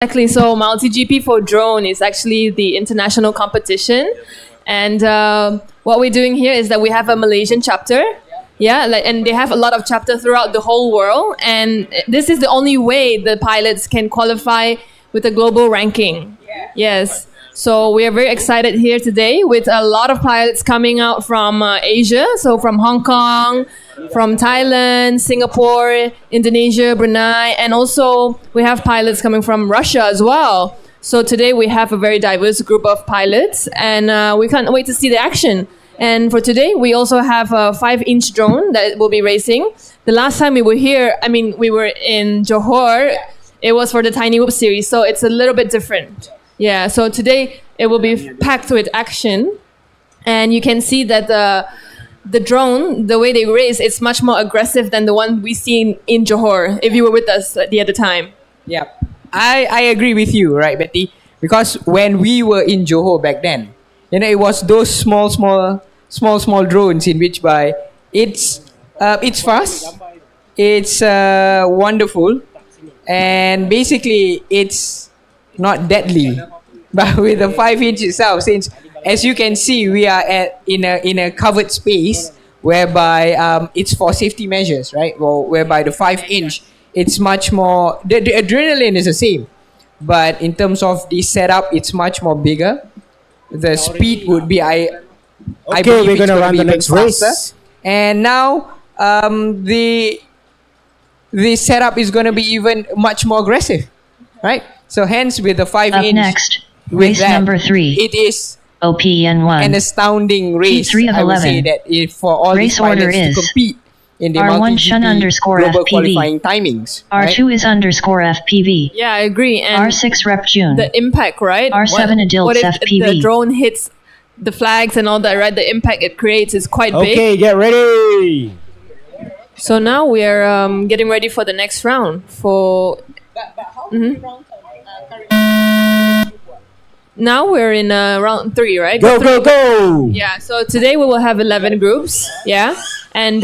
Exactly. So Multigp for drone is actually the international competition, and what we're doing here is that we have a Malaysian chapter. Yeah, and they have a lot of chapters throughout the whole world, and this is the only way the pilots can qualify with a global ranking. Yes. So we are very excited here today with a lot of pilots coming out from Asia, so from Hong Kong, from Thailand, Singapore, Indonesia, Brunei, and also we have pilots coming from Russia as well. So today we have a very diverse group of pilots, and we can't wait to see the action. And for today, we also have a 5-inch drone that will be racing. The last time we were here, we were in Johor. It was for the Tiny Whoop series, so it's a little bit different. Yeah, so today it will be packed with action, and you can see that the drone, the way they race, it's much more aggressive than the one we seen in Johor. If you were with us at the other time. Yeah, I agree with you, right, Betty? Because when we were in Johor back then, it was those small drones in which by it's fast, it's wonderful, and basically it's not deadly. But with the 5-inch itself, since as you can see, we are in a covered space whereby it's for safety measures, right? Well, whereby the 5-inch, it's much more. The adrenaline is the same, but in terms of the setup, it's much more bigger. The speed would be I believe we're gonna run the even next faster. race. And now the setup is gonna be even much more aggressive, right? So hence with the 5-inch. Up next, with race that, number 3. it is OPN1. an astounding race. P3 of I would say 11. that for all Race these pilots order to is compete in the R1 Shun underscore global FPV. qualifying timings. Right? R2 is underscore FPV. Yeah, I agree. And R6 Rep June. the impact, right? R7 Adilts What if FPV. the drone hits the flags and all that, right? The impact it creates is quite big. Okay, get ready. So now we are getting ready for the next round. Now we're in round 3, right? Go, go, go. Yeah, so today we will have 11 groups, yeah? And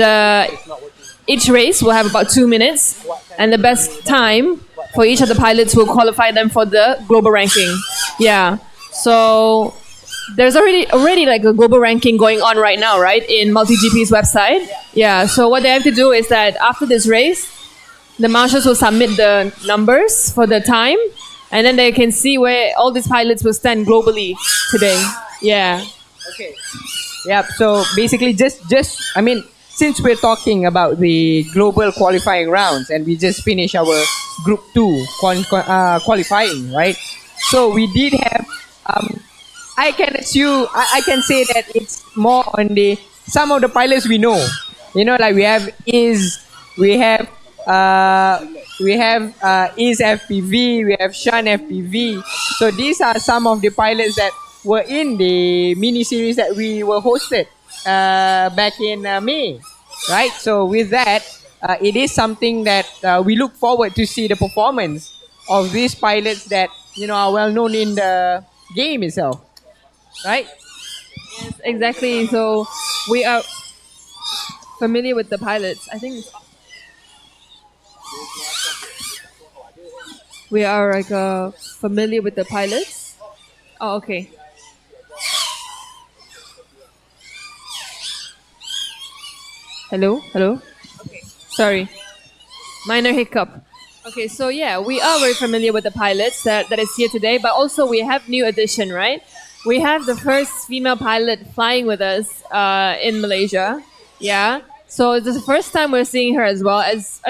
each race will have about 2 minutes, and the best time for each of the pilots will qualify them for the global ranking. Yeah, so there's already like a global ranking going on right now, right? In Multigp's website. Yeah, so what they have to do is that after this race, the marshals will submit the numbers for the time, and then they can see where all these pilots will stand globally today. Yeah. Okay. Yeah. So basically, just since we're talking about the global qualifying rounds and we just finished our Group 2 qualifying, right? So we did have. I can say that it's more on some of the pilots we know. Like we have Is FPV, we have Shun FPV. So these are some of the pilots that were in the mini series that we were hosted back in May, right? So with that, it is something that we look forward to see the performance of these pilots that are well known in the game itself, right? Yes, exactly. So we are familiar with the pilots. I think we are like familiar with the pilots. Oh, okay. Hello? Okay. Sorry. Minor hiccup. Okay, so yeah, we are very familiar with the pilots that is here today, but also we have new addition, right? We have the first female pilot flying with us in Malaysia. Yeah. So it's the first time we're seeing her as well as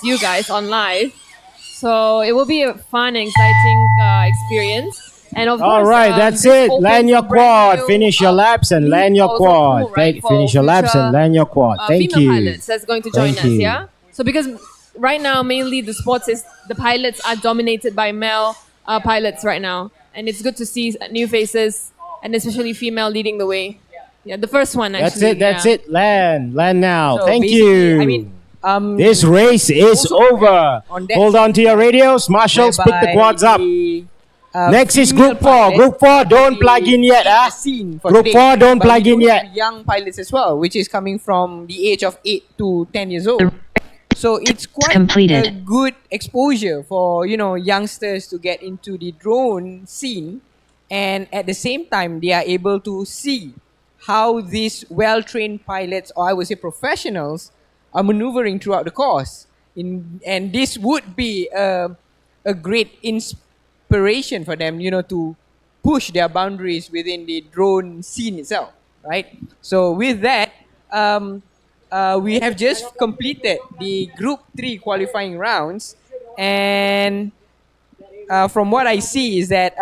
you guys on live. So it will be a fun and exciting experience. And of All course, right, that's this it. opens Land your a brand quad. new, Finish your laps and land your also quad. cool, right, for Finish your laps and future, land your quad. Thank female you. pilots that's going to join Thank us, you. yeah? So because right now, mainly the sports is the pilots are dominated by male pilots right now. And it's good to see new faces and especially female leading the way. Yeah, the first one actually. That's it. Land now. So Thank basically, you. This race is also over. on that Hold on to your radios. Marshals, pick the quads up. Next is Group 4. Group 4, don't plug in yet. Group 4, don't plug in yet. Young pilots as well, which is coming from the age of 8 to 10 years old. So it's quite a Completed. good exposure for youngsters to get into the drone scene, and at the same time they are able to see how these well-trained pilots, or I would say professionals, are maneuvering throughout the course. And this would be a great inspiration for them, to push their boundaries within the drone scene itself, right? So with that, we have just completed the Group 3 qualifying rounds, and from what I see is that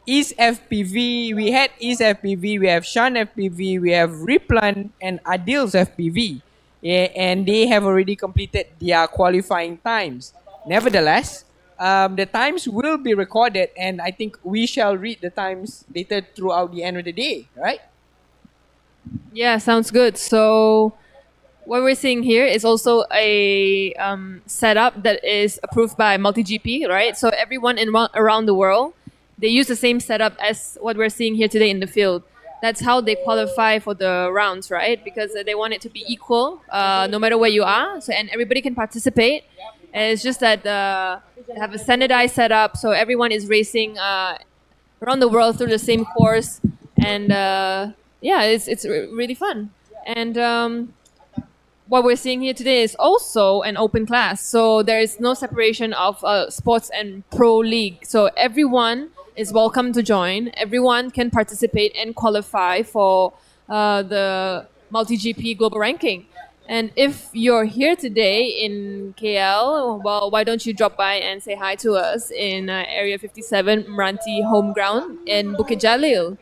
East FPV, we had East FPV, we have Shan FPV, we have Riplan and Adil's FPV. Yeah, and they have already completed their qualifying times. Nevertheless, the times will be recorded, and I think we shall read the times later throughout the end of the day, right? Yeah, sounds good. So what we're seeing here is also a setup that is approved by Multigp, right? So everyone around the world, they use the same setup as what we're seeing here today in the field. That's how they qualify for the rounds, right? Because they want it to be equal, no matter where you are. So and everybody can participate. And it's just that they have a standardized setup, so everyone is racing around the world through the same course, and yeah, it's really fun. And what we're seeing here today is also an open class, so there is no separation of sports and pro league. So everyone is welcome to join. Everyone can participate and qualify for the Multigp global ranking. And if you're here today in KL, well, why don't you drop by and say hi to us in Area 57, MRANTI home ground in Bukit Jalil.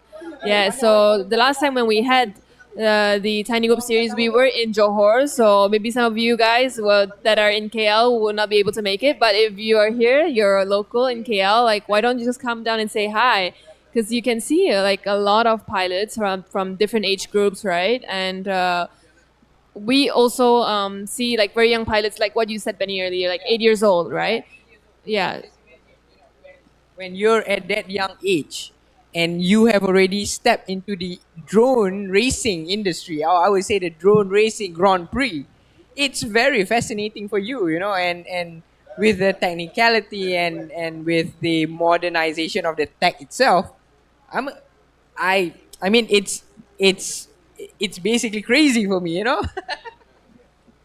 Yeah, so the last time when we had the Tiny Group series, we were in Johor, so maybe some of you guys that are in KL will not be able to make it. But if you are here, you're a local in KL, like why don't you just come down and say hi? Because you can see like a lot of pilots from different age groups, right? And we also see like very young pilots, like what you said, Benny, earlier, like 8 years old, right? Yeah. When you're at that young age and you have already stepped into the drone racing industry, or I would say the drone racing Grand Prix, it's very fascinating for you, and with the technicality and with the modernization of the tech itself, I mean it's basically crazy for me.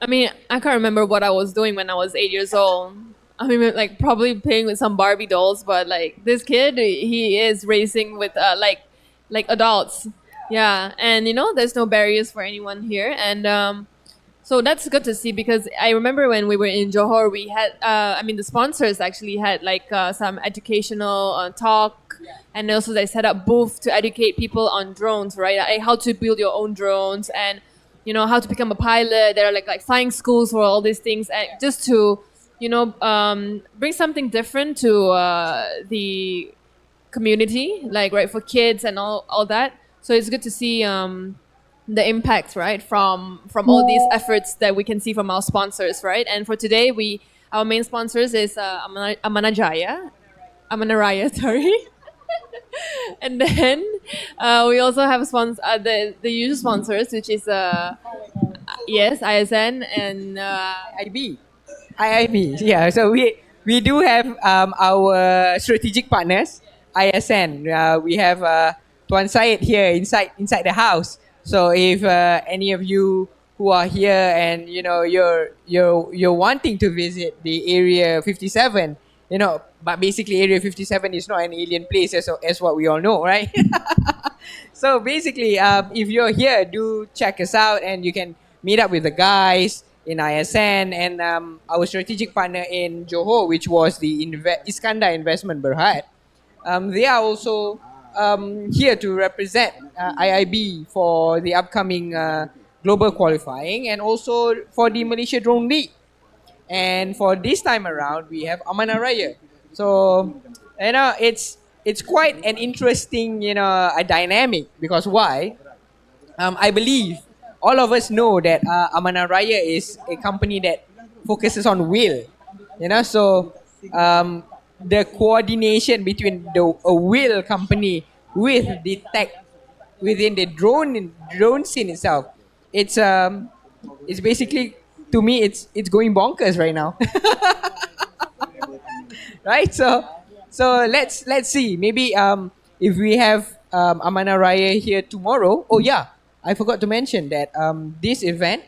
I mean, I can't remember what I was doing when I was 8 years old. I mean, like probably playing with some Barbie dolls, but like this kid, he is racing with like adults. Yeah, and there's no barriers for anyone here, and so that's good to see, because I remember when we were in Johor, we had I mean the sponsors actually had like some educational talk, and also they set up booth to educate people on drones, right? Like how to build your own drones, and how to become a pilot. There are like flying schools for all these things, and just to bring something different to the community, like right for kids and all that. So it's good to see the impact, right, from all these efforts that we can see from our sponsors, right? And for today, our main sponsors is Amanaraya, sorry. And then we also have the usual sponsors, which is yes, ISN and IIB. Yeah, so we do have our strategic partners, ISN. We have Tuan Syed here inside the house. So if any of you who are here and you're wanting to visit the Area 57, but basically Area 57 is not an alien place as what we all know, right? So basically, if you're here, do check us out, and you can meet up with the guys in ISN and our strategic partner in Johor, which was the Iskandar Investment Berhad. They are also here to represent IIB for the upcoming global qualifying, and also for the Malaysia Drone League. And for this time around, we have Amanaraya. So it's quite an interesting a dynamic, because why? I believe all of us know that Amanaraya is a company that focuses on wheel. So the coordination between a wheel company with the tech within the drone scene itself, it's basically to me, it's going bonkers right now. Right? So let's see. Maybe if we have Amanah Raya here tomorrow. Oh yeah, I forgot to mention that this event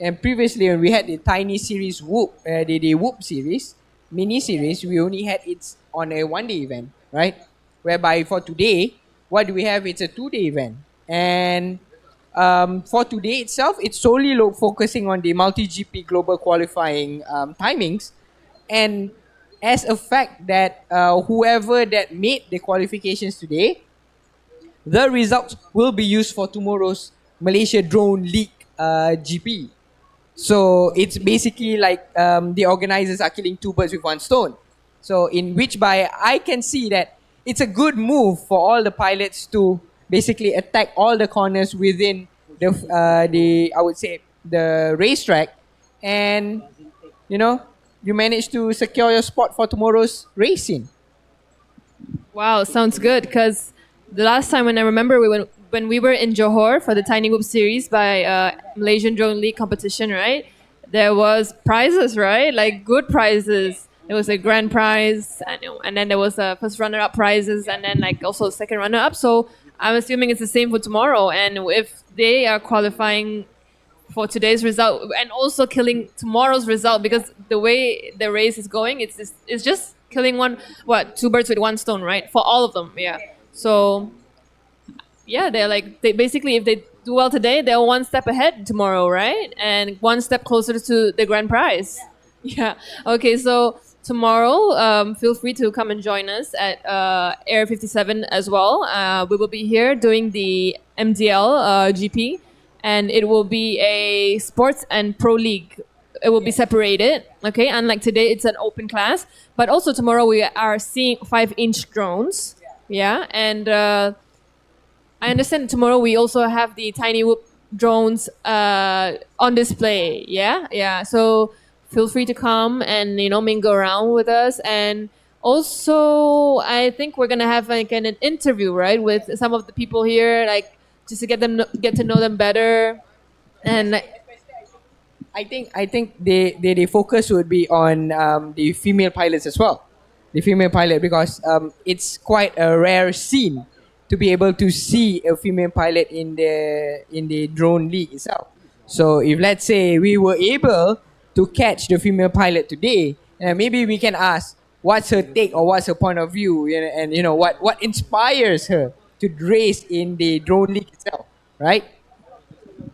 and previously when we had the tiny series Whoop, the Whoop series, mini series, we only had it on a 1 day event, right? Whereby for today, what do we have? It's a 2 day event, and for today itself, it's solely focusing on the Multigp global qualifying timings, and as a fact that whoever that made the qualifications today, the results will be used for tomorrow's Malaysia Drone League GP. So it's basically like the organizers are killing two birds with one stone. So in which by I can see that it's a good move for all the pilots to basically attack all the corners within the I would say the racetrack, and you manage to secure your spot for tomorrow's racing. Wow, sounds good. Because the last time when I remember when we were in Johor for the Tiny Whoop series by Malaysian Drone League competition, right? There was prizes, right? Like good prizes. There was a grand prize, and then there was a first runner-up prizes, and then like also a second runner-up. So I'm assuming it's the same for tomorrow. And if they are qualifying for today's result and also killing tomorrow's result, because the way the race is going, it's just killing two birds with one stone, right? For all of them, yeah. So yeah, they basically, if they do well today, they're one step ahead tomorrow, right? And one step closer to the grand prize. Yeah. Okay, so tomorrow, feel free to come and join us at Air 57 as well. We will be here doing the MDL GP, and it will be a sports and pro league. It will be separated, okay? Unlike today, it's an open class. But also tomorrow, we are seeing 5-inch drones. Yeah, and I understand tomorrow we also have the Tiny Whoop drones on display. Yeah. So feel free to come and mingle around with us. And also, I think we're gonna have like an interview, right, with some of the people here, like just to get to know them better. And I think the focus would be on the female pilots as well. The female pilot, because it's quite a rare scene to be able to see a female pilot in the drone league itself. So if let's say we were able to catch the female pilot today, maybe we can ask what's her take or what's her point of view, and what inspires her to race in the drone league itself, right?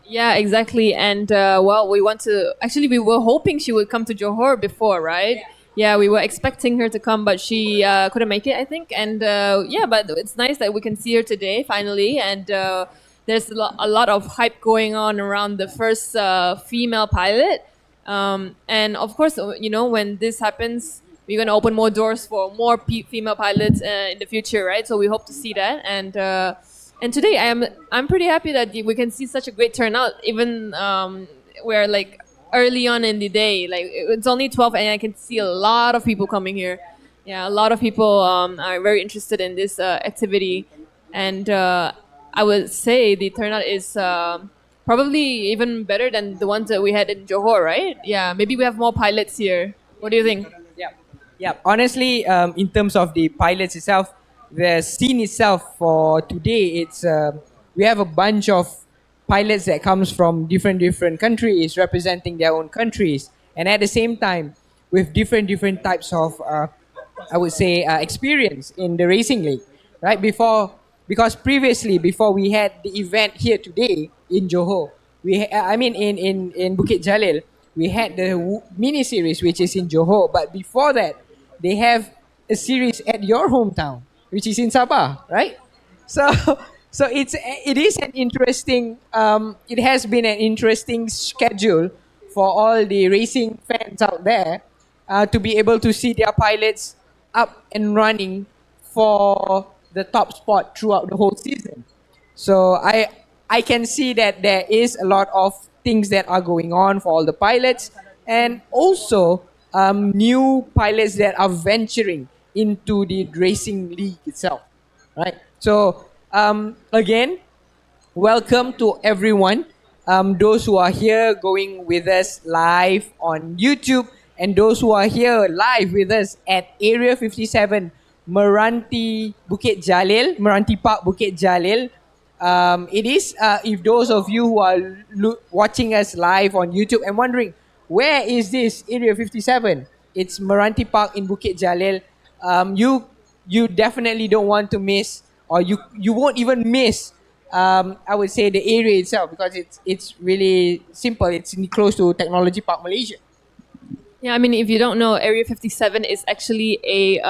yeah, exactly. And we were hoping she would come to Johor before, right? Yeah, we were expecting her to come, but she couldn't make it, I think. And but it's nice that we can see her today, finally. And there's a lot of hype going on around the first female pilot. And of course, when this happens, we're going to open more doors for more female pilots in the future, right? So we hope to see that. And today, I'm pretty happy that we can see such a great turnout, even we're like early on in the day. Like it's only 12 and I can see a lot of people coming here. Yeah, a lot of people are very interested in this activity. And I would say the turnout is probably even better than the ones that we had in Johor, right? Yeah, maybe we have more pilots here. What do you think? Yeah. Honestly, in terms of the pilots itself, the scene itself for today, it's we have a bunch of pilots that comes from different countries representing their own countries, and at the same time with different types of I would say experience in the racing league, right? Because previously, before we had the event here today in Johor, in Bukit Jalil, we had the mini series which is in Johor, but before that they have a series at your hometown which is in Sabah, right? So it is an interesting it has been an interesting schedule for all the racing fans out there to be able to see their pilots up and running for the top spot throughout the whole season. So I can see that there is a lot of things that are going on for all the pilots, and also new pilots that are venturing into the racing league itself, right? So again, welcome to everyone those who are here going with us live on YouTube, and those who are here live with us at Area 57, MRANTI Bukit Jalil, MRANTI Park Bukit Jalil. It is, if those of you who are watching us live on YouTube and wondering, where is this Area 57? It's MRANTI Park in Bukit Jalil. You definitely don't want to miss, or you won't even miss, I would say, the area itself, because it's really simple. It's close to Technology Park Malaysia. Yeah, I mean, if you don't know, Area 57 is actually a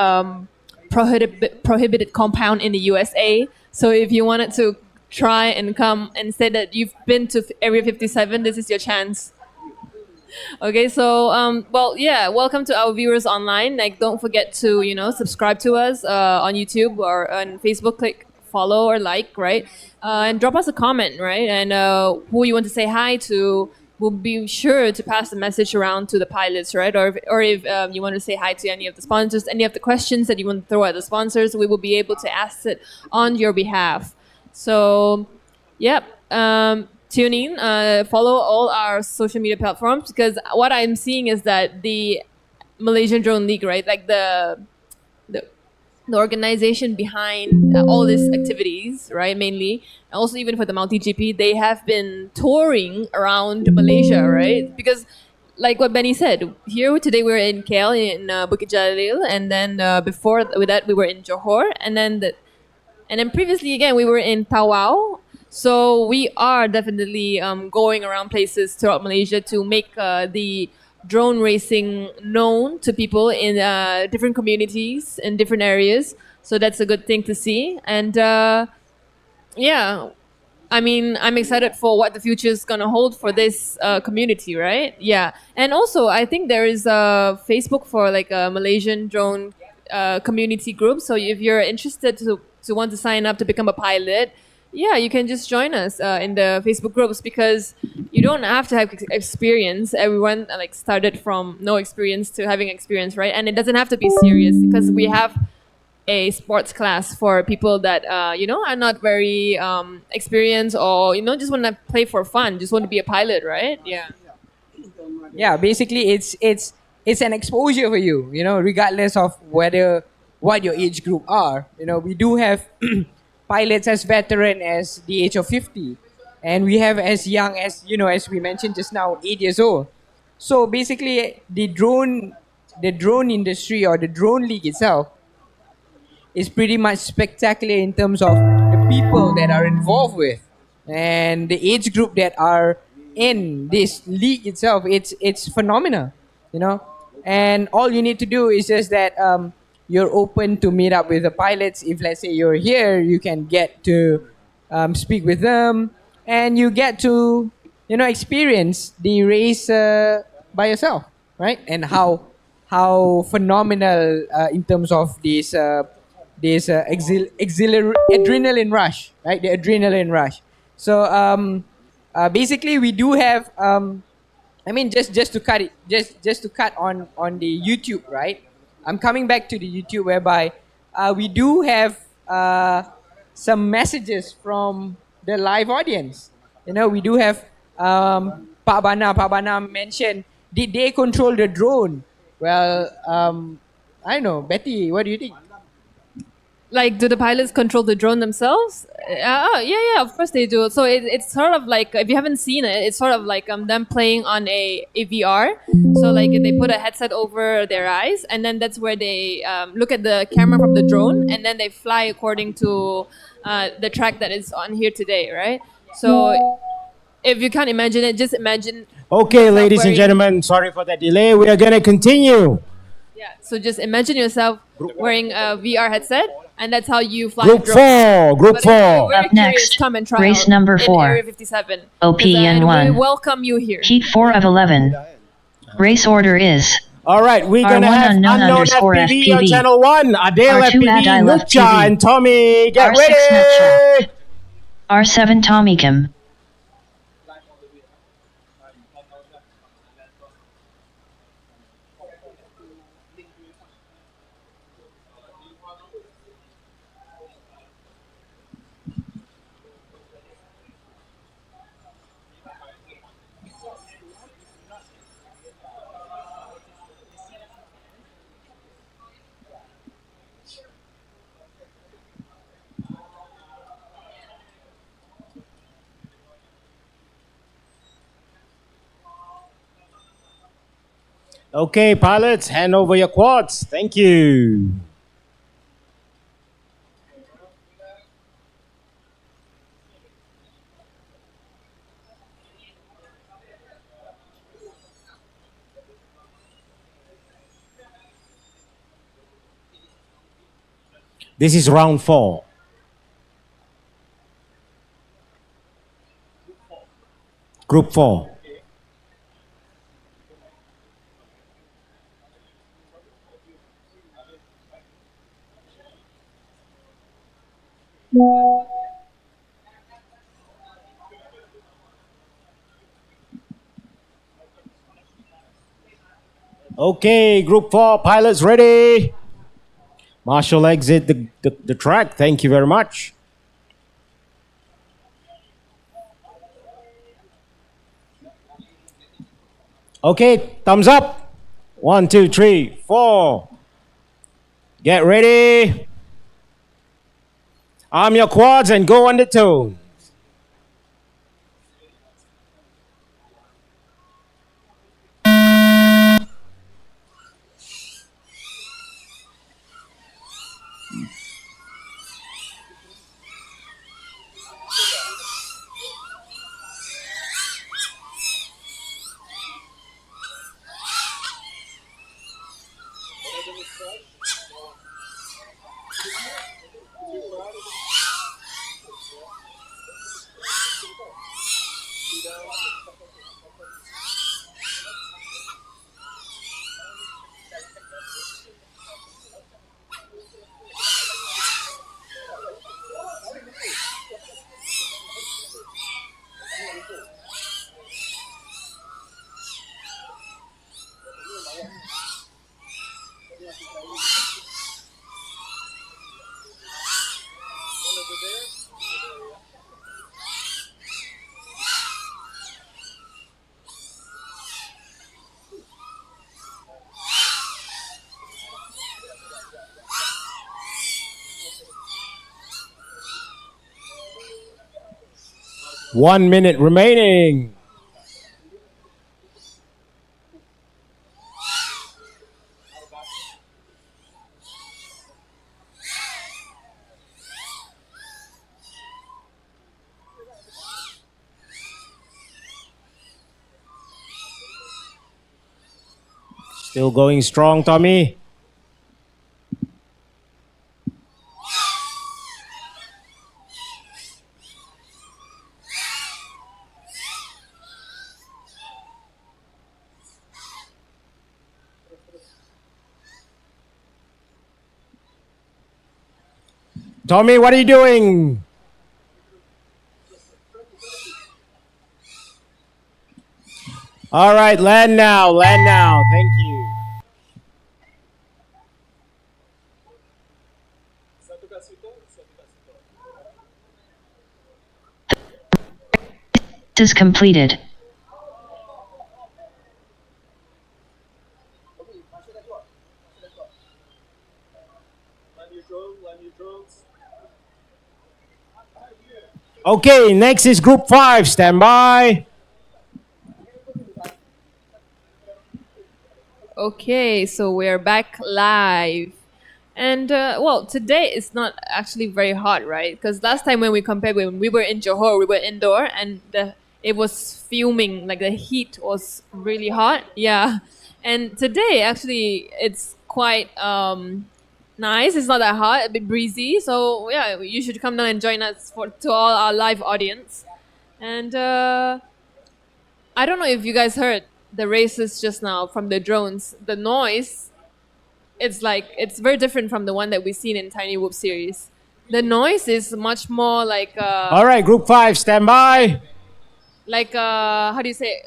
prohibited compound in the USA. So if you wanted to try and come and say that you've been to Area 57, this is your chance. Okay, so well, yeah, welcome to our viewers online. Like, don't forget to subscribe to us on YouTube or on Facebook. Click follow or like, right? And drop us a comment, right? And who you want to say hi to. We'll be sure to pass the message around to the pilots, right? Or if you want to say hi to any of the sponsors, any of the questions that you want to throw at the sponsors, we will be able to ask it on your behalf. So, yep. Tune in, follow all our social media platforms, because what I'm seeing is that the Malaysian Drone League, right? Like the organization behind all these activities, right? Mainly, also even for the Multigp, they have been touring around Malaysia, right? Because, like what Benny said, here today we're in KL in Bukit Jalil, and then before with that we were in Johor, and then previously again we were in Tawau. So we are definitely going around places throughout Malaysia to make the drone racing known to people in different communities in different areas. So that's a good thing to see. And yeah, I mean, I'm excited for what the future is going to hold for this community, right? Yeah. And also, I think there is a Facebook for like a Malaysian drone community group. So if you're interested to want to sign up to become a pilot, yeah, you can just join us in the Facebook groups, because you don't have to have experience. Everyone like started from no experience to having experience, right? And it doesn't have to be serious, because we have a sports class for people that are not very experienced, or just want to play for fun, just want to be a pilot, right? Yeah, basically it's an exposure for you, regardless of what your age group are. We do have pilots as veteran as the age of 50, and we have as young as, as we mentioned just now, 8 years old. So basically the drone industry, or the drone league itself, is pretty much spectacular in terms of the people that are involved with, and the age group that are in this league itself. It's phenomenal, and all you need to do is just that you're open to meet up with the pilots. If let's say you're here, you can get to speak with them, and you get to experience the race by yourself, right? And how phenomenal in terms of this adrenaline rush, right? The adrenaline rush. So basically we do have I mean, just to cut it, just to cut on the YouTube, right? I'm coming back to the YouTube, whereby we do have some messages from the live audience. We do have Pak Bana. Pak Bana mentioned, did they control the drone? Well, I don't know. Betty, what do you think? Like, do the pilots control the drone themselves? Yeah, of course they do. So it's sort of like, if you haven't seen it, it's sort of like them playing on a VR. So like they put a headset over their eyes, and then that's where they look at the camera from the drone, and then they fly according to the track that is on here today, right? So if you can't imagine it, just imagine. Okay, ladies and gentlemen, sorry for that delay. We are going to continue. Yeah, so just imagine yourself wearing a VR headset, and that's how you fly. Group 4, Group 4. Up next, come and try race out number in 4. Area 57. OPN1. We welcome you here. Heat 4 of 11. Race order is All right, we're going to R1 have unknown Unknown FPV on FPV. channel 1, Adele R2 FPV, Adile Nukcha, FPV. and Tommy. Get R6 ready! Nutshot. R7 Tommy Kim. Okay, pilots, hand over your quads. Thank you. This is round 4. Group 4. Okay, group 4, pilots ready. Marshall exit the track. Thank you very much. Okay, thumbs up. 1, 2, 3, 4. Get ready. Arm your quads and go on the tone. One minute remaining. Still going strong, Tommy. Tommy, what are you doing? All right, land now, land now. Thank you. Is completed. Okay, next is group 5. Stand by. Okay, so we're back live. And well, today it's not actually very hot, right? Because last time when we compared, when we were in Johor, we were indoor and it was fuming, like the heat was really hot. Yeah. And today, actually, it's quite nice. It's not that hot, a bit breezy. So yeah, you should come down and join us to all our live audience. And I don't know if you guys heard the races just now from the drones. The noise, it's very different from the one that we've seen in Tiny Whoop series. The noise is much more like All right, group 5. Stand by. like how do you say?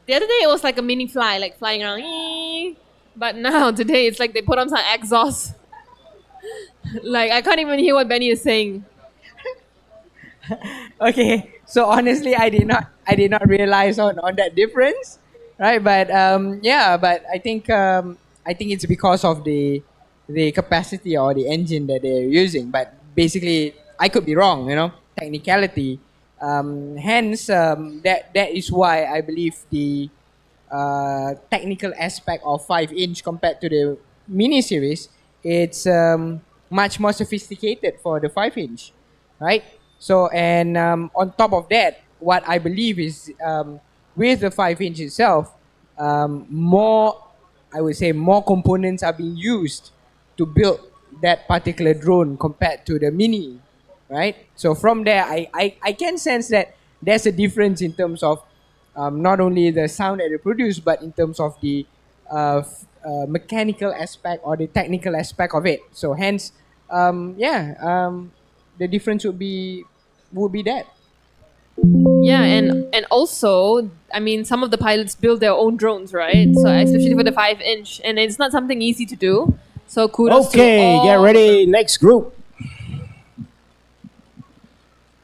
The other day it was like a mini fly, like flying around. But now today it's like they put on some exhaust. Like I can't even hear what Benny is saying. Okay, so honestly, I did not realize on that difference, right? But yeah, but I think it's because of the capacity or the engine that they're using. But basically, I could be wrong, technicality. Hence, that is why I believe technical aspect of 5-inch compared to the mini series, it's much more sophisticated for the 5-inch, right? So, and on top of that, what I believe is with the 5-inch itself, more, I would say, more components are being used to build that particular drone compared to the mini, right? So from there, I can sense that there's a difference in terms of not only the sound that they produce, but in terms of the mechanical aspect or the technical aspect of it. So hence, the difference would be that. Yeah, and also, I mean, some of the pilots build their own drones, right? So especially for the 5-inch, and it's not something easy to do. So kudos to Okay, all. get ready. Next group.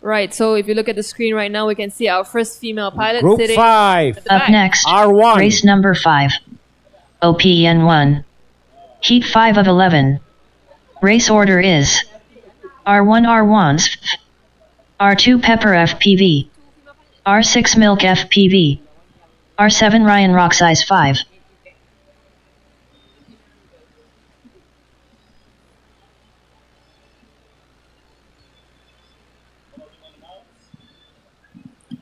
Right. So if you look at the screen right now, we can see our first female pilot Group sitting 5. at the Up back. next, R1. race number 5. OPN1. Heat 5 of 11. Race order is R1 R1s, R2 Pepper FPV, R6 Milk FPV, R7 Ryan Rock Size 5.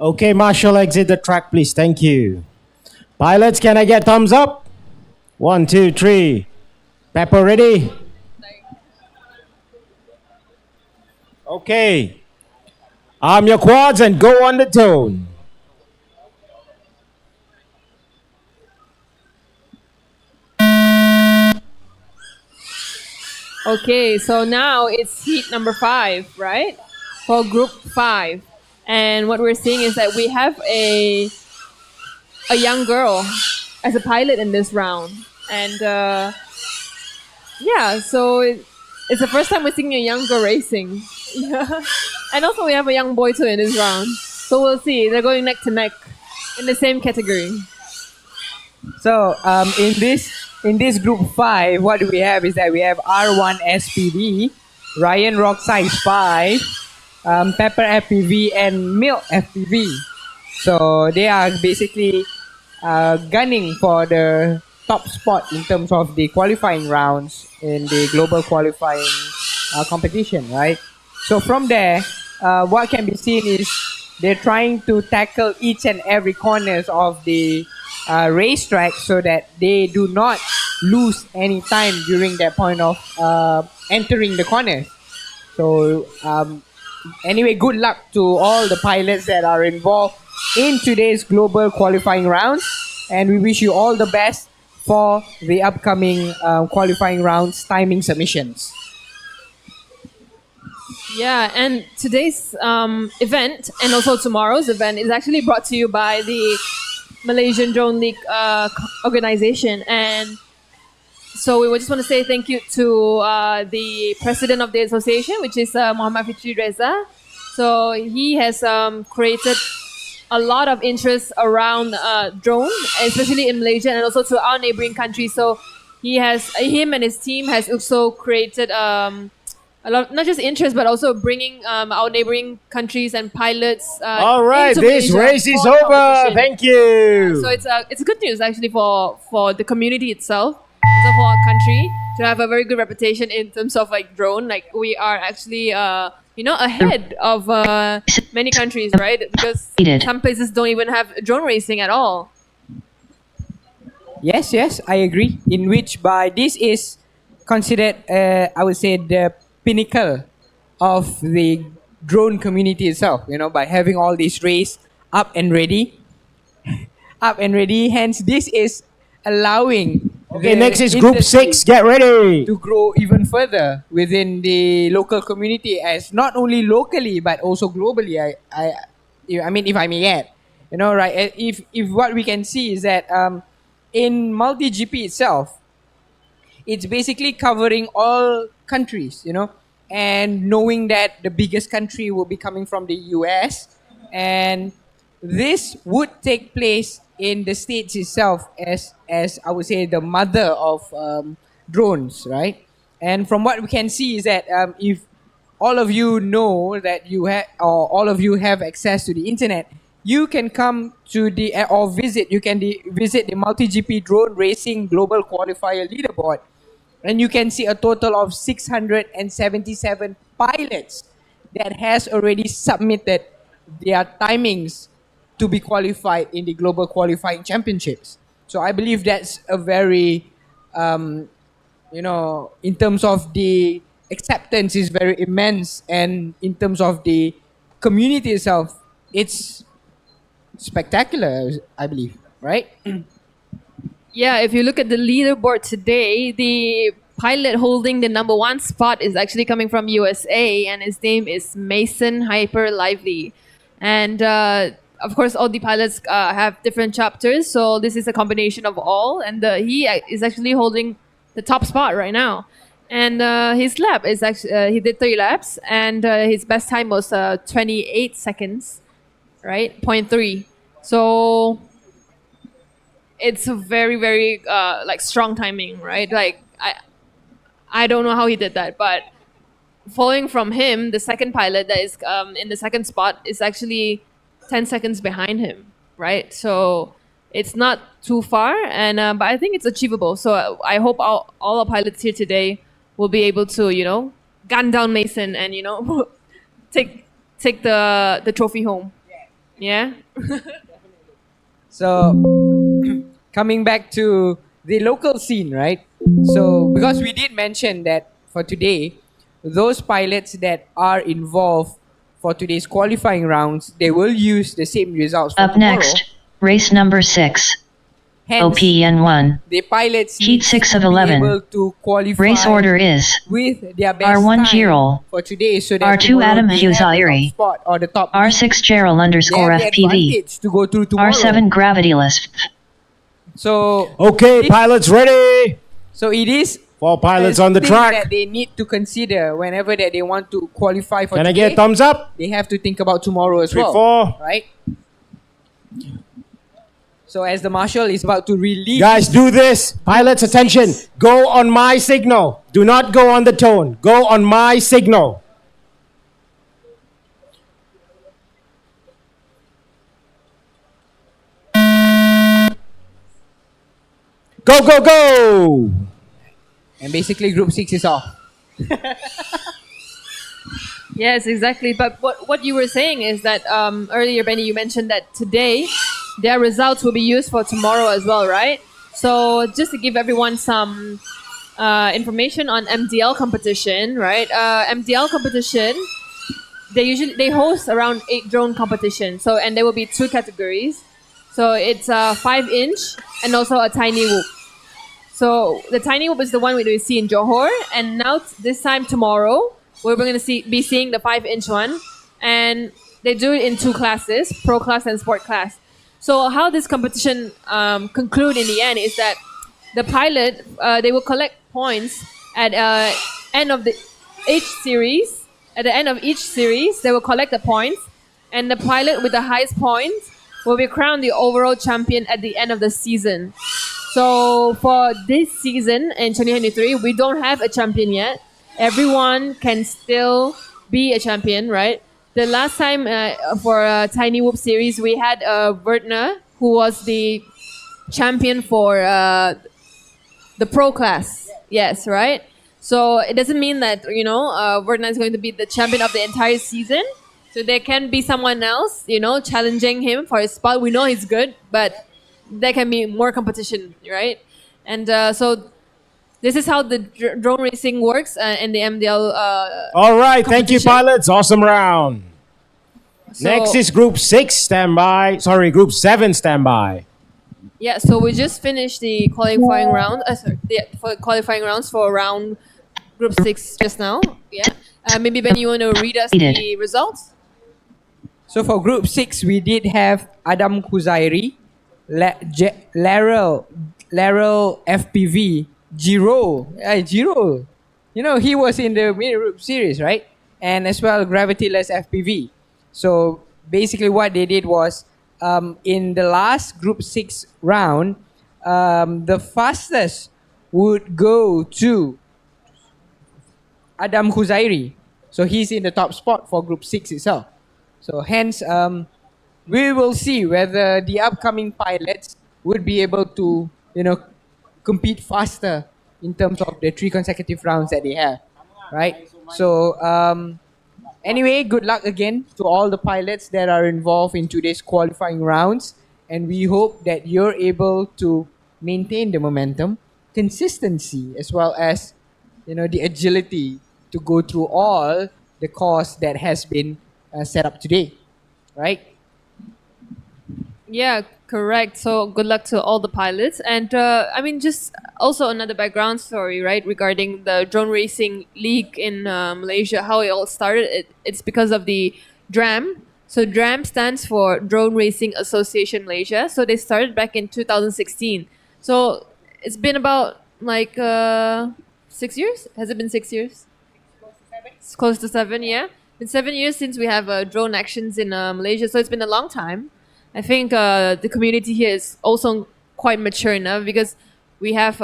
Okay, Marshall, exit the track, please. Thank you. Pilots, can I get thumbs up? 1, 2, 3. Pepper ready? Okay. Arm your quads and go on the tone. Okay, so now it's heat number 5, right? For group 5. And what we're seeing is that we have a young girl as a pilot in this round. And yeah, so it's the first time we're seeing a young girl racing. Yeah. And also we have a young boy too in this round. So we'll see. They're going neck to neck in the same category. So in this group 5, what we have is that we have R1 SPV, Ryan Rock Size 5, Pepper FPV, and Milk FPV. So they are basically gunning for the top spot in terms of the qualifying rounds in the global qualifying competition, right? So from there, what can be seen is they're trying to tackle each and every corners of the racetrack so that they do not lose any time during that point of entering the corners. So anyway, good luck to all the pilots that are involved in today's global qualifying rounds, and we wish you all the best for the upcoming qualifying rounds timing submissions. Yeah, and today's event and also tomorrow's event is actually brought to you by the Malaysian Drone League organization. And so we would just want to say thank you to the president of the association, which is Muhammad Fitri Reza. So he has created a lot of interest around drone, especially in Malaysia and also to our neighboring countries. So him and his team has also created a lot, not just interest, but also bringing our neighboring countries and pilots. All right, into this Malaysia race is for over. competition. Thank you. So it's good news actually for the community itself, also for our country to have a very good reputation in terms of like drone. Like we are actually ahead of many countries, right? Because some places don't even have drone racing at all. Yes, I agree. In which by this is considered, I would say, the pinnacle of the drone community itself. You know, by having all these race up and ready. Hence, this is allowing. Okay, the next is Group industry 6. Get ready. to grow even further within the local community, as not only locally but also globally. I mean, if I may add, you know, right? If what we can see is that in Multigp itself, it's basically covering all countries, you know, and knowing that the biggest country will be coming from the US, and this would take place in the States itself as I would say the mother of drones, right? And from what we can see is that if all of you know that you have, or all of you have access to the internet, you can come to the or visit. You can visit the Multigp Drone Racing Global Qualifier Leaderboard, and you can see a total of 677 pilots that has already submitted their timings to be qualified in the Global Qualifying Championships. So I believe that's a very, in terms of the acceptance is very immense, and in terms of the community itself, it's spectacular, I believe, right? Yeah, if you look at the leaderboard today, the pilot holding the number one spot is actually coming from USA, and his name is Mason Hyper Lively. And of course, all the pilots have different chapters, so this is a combination of all. And he is actually holding the top spot right now. And his lap is actually he did 3 laps, and his best time was 28 seconds, right? 0.3. So it's a very, very like strong timing, right? Like I don't know how he did that, but following from him, the second pilot that is in the second spot is actually 10 seconds behind him, right? So it's not too far, and but I think it's achievable. So I hope all our pilots here today will be able to, gun down Mason and take the trophy home. Yeah. So coming back to the local scene, right? So because we did mention that for today, those pilots that are involved for today's qualifying rounds, they will use the same results for Up tomorrow. next, race number 6. Hence, OPN1. the pilots Heat need 6 to of be 11. able to qualify Race order is with their best R1 time Girol, for today, so that R2 tomorrow Adam they have the top Huzairi, spot or the top R6 Gerald they underscore have the FPV, advantage to go through tomorrow. R7 Gravityless. So Okay, it- pilots ready. so it is 4 pilots a on the thing track. that they need to consider whenever that they want to qualify for Can I today. get thumbs up? They have to think about tomorrow as 3, well, 4. right? So as the marshal is about to release, Guys, do this. Pilots, attention. Go on my signal. Do not go on the tone. Go on my signal. Go, go, go. and basically Group 6 is off. Yes, exactly. But what you were saying is that earlier, Benny, you mentioned that today their results will be used for tomorrow as well, right? So just to give everyone some information on MDL competition, right? MDL competition, they host around 8 drone competitions. So and there will be 2 categories. So it's a 5-inch and also a tiny whoop. So the tiny whoop is the one we see in Johor, and now this time tomorrow we're going to be seeing the 5-inch one, and they do it in 2 classes, pro class and sport class. So how this competition conclude in the end is that the pilot they will collect points at end of each series. At the end of each series, they will collect the points, and the pilot with the highest points will be crowned the overall champion at the end of the season. So for this season in 2023, we don't have a champion yet. Everyone can still be a champion, right? The last time for a Tiny Whoop series, we had Vertner, who was the champion for the pro class. Yes, right? So it doesn't mean that, Vertner is going to be the champion of the entire season. So there can be someone else, challenging him for his spot. We know he's good, but there can be more competition, right? And so this is how the drone racing works in the MDL. All right, thank you, competition. pilots. Awesome round. So- Next is Group 6, standby. Sorry, Group 7, standby. Yeah, so we just finished the qualifying round. For qualifying rounds for round Group 6 just now. Yeah. Maybe Ben, you want to read us the results? So for Group 6, we did have Adam Huzairi, Laryl FPV, Giro. He was in the mini group series, right? And as well, Gravityless FPV. So basically what they did was, in the last Group 6 round, the fastest would go to Adam Huzairi. So he's in the top spot for Group 6 itself. So hence, we will see whether the upcoming pilots would be able to, compete faster in terms of the 3 consecutive rounds that they have, right? So, anyway, good luck again to all the pilots that are involved in today's qualifying rounds, and we hope that you're able to maintain the momentum, consistency, as well as the agility to go through all the course that has been set up today, right? Yeah, correct. So good luck to all the pilots. And just also another background story, right, regarding the drone racing league in Malaysia, how it all started. It's because of the DRAM. So DRAM stands for Drone Racing Association Malaysia. So they started back in 2016. So it's been about 6 years. Has it been 6 years? It's close to 7, yeah. It's been 7 years since we have drone actions in Malaysia. So it's been a long time. I think the community here is also quite mature enough because we have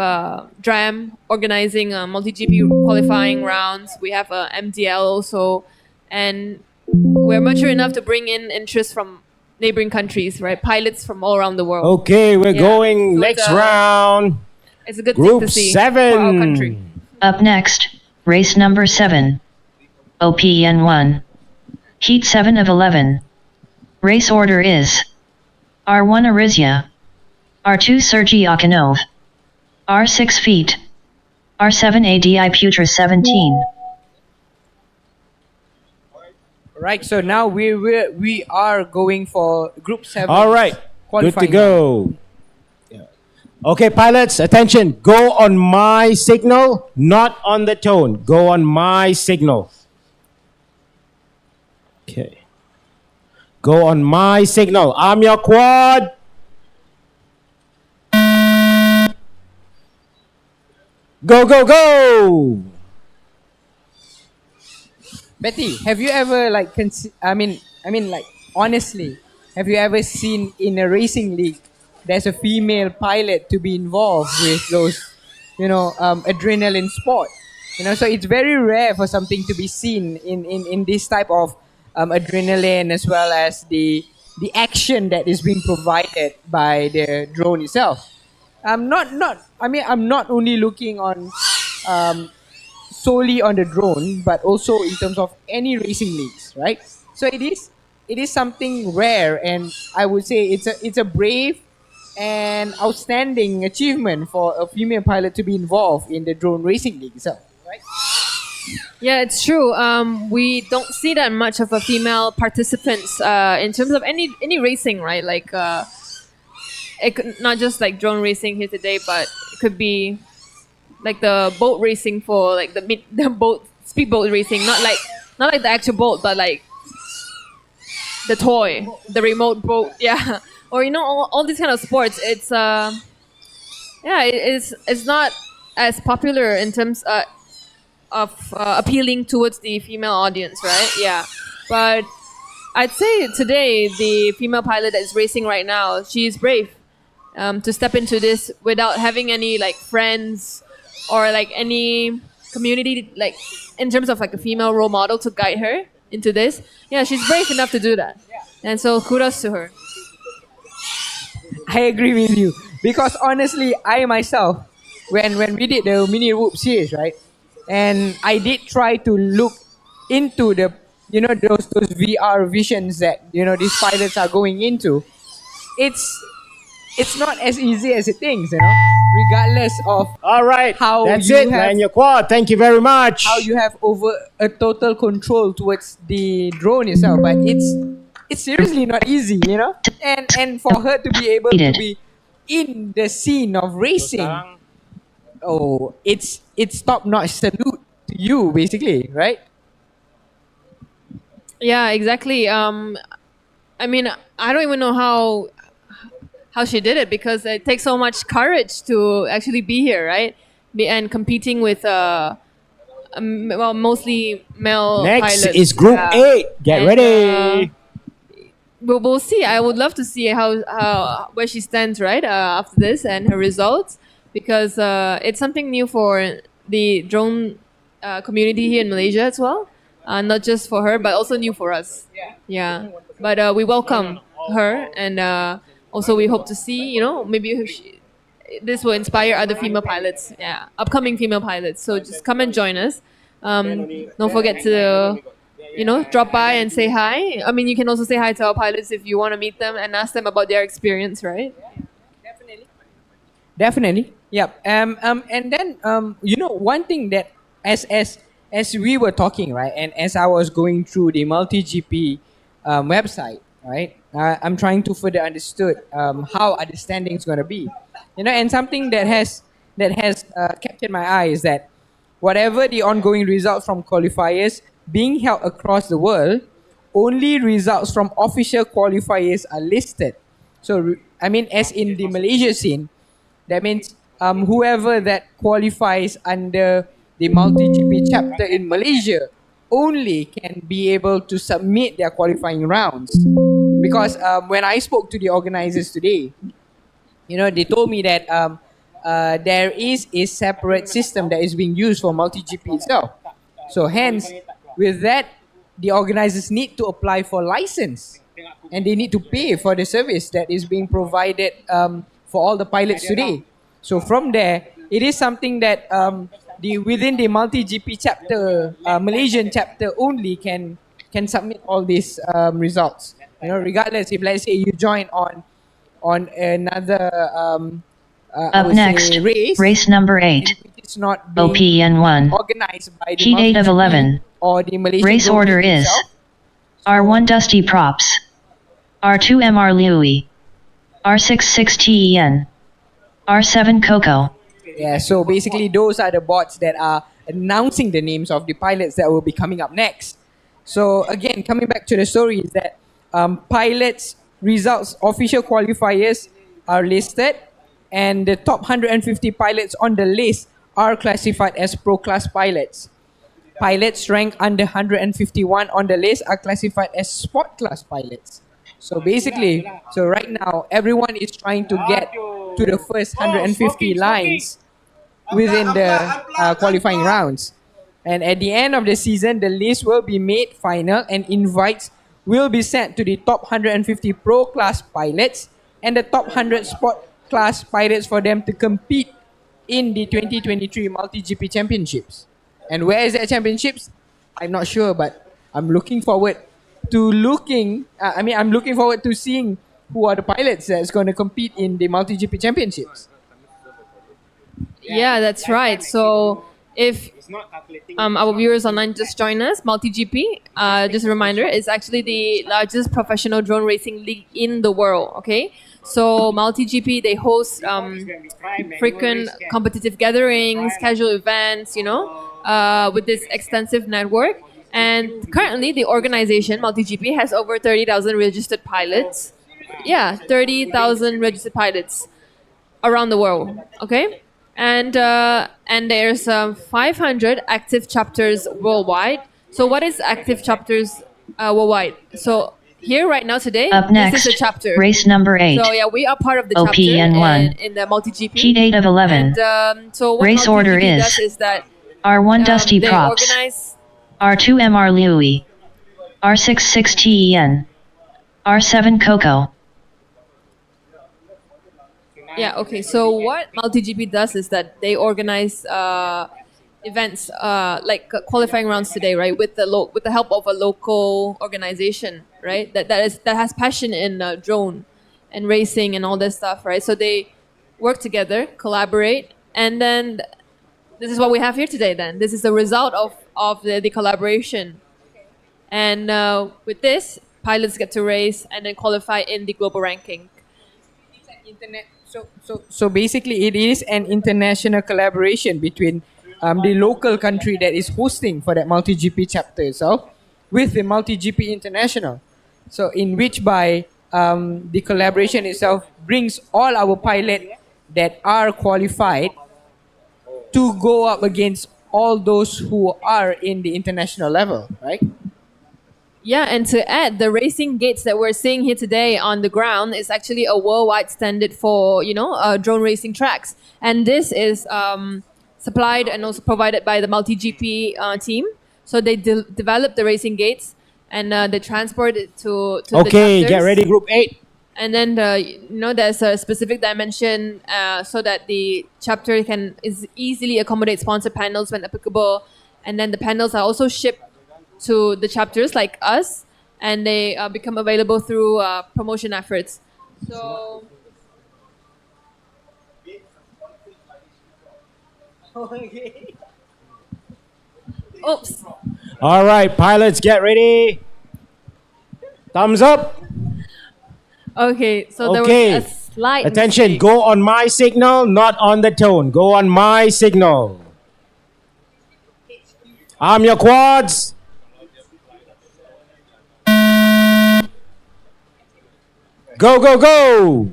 DRAM organizing Multigp qualifying rounds. We have MDL also, and we're mature enough to bring in interest from neighboring countries, right? Pilots from all around the world. Okay, we're going So next it's, round. It's a good Group thing to see for our country. 7. Up next, race number 7. OPN 1. Heat 7 of 11. Race order is R1 Arizia, R2 Sergei Akinov, R6 Feet, R7 ADI Putra 17. Right. So now we are going for Group 7. All right, good to qualifying. go. Okay, pilots, attention. Go on my signal, not on the tone. Go on my signal. Okay. Go on my signal. I'm your quad. Go, go, go. Betty, have you ever honestly, have you ever seen in a racing league there's a female pilot to be involved with those, adrenaline sport? So it's very rare for something to be seen in this type of adrenaline, as well as the action that is being provided by the drone itself. I'm not only looking on solely on the drone, but also in terms of any racing leagues, right? So it is something rare, and I would say it's a brave and outstanding achievement for a female pilot to be involved in the drone racing league itself, right? Yeah, it's true. We don't see that much of a female participants in terms of any racing, right? It could, not just like drone racing here today, but it could be like the boat racing for like the boat speedboat racing, not like the actual boat, but like the toy, the remote boat, yeah, or all these kind of sports. It's it's not as popular in terms of appealing towards the female audience, right? Yeah, but I'd say today the female pilot that is racing right now, she is brave to step into this without having any like friends or like any community, like in terms of like a female role model to guide her into this. Yeah, she's brave enough to do that, and so kudos to her. I agree with you, because honestly, I myself, when we did the mini whoop series, right, and I did try to look into the those VR visions that these pilots are going into. It's not as easy as it thinks, regardless of All right, how that's you it, have- man. Your quad. Thank you very much. how you have over a total control towards the drone itself. But it's seriously not easy, and for her to be able to be in the scene of racing, oh, it's top notch salute to you, basically, right? Yeah, exactly. I mean, I don't even know how she did it, because it takes so much courage to actually be here, right? And competing with mostly male Next pilots. is Group Yeah. 8. Get And, ready. We'll see. I would love to see how where she stands, right, after this and her results, because it's something new for the drone community here in Malaysia as well. Not just for her, but also new for us. Yeah. But we welcome her, and also we hope to see, maybe this will inspire other female pilots, upcoming female pilots. So just come and join us. Don't forget to, drop by and say hi. I mean, you can also say hi to our pilots if you want to meet them and ask them about their experience, right? Definitely. Yep. And then one thing that as we were talking, right, and as I was going through the Multigp website, right, I'm trying to further understood how are the standings going to be, and something that has captured my eye is that whatever the ongoing results from qualifiers being held across the world, only results from official qualifiers are listed. So I mean, as in the Malaysia scene, that means whoever that qualifies under the MultiGP chapter in Malaysia only can be able to submit their qualifying rounds. Because when I spoke to the organizers today, they told me that there is a separate system that is being used for MultiGP itself. So hence, with that, the organizers need to apply for license and they need to pay for the service that is being provided for all the pilots today. So from there, it is something that within the MultiGP chapter, Malaysian chapter only can submit all these results. Regardless if let's say you join on another up next race number 8, it's not OPN1, organized by the heat 8 of 11. or the Malaysian Race order is itself. R1 Dusty Props, R2 MR Louis, R6 6TEN, R7 Coco. Yeah, so basically those are the bots that are announcing the names of the pilots that will be coming up next. So again, coming back to the story is that pilots results, official qualifiers are listed, and the top 150 pilots on the list are classified as pro class pilots. Pilots ranked under 151 on the list are classified as sport class pilots. So basically, so right now everyone is trying to get to the first 150 lines within the qualifying rounds. And at the end of the season, the list will be made final and invites will be sent to the top 150 pro class pilots and the top 100 sport class pilots for them to compete in the 2023 MultiGP Championships. And where is that championships? I'm not sure, but I'm looking forward to I'm looking forward to seeing who are the pilots that's going to compete in the MultiGP Championships. Yeah, that's right. So if our viewers online just join us, MultiGP, just a reminder, is actually the largest professional drone racing league in the world. Okay, so MultiGP, they host frequent competitive gatherings, casual events, with this extensive network. And currently, the organization MultiGP has over 30,000 registered pilots. Yeah, 30,000 registered pilots around the world. Okay. And there's 500 active chapters worldwide. So what is active chapters worldwide? So here right now today, up next, this is a chapter. Race number 8. So yeah, we are part of the OPN1. chapter in the MultiGP. Heat 8 of 11. And so what race MultiGP order does is that R1 Dusty they Props, organize. R2 MR Louis, R6 6TEN, R7 Coco. Yeah, okay. So what MultiGP does is that they organize events like qualifying rounds today, right? With the help of a local organization, right? That has passion in drone and racing and all this stuff, right? So they work together, collaborate, and then this is what we have here today. Then this is the result of the collaboration, and with this, pilots get to race and then qualify in the global ranking. So basically, it is an international collaboration between the local country that is hosting for that MultiGP chapter itself with the MultiGP International. So in which by the collaboration itself brings all our pilots that are qualified to go up against all those who are in the international level, right? Yeah, and to add, the racing gates that we're seeing here today on the ground is actually a worldwide standard for, drone racing tracks. And this is supplied and also provided by the MultiGP team. So they developed the racing gates, and they transport it to Okay, the get chapters. ready, Group 8. And then there's a specific dimension so that the chapter can is easily accommodate sponsor panels when applicable. And then the panels are also shipped to the chapters like us, and they become available through promotion efforts. So. Oops. All right, pilots, get ready. Thumbs up. Okay, so there Okay. was a slight Attention, mistake. go on my signal, not on the tone. Go on my signal. Arm your quads. Go, go, go.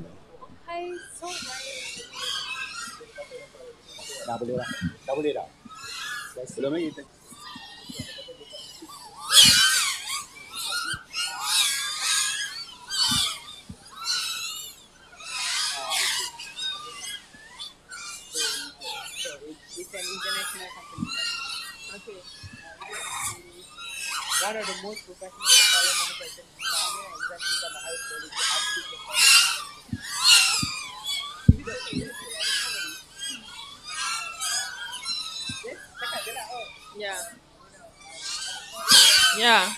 It's an international company. Okay. One of the most professional propeller manufacturers in China and just become a high quality Yeah. Yeah.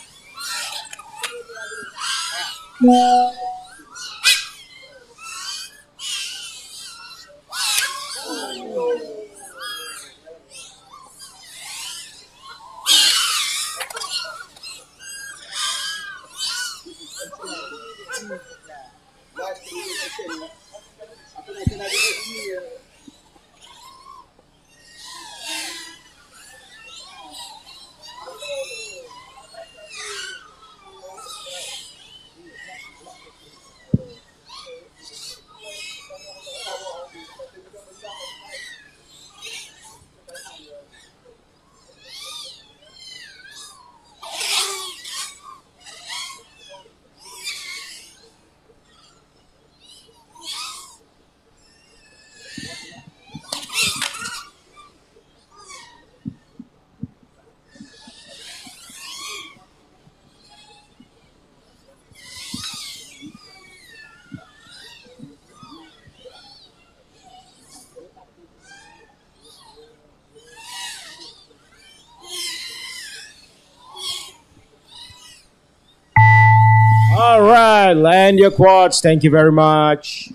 All right, land your quads. Thank you very much.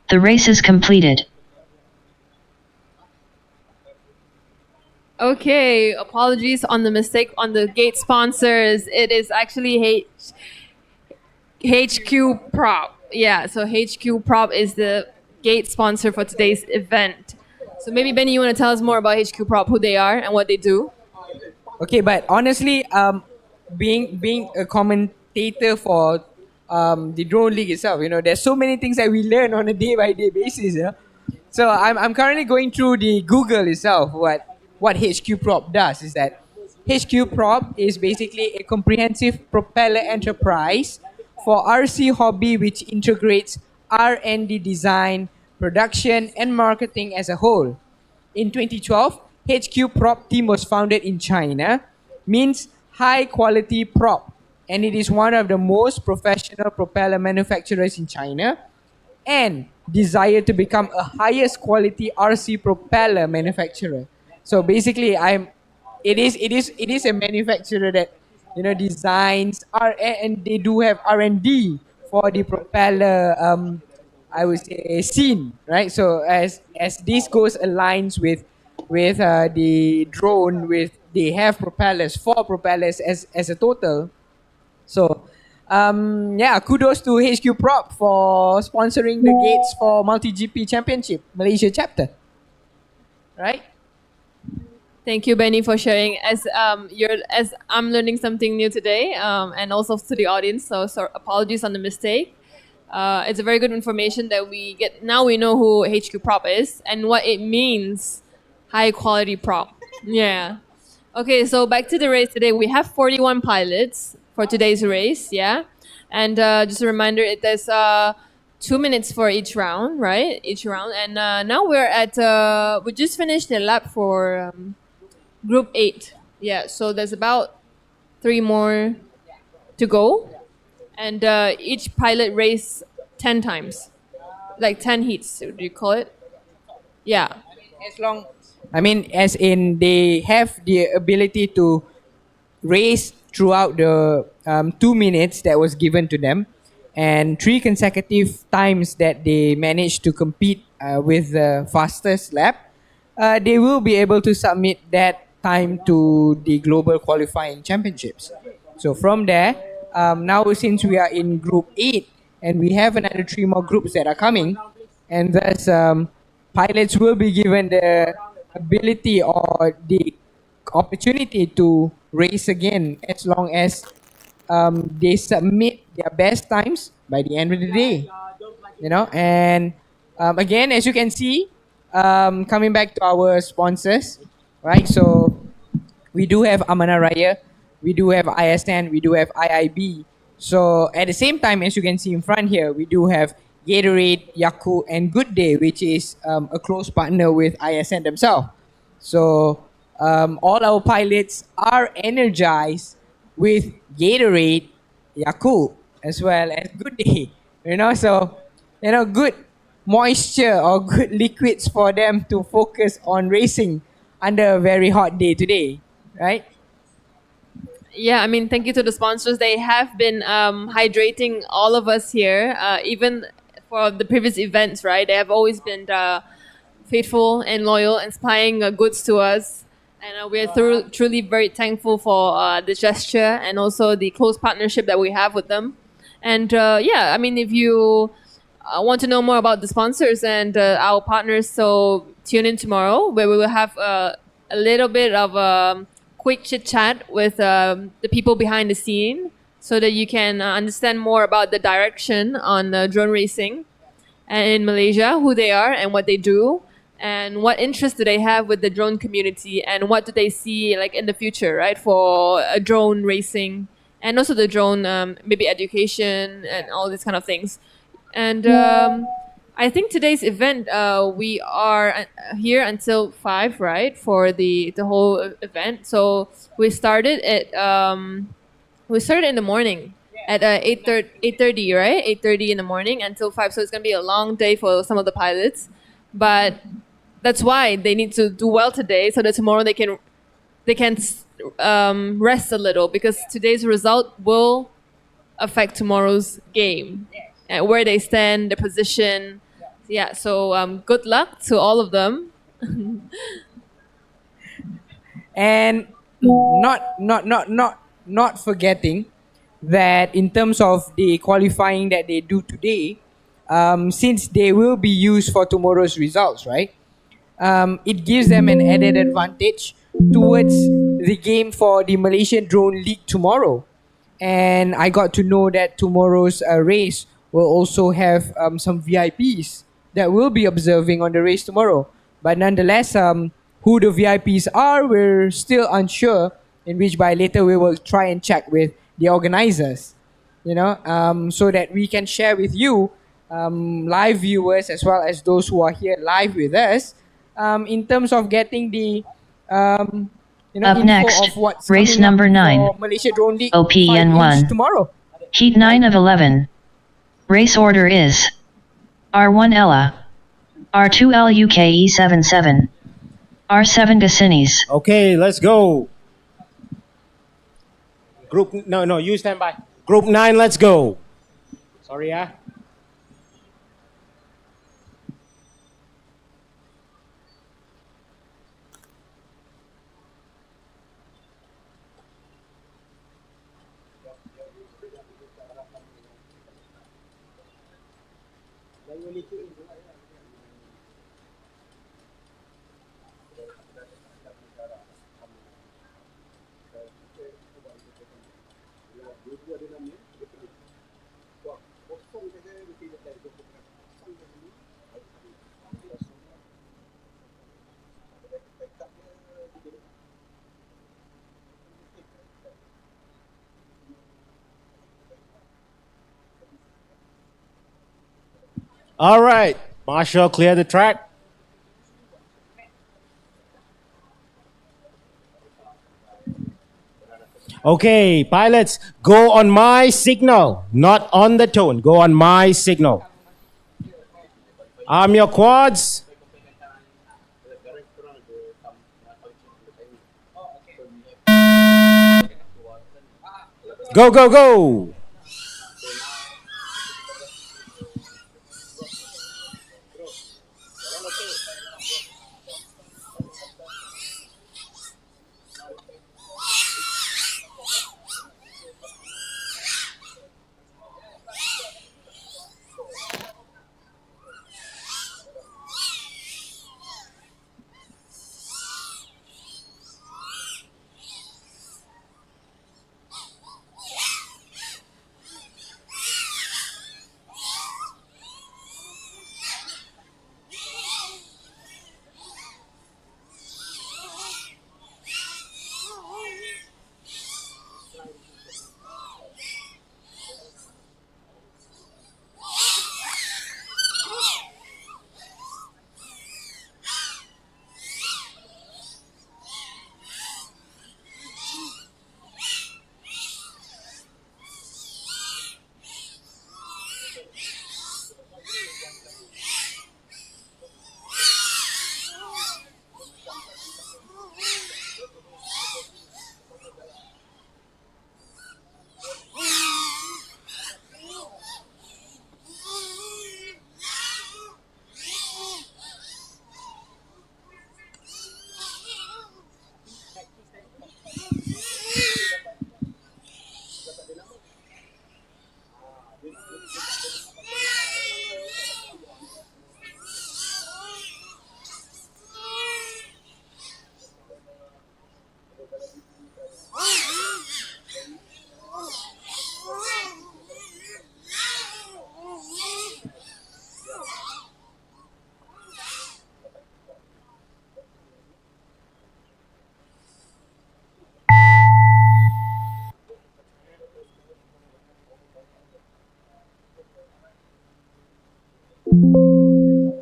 The race is completed. Okay, apologies on the mistake on the gate sponsors. It is actually HQ Prop. Yeah, so HQ Prop is the gate sponsor for today's event. So maybe Benny, you want to tell us more about HQ Prop, who they are and what they do? Okay, but honestly, being a commentator for the drone league itself, there's so many things that we learn on a day by day basis. So I'm currently going through the Google itself. What HQ Prop does is that HQ Prop is basically a comprehensive propeller enterprise for RC hobby which integrates R&D design, production, and marketing as a whole. In 2012, HQ Prop team was founded in China, means high quality prop, and it is one of the most professional propeller manufacturers in China, and desire to become a highest quality RC propeller manufacturer. So basically, it is a manufacturer that designs and they do have R&D for the propeller I would say scene, right? So as this goes aligns with the drone, with they have propellers, 4 propellers as a total. So yeah, kudos to HQ Prop for sponsoring the gates for Multigp Championship Malaysia chapter. Right? Thank you, Benny, for sharing. As I'm learning something new today, and also to the audience. So apologies on the mistake. It's a very good information that we get. Now we know who HQ Prop is and what it means. High quality prop. Yeah. Okay, so back to the race today. We have 41 pilots for today's race. Yeah, and just a reminder, there's 2 minutes for each round, right? Each round, and now we're at we just finished the lap for group 8. Yeah, so there's about 3 more to go, and each pilot race 10 times, like 10 heats. Do you call it? Yeah. As long, I mean, as in they have the ability to race throughout the 2 minutes that was given to them, and 3 consecutive times that they managed to compete with the fastest lap, they will be able to submit that time to the global qualifying championships. So from there, now since we are in group 8 and we have another 3 more groups that are coming, and thus pilots will be given the ability or the opportunity to race again as long as they submit their best times by the end of the day. And again, as you can see, coming back to our sponsors, right? So we do have Amanah Raya, we do have ISN, we do have IIB. So at the same time, as you can see in front here, we do have Gatorade, Yakult, and Good Day, which is a close partner with ISN themselves. So all our pilots are energized with Gatorade, Yakult, as well as Good Day. So good moisture or good liquids for them to focus on racing under a very hot day today, right? Yeah, I mean, thank you to the sponsors. They have been hydrating all of us here, even for the previous events, right? They have always been faithful and loyal and supplying goods to us. And we're truly very thankful for the gesture and also the close partnership that we have with them. And yeah, I mean, if you want to know more about the sponsors and our partners, so tune in tomorrow where we will have a little bit of quick chit chat with the people behind the scene so that you can understand more about the direction on drone racing and in Malaysia, who they are and what they do, and what interest do they have with the drone community, and what do they see like in the future, right, for drone racing and also the drone maybe education and all these kind of things. And I think today's event, we are here until 5, right, for the whole event. So we started in the morning at 8:30, right? 8:30 in the morning until 5. So it's gonna be a long day for some of the pilots, but that's why they need to do well today so that tomorrow they can rest a little, because today's result will affect tomorrow's game, where they stand, their position. Yeah, so good luck to all of them. And not forgetting that in terms of the qualifying that they do today, since they will be used for tomorrow's results, right? It gives them an added advantage towards the game for the Malaysian Drone League tomorrow. And I got to know that tomorrow's race will also have some VIPs that will be observing on the race tomorrow. But nonetheless, who the VIPs are, we're still unsure, in which by later we will try and check with the organizers, so that we can share with you, live viewers, as well as those who are here live with us, in terms of getting the Up info next, of what's race coming up number 9, for Malaysia Drone League OPN 5 1. tomorrow. Heat 9 of 11. Race order is R1 Ella, R2 LUKE 77, R7 Gasinis. Okay, let's go. No, you stand by. Group 9, let's go. Sorry, yeah. All right, Marshall, clear the track. Okay, pilots, go on my signal, not on the tone. Go on my signal. Arm your quads. Go, go, go.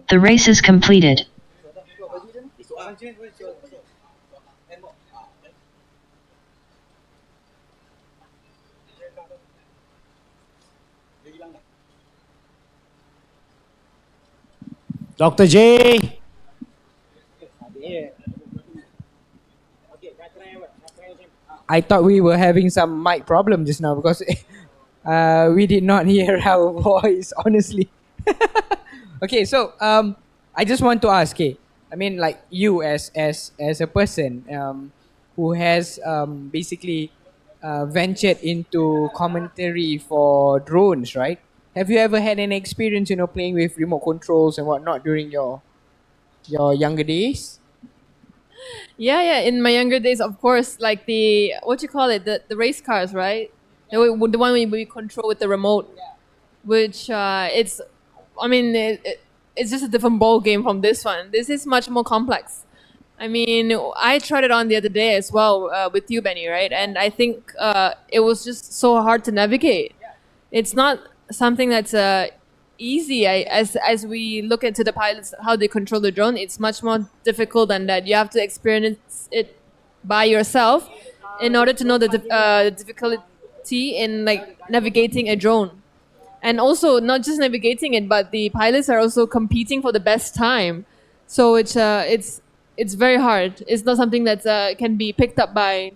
The race is completed. Dr. J. I thought we were having some mic problem just now because we did not hear our voice, honestly. Okay, so I just want to ask, okay, I mean, like you as a person who has basically ventured into commentary for drones, right? Have you ever had any experience, playing with remote controls and whatnot during your younger days? Yeah. In my younger days, of course, like the what you call it, the race cars, right? The one we control with the remote, which I mean, it's just a different ball game from this one. This is much more complex. I mean, I tried it on the other day as well with you, Benny, right? And I think it was just so hard to navigate. It's not something that's easy. As we look into the pilots, how they control the drone, it's much more difficult than that. You have to experience it by yourself in order to know the difficulty in like navigating a drone. And also not just navigating it, but the pilots are also competing for the best time. So it's very hard. It's not something that can be picked up by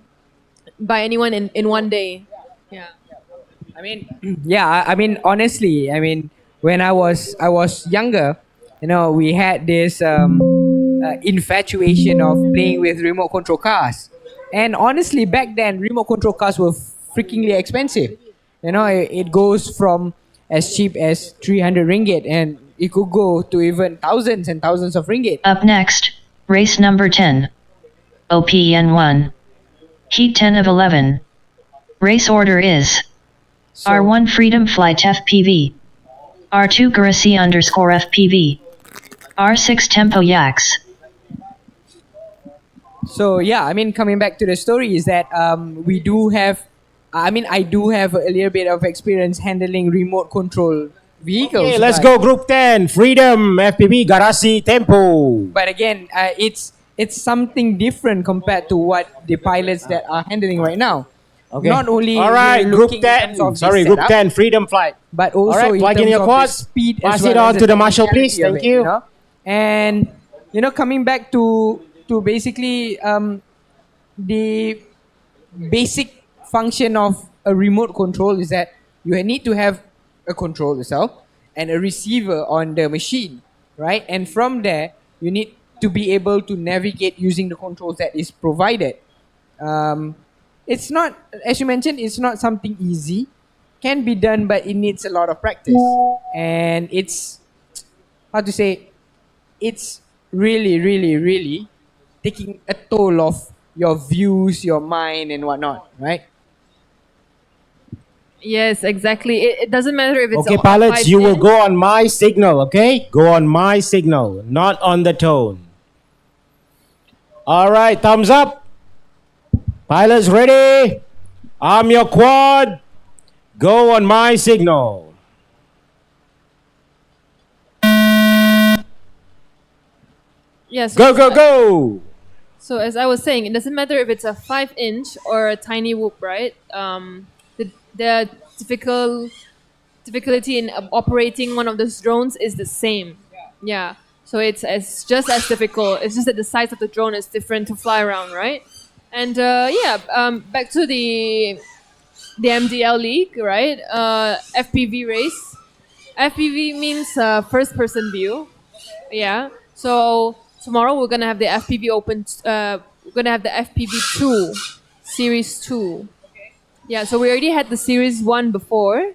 anyone in one day. Yeah. I mean, yeah. I mean, honestly, I mean, when I was younger, we had this infatuation of playing with remote control cars, and honestly, back then, remote control cars were freakingly expensive. It goes from as cheap as 300 ringgit, and it could go to even thousands and thousands of ringgit. Up next, race number 10. OPN1. Heat 10 of 11. Race order is R1 Freedom Flight FPV, R2 Garasi _ FPV, R6 Tempo Yaks. So yeah, I mean, coming back to the story is that we do have, I mean, I do have a little bit of experience handling remote control vehicles. Okay, let's but- go Group 10. Freedom, FPV, Garasi, Tempo. But again, it's something different compared to what the pilots that are handling right now. Okay. Not only All right, we're Group looking in 10. terms of the Sorry, Group setup, 10, Freedom Flight. but also All right, in plug in terms your of quads. the speed Pass as well it on as to the marshal, please. technicality of Thank it, you. know? And coming back to basically the basic function of a remote control is that you need to have a control yourself and a receiver on the machine, right? And from there, you need to be able to navigate using the controls that is provided. It's not, as you mentioned, it's not something easy. Can be done, but it needs a lot of practice. And it's, how to say, it's really, really, really taking a toll of your views, your mind, and whatnot, right? Yes, exactly. It doesn't matter if it's Okay, a pilots, 5 you will inch. go on my signal, okay? Go on my signal, not on the tone. All right, thumbs up. Pilots ready? Arm your quad. Go on my signal. Yes. Go, go, go. So as I was saying, it doesn't matter if it's a 5 inch or a tiny whoop, right? The difficulty in operating one of those drones is the same. Yeah. So it's just as difficult. It's just that the size of the drone is different to fly around, right? And back to the MDL League, right? FPV race. FPV means first person view. Yeah. So tomorrow we're gonna have the FPV open. We're gonna have the FPV 2, Series 2. Yeah. So we already had the Series 1 before,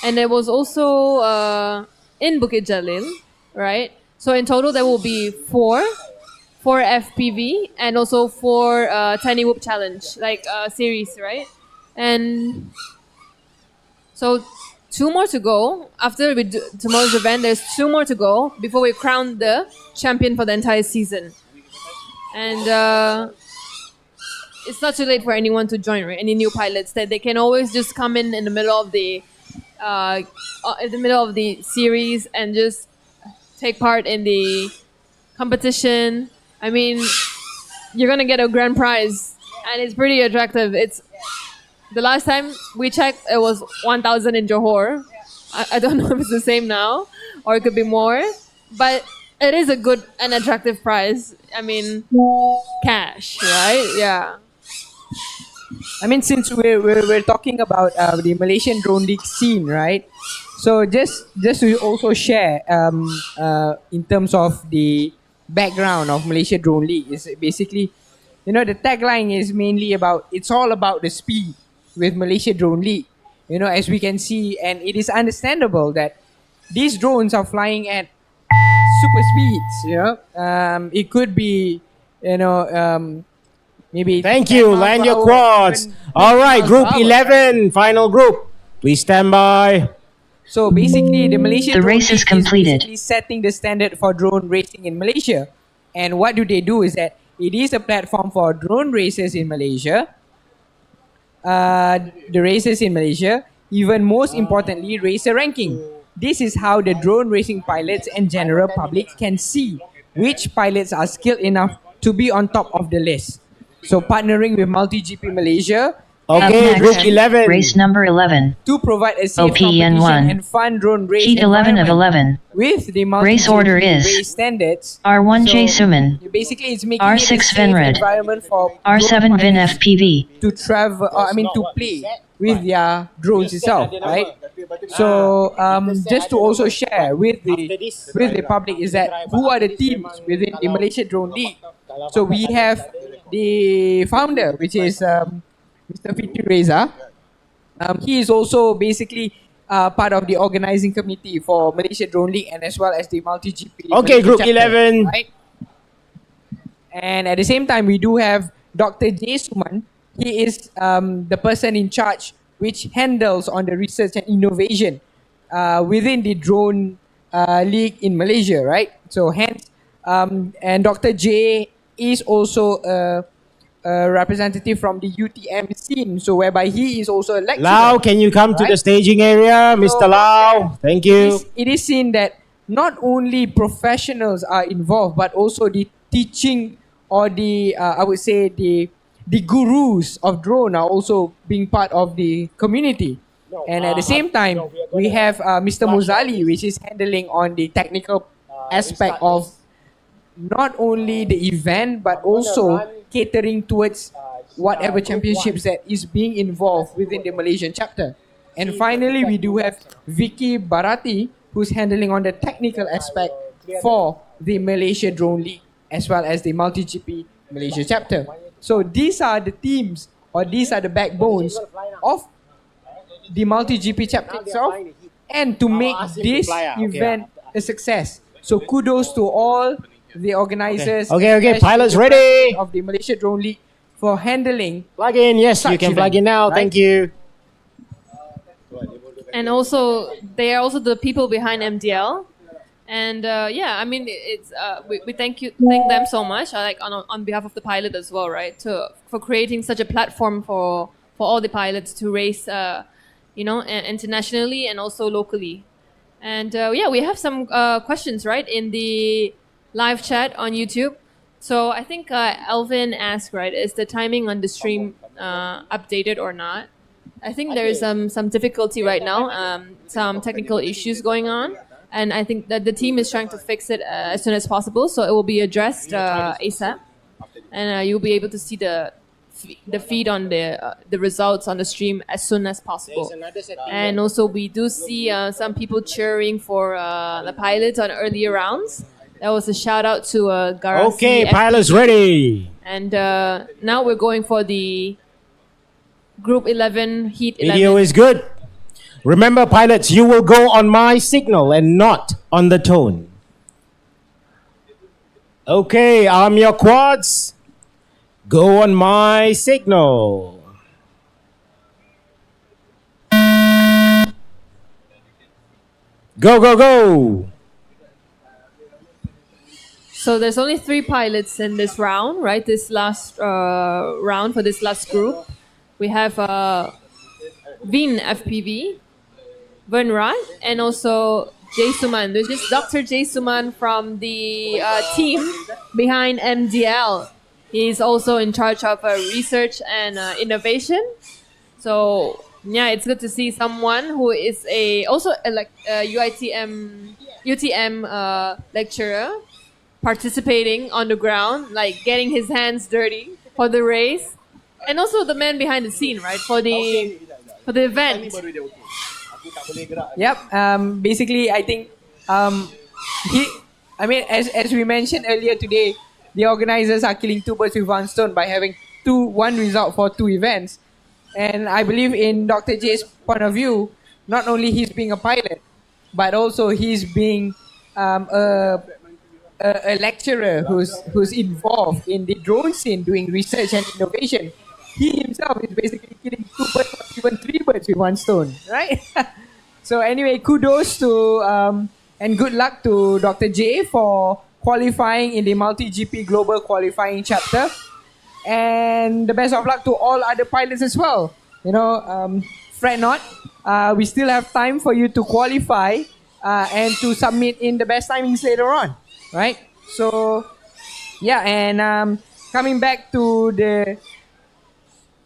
and it was also in Bukit Jalil, right? So in total there will be four FPV and also four Tiny Whoop Challenge series, right? And so 2 more to go. After we do tomorrow's event, there's 2 more to go before we crown the champion for the entire season. And it's not too late for anyone to join, right? Any new pilots that they can always just come in the middle of the series and just take part in the competition. I mean, you're gonna get a grand prize, and it's pretty attractive. It's the last time we checked, it was 1,000 in Johor. I don't know if it's the same now, or it could be more, but it is a good and attractive prize. I mean, cash, right? Yeah. I mean, since we're talking about the Malaysian drone league scene, right? So just to also share in terms of the background of Malaysia Drone League is basically, the tagline is mainly about, it's all about the speed with Malaysia Drone League. As we can see, and it is understandable that these drones are flying at super speeds. It could be, maybe. Thank 10 you. miles Land per your hour, quads. even All 20 right, miles Group per hour. 11, final group. Please stand by. So basically, the Malaysia The Drone race is League completed. basically setting the standard for drone racing in Malaysia. And what do they do is that it is a platform for drone racers in Malaysia. The races in Malaysia, even most importantly, racer ranking. This is how the drone racing pilots and general public can see which pilots are skilled enough to be on top of the list. So partnering with Multigp Malaysia Okay, Up Group next, 11. race number 11. to provide a safe OPN1. competition and fun drone race Heat 11 of environment 11. with the Race order Multigp is race standards. R1J So, Suman. basically, it's making R6 it a safe Vinred. environment for R7 Vin pilots FPV. to travel. To play with their drones itself, right? So just to also share with the public is that who are the teams within the Malaysia Drone League. So we have the founder, which is Mr. Fitri Reza. He is also basically part of the organizing committee for Malaysia Drone League and as well as the Multigp. Okay, Malaysia Group chapter, 11. right? And at the same time, we do have Dr. J. Suman. He is the person in charge which handles on the research and innovation within the drone league in Malaysia, right? So hence, and Dr. J is also a representative from the UTM scene, so whereby he is also a lecturer. Lau, can you come to the Right. staging area, Mr. Lau? Thank you. It is seen that not only professionals are involved, but also the teaching or the I would say the gurus of drone are also being part of the community. And at the same time, we have Mr. Muzali, which is handling on the technical aspect of not only the event but also catering towards whatever championships that is being involved within the Malaysian chapter. And finally, we do have Vicky Barati, who's handling on the technical aspect for the Malaysia Drone League as well as the Multigp Malaysia chapter. So these are the teams, or these are the backbones of the Multigp chapter itself, and to make this event a success. So kudos to all the organizers. Okay, especially pilots the ready. president of the Malaysia Drone League for handling. Plug in. Yes, you Such can plug in event, now. right? Thank you. And also, they are also the people behind MDL. And yeah, I mean, it's we thank them so much. Like on behalf of the pilot as well, right? For creating such a platform for all the pilots to race, internationally and also locally. And yeah, we have some questions, right, in the live chat on YouTube. So I think Alvin asked, right, is the timing on the stream updated or not? I think there is some difficulty right now, some technical issues going on. And I think that the team is trying to fix it as soon as possible. So it will be addressed ASAP. And you'll be able to see the feed on the results on the stream as soon as possible. And also we do see some people cheering for the pilots on earlier rounds. That was a shout out to Garasi. Okay, pilots ready. And now we're going for the Group 11, Heat 11. Video is good. Remember, pilots, you will go on my signal and not on the tone. Okay, arm your quads. Go on my signal. Go, go, go. So there's only 3 pilots in this round, right? This last round for this last group. We have Vin FPV, Vernrat, and also Jay Suman. There's just Dr. Jay Suman from the team behind MDL. He's also in charge of research and innovation. So yeah, it's good to see someone who is also a UTM lecturer participating on the ground, like getting his hands dirty for the race, and also the man behind the scene, right, for the event. Yep. Basically, I think as we mentioned earlier today, the organizers are killing 2 birds with 1 stone by having one result for 2 events. And I believe in Dr. J's point of view, not only he's being a pilot, but also he's being a lecturer who's involved in the drone scene doing research and innovation. He himself is basically killing 2 birds or even 3 birds with 1 stone, right? So anyway, kudos to and good luck to Dr. J for qualifying in the Multigp Global Qualifying Chapter, and the best of luck to all other pilots as well. Fret not. We still have time for you to qualify and to submit in the best timings later on, right? So yeah, and coming back to the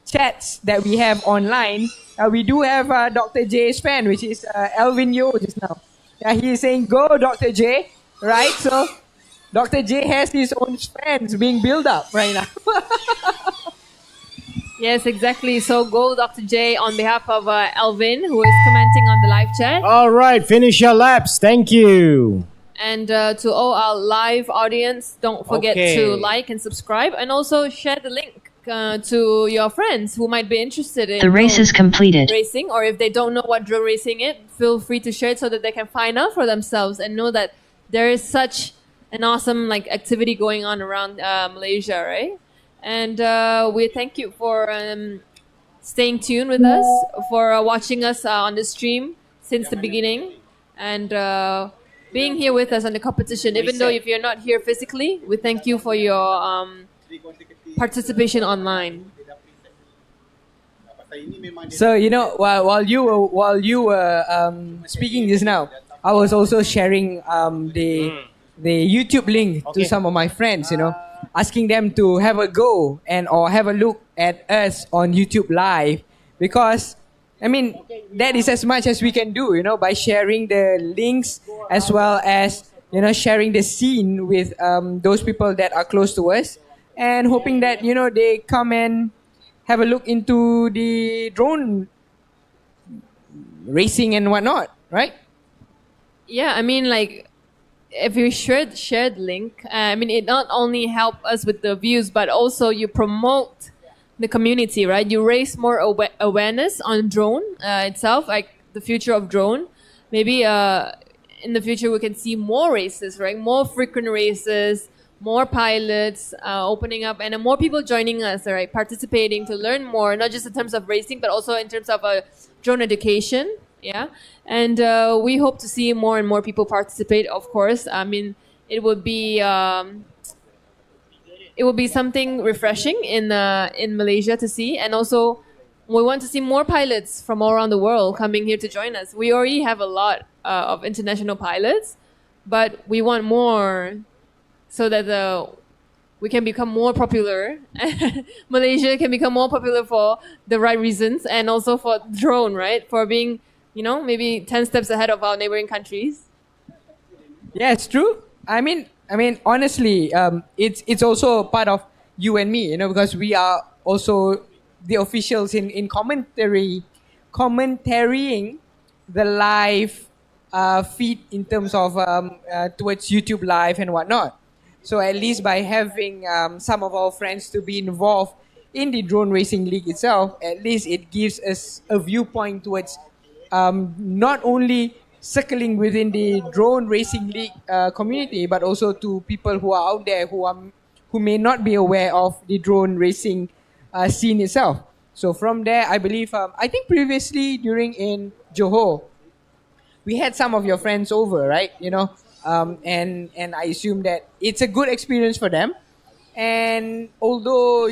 chats that we have online, we do have Dr. J's fan, which is Alvin Yo just now. Yeah, he is saying, go Dr. J, right? So Dr. J has his own fans being built up right now. Yes, exactly. So go Dr. J on behalf of Alvin, who is commenting on the live chat. All right, finish your laps. Thank you. And to all our live audience, don't forget to like and subscribe, and also share the link to your friends who might be interested in The race is completed. racing, or if they don't know what drone racing is, feel free to share it so that they can find out for themselves and know that there is such an awesome activity going on around Malaysia, right? And we thank you for staying tuned with us, for watching us on the stream since the beginning, and being here with us on the competition. Even though if you're not here physically, we thank you for your participation online. So while you were speaking just now, I was also sharing the YouTube link to some of my friends. Asking them to have a go or have a look at us on YouTube Live, because that is as much as we can do. By sharing the links as well as sharing the scene with those people that are close to us, and hoping that they come and have a look into the drone racing and whatnot, right? Yeah, if you shared link, it not only help us with the views, but also you promote the community, right? You raise more awareness on drone itself, like the future of drone. Maybe in the future we can see more races, right? More frequent races, more pilots opening up, and more people joining us, right? Participating to learn more, not just in terms of racing, but also in terms of drone education. Yeah, and we hope to see more and more people participate. Of course, it would be something refreshing in Malaysia to see, and also we want to see more pilots from all around the world coming here to join us. We already have a lot of international pilots, but we want more so that we can become more popular. Malaysia can become more popular for the right reasons, and also for drone, right? For being maybe 10 steps ahead of our neighboring countries. Yeah, it's true. Honestly, it's also part of you and me, because we are also the officials in commentarying the live feed in terms of towards YouTube Live and whatnot. So at least by having some of our friends to be involved in the drone racing league itself, at least it gives us a viewpoint towards not only circling within the drone racing league community, but also to people who are out there who may not be aware of the drone racing scene itself. So from there, I believe I think previously in Johor, we had some of your friends over, right? And I assume that it's a good experience for them. And although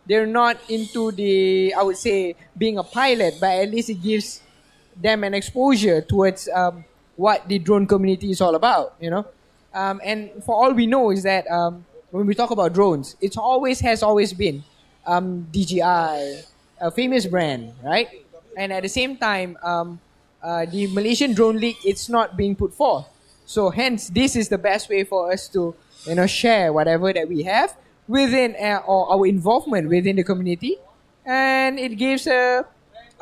they're not into the, I would say, being a pilot, but at least it gives them an exposure towards what the drone community is all about, and for all we know is that when we talk about drones, it has always been DJI, a famous brand, right? And at the same time, the Malaysian Drone League, it's not being put forth. So hence, this is the best way for us to share whatever that we have within or our involvement within the community, and it gives I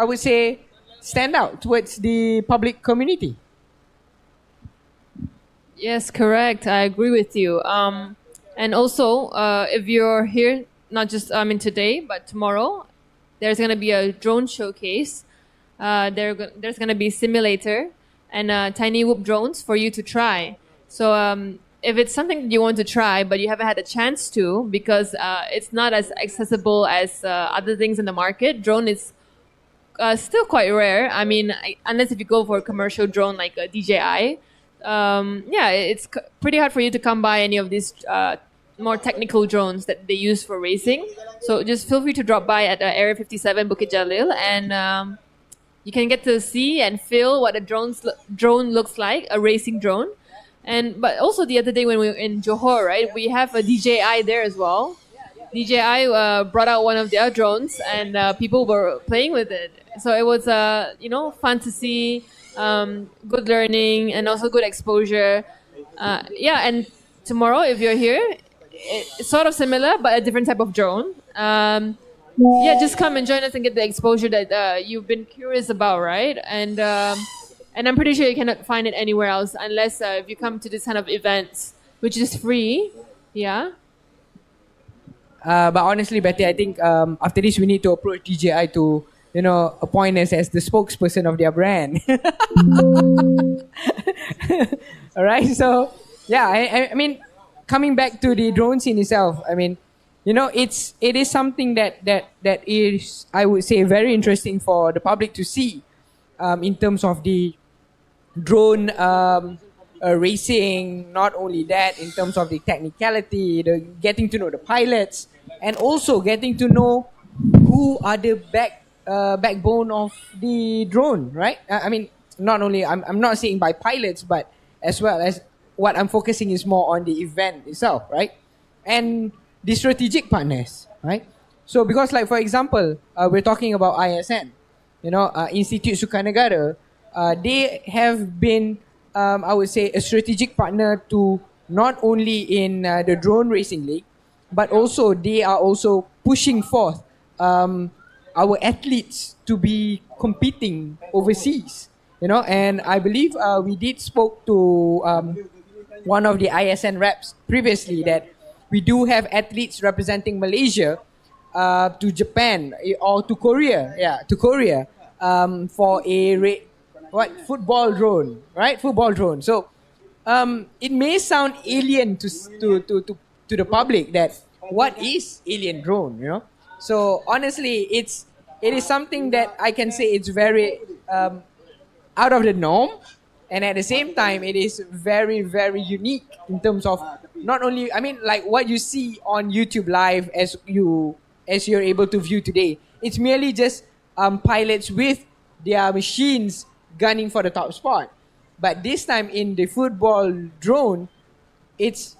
would say, stand out towards the public community. Yes, correct. I agree with you. And also, if you're here, not just today, but tomorrow, there's going to be a drone showcase. There's going to be simulator and tiny whoop drones for you to try. So if it's something you want to try, but you haven't had a chance to, because it's not as accessible as other things in the market, drone is still quite rare. Unless if you go for a commercial drone like a DJI, it's pretty hard for you to come by any of these more technical drones that they use for racing. So just feel free to drop by at Area 57 Bukit Jalil, and you can get to see and feel what a drone looks like, a racing drone. But also the other day when we were in Johor, right, we have a DJI there as well. DJI brought out one of their drones, and people were playing with it. So it was fun to see, good learning, and also good exposure. And tomorrow, if you're here, it's sort of similar, but a different type of drone. Just come and join us and get the exposure that you've been curious about, right? And I'm pretty sure you cannot find it anywhere else unless if you come to this kind of events, which is free. Yeah. But honestly, Betty, I think after this we need to approach DJI to appoint us as the spokesperson of their brand. All right. So I mean, coming back to the drone scene itself, it is something that is, I would say, very interesting for the public to see, in terms of the drone racing. Not only that, in terms of the technicality, the getting to know the pilots, and also getting to know who are the backbone of the drone, right? I mean, not only I'm not saying by pilots, but as well as what I'm focusing is more on the event itself, right? And the strategic partners, right? So because like for example, we're talking about ISN, Institute Sukarnegara, they have been, I would say, a strategic partner to not only in the drone racing league, but also they are also pushing forth our athletes to be competing overseas. And I believe we did spoke to one of the ISN reps previously that we do have athletes representing Malaysia to Japan or to Korea, for a football drone, right? Football drone. So it may sound alien to the public that what is alien drone, So honestly, it is something that I can say it's very out of the norm, and at the same time, it is very very unique in terms of not only, I mean, like what you see on YouTube Live as you're able to view today. It's merely just pilots with their machines gunning for the top spot. But this time in the football drone, it's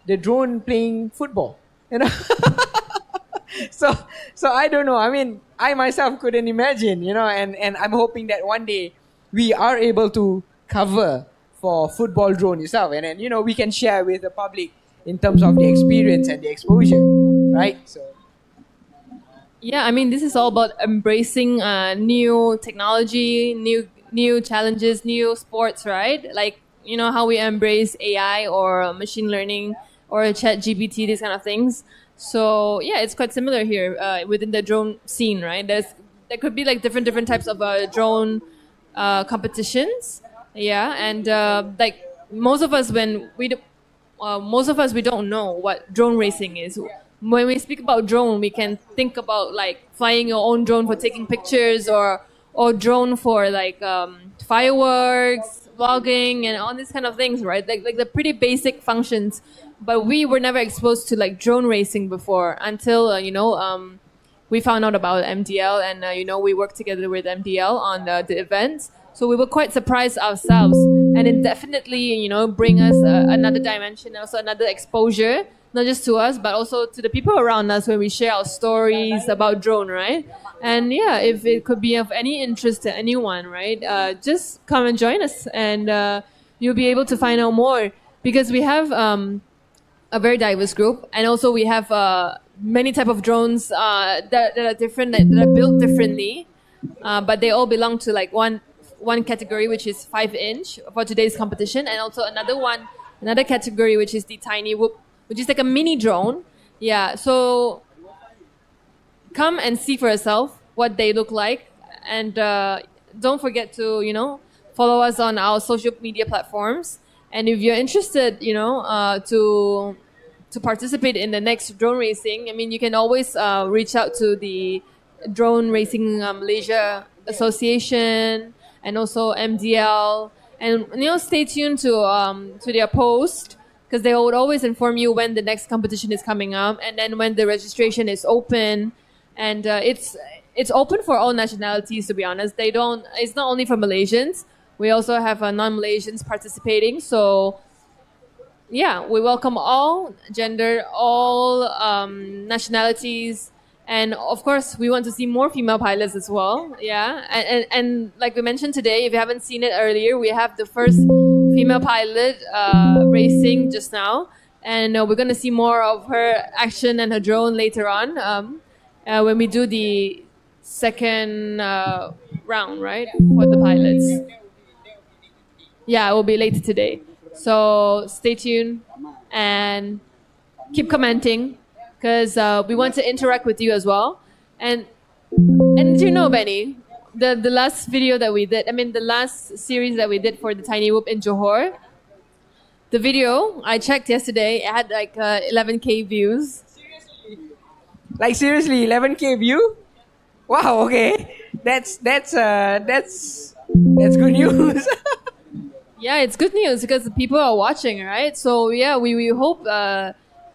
the drone playing football. So I don't know. I mean, I myself couldn't imagine, and I'm hoping that one day we are able to cover for football drone itself, and then we can share with the public in terms of the experience and the exposure, right? So Yeah, I mean, this is all about embracing new technology, new challenges, new sports, right? Like, how we embrace AI or machine learning or chat GPT, these kind of things. So yeah, it's quite similar here within the drone scene, right? There could be like different types of drone competitions. Yeah, and like most of us we don't know what drone racing is. When we speak about drone, we can think about like flying your own drone for taking pictures, or drone for like fireworks, vlogging, and all these kind of things, right? Like the pretty basic functions. But we were never exposed to like drone racing before until we found out about MDL, and we worked together with MDL on the events. So we were quite surprised ourselves, and it definitely bring us another dimension, also another exposure, not just to us but also to the people around us when we share our stories about drone, right? And yeah, if it could be of any interest to anyone, right, just come and join us, and you'll be able to find out more, because we have a very diverse group, and also we have many type of drones that are different, that are built differently, but they all belong to like one category, which is 5-inch for today's competition, and also another category, which is the tiny whoop, which is like a mini drone. Yeah, so come and see for yourself what they look like, and don't forget to follow us on our social media platforms. And if you're interested, to participate in the next drone racing, I mean, you can always reach out to the Drone Racing Malaysia Association and also MDL, and stay tuned to their post, because they would always inform you when the next competition is coming up, and then when the registration is open, and it's open for all nationalities. To be honest, it's not only for Malaysians. We also have non-Malaysians participating. So yeah, we welcome all gender, all nationalities, and of course we want to see more female pilots as well. Yeah, and like we mentioned today, if you haven't seen it earlier, we have the first female pilot racing just now, and we're going to see more of her action and her drone later on when we do the second round, right, for the pilots. Yeah, it will be later today. So stay tuned and keep commenting, because we want to interact with you as well. And Benny, the last video that we did, the last series that we did for the Tiny Whoop in Johor, the video, I checked yesterday, it had like 11K views. Like seriously, 11K view? Wow, okay. That's good news. Yeah, it's good news because people are watching, right? So yeah, we hope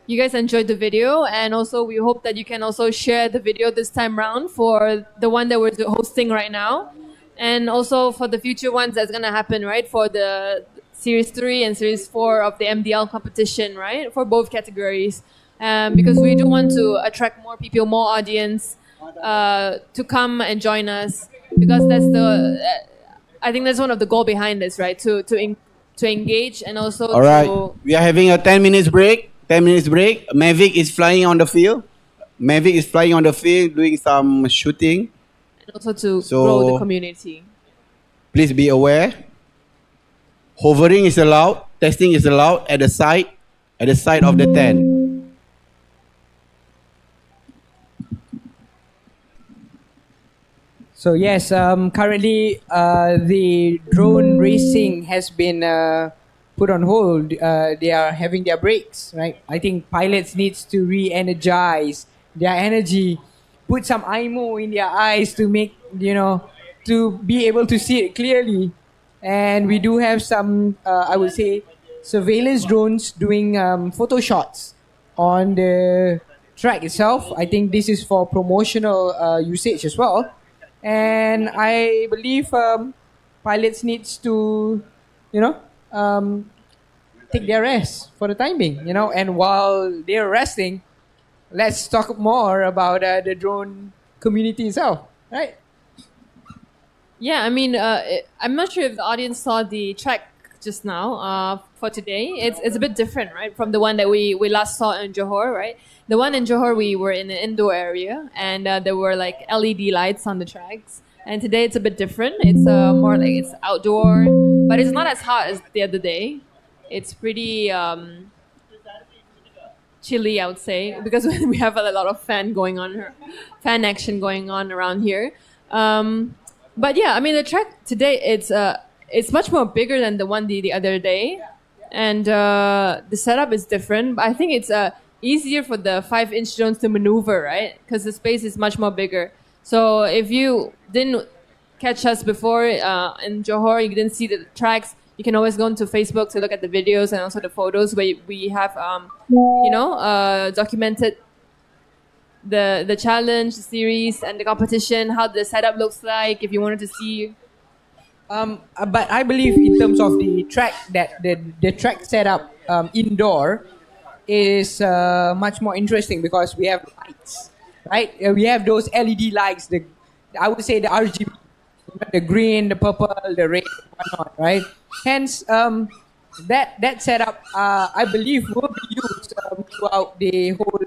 you guys enjoyed the video, and also we hope that you can also share the video this time round for the one that we're hosting right now, and also for the future ones that's gonna happen, right? For the Series 3 and Series 4 of the MDL competition, right? For both categories. Because we do want to attract more people, more audience to come and join us. Because that's I think that's one of the goal behind this, right? To engage and also All right. We are having a 10 minutes break. 10 minutes break. Mavic is flying on the field. Mavic is flying on the field doing some shooting. And also to grow the community. Please be aware. Hovering is allowed. Testing is allowed at the side of the tent. So yes, currently the drone racing has been put on hold. They are having their breaks, right? I think pilots needs to re-energize their energy, put some IMO in their eyes to make, to be able to see it clearly. And we do have some, I would say, surveillance drones doing photo shots on the track itself. I think this is for promotional usage as well. And I believe pilots needs to, take their rest for the time being, And while they're resting, let's talk more about the drone community itself, right? Yeah, I mean, I'm not sure if the audience saw the track just now for today. It's a bit different, right, from the one that we last saw in Johor, right? The one in Johor, we were in an indoor area, and there were like LED lights on the tracks. And today it's a bit different. It's more like it's outdoor, but it's not as hot as the other day. It's pretty chilly, I would say, because we have a lot of fan action going on around here. But yeah, I mean, the track today, it's much more bigger than the one the other day. And the setup is different. But I think it's easier for the 5-inch drones to maneuver, right? Because the space is much more bigger. So if you didn't catch us before in Johor, you didn't see the tracks, you can always go into Facebook to look at the videos and also the photos where we have, documented the challenge, the series, and the competition, how the setup looks like, if you wanted to see. But I believe in terms of the track, that the track setup indoor is much more interesting because we have lights, right? We have those LED lights, I would say the RGB, the green, the purple, the red, whatnot, right? Hence, that setup, I believe, will be used throughout the whole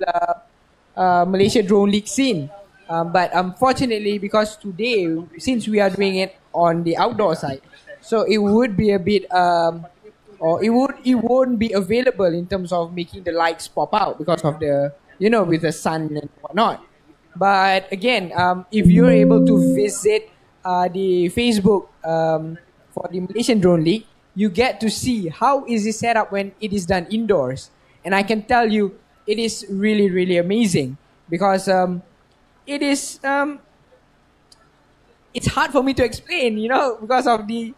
Malaysia Drone League scene. But unfortunately, because today, since we are doing it on the outdoor side, so it would be a bit, or it won't be available in terms of making the lights pop out because of the, with the sun and whatnot. But again, if you're able to visit the Facebook for the Malaysian Drone League, you get to see how is it set up when it is done indoors. And I can tell you, it is really, really amazing because it is it's hard for me to explain, because of the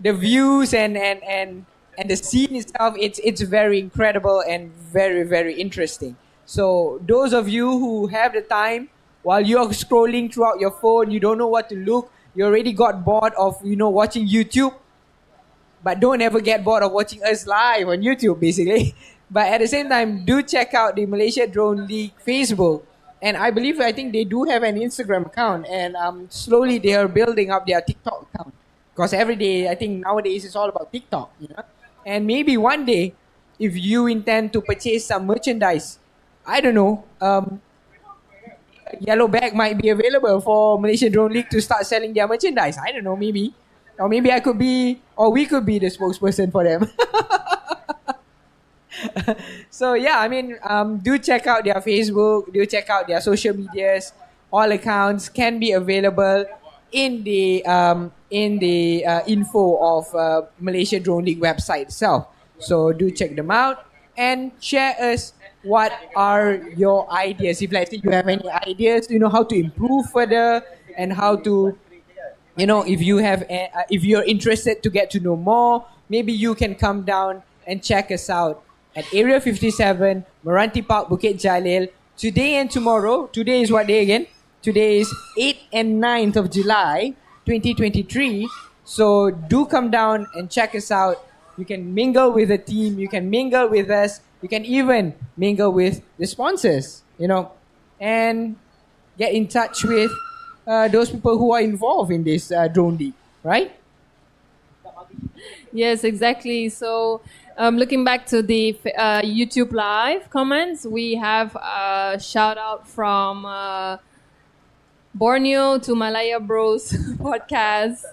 views and the scene itself. It's very incredible and very, very interesting. So those of you who have the time, while you're scrolling throughout your phone, you don't know what to look, you already got bored of watching YouTube, but don't ever get bored of watching us live on YouTube, basically. But at the same time, do check out the Malaysia Drone League Facebook. And I think they do have an Instagram account. And slowly they are building up their TikTok account. Because every day, I think nowadays it's all about TikTok. And maybe one day, if you intend to purchase some merchandise, I don't know, yellow bag might be available for Malaysia Drone League to start selling their merchandise. I don't know, maybe. Or maybe I could be, or we could be the spokesperson for them. So yeah, I mean, do check out their Facebook, do check out their social medias. All accounts can be available in the info of Malaysia Drone League website itself. So do check them out and share us what are your ideas. If let's say you have any ideas, how to improve further and how to, if you have, if you're interested to get to know more, maybe you can come down and check us out at Area 57, MRANTI Park, Bukit Jalil. Today and tomorrow. Today is what day again? Today is 8th and 9th of July, 2023. So do come down and check us out. You can mingle with the team. You can mingle with us. You can even mingle with the sponsors, and get in touch with those people who are involved in this drone league, right? Yes, exactly. So, looking back to the YouTube live comments, we have a shout out from Borneo to Malaya Bros podcast.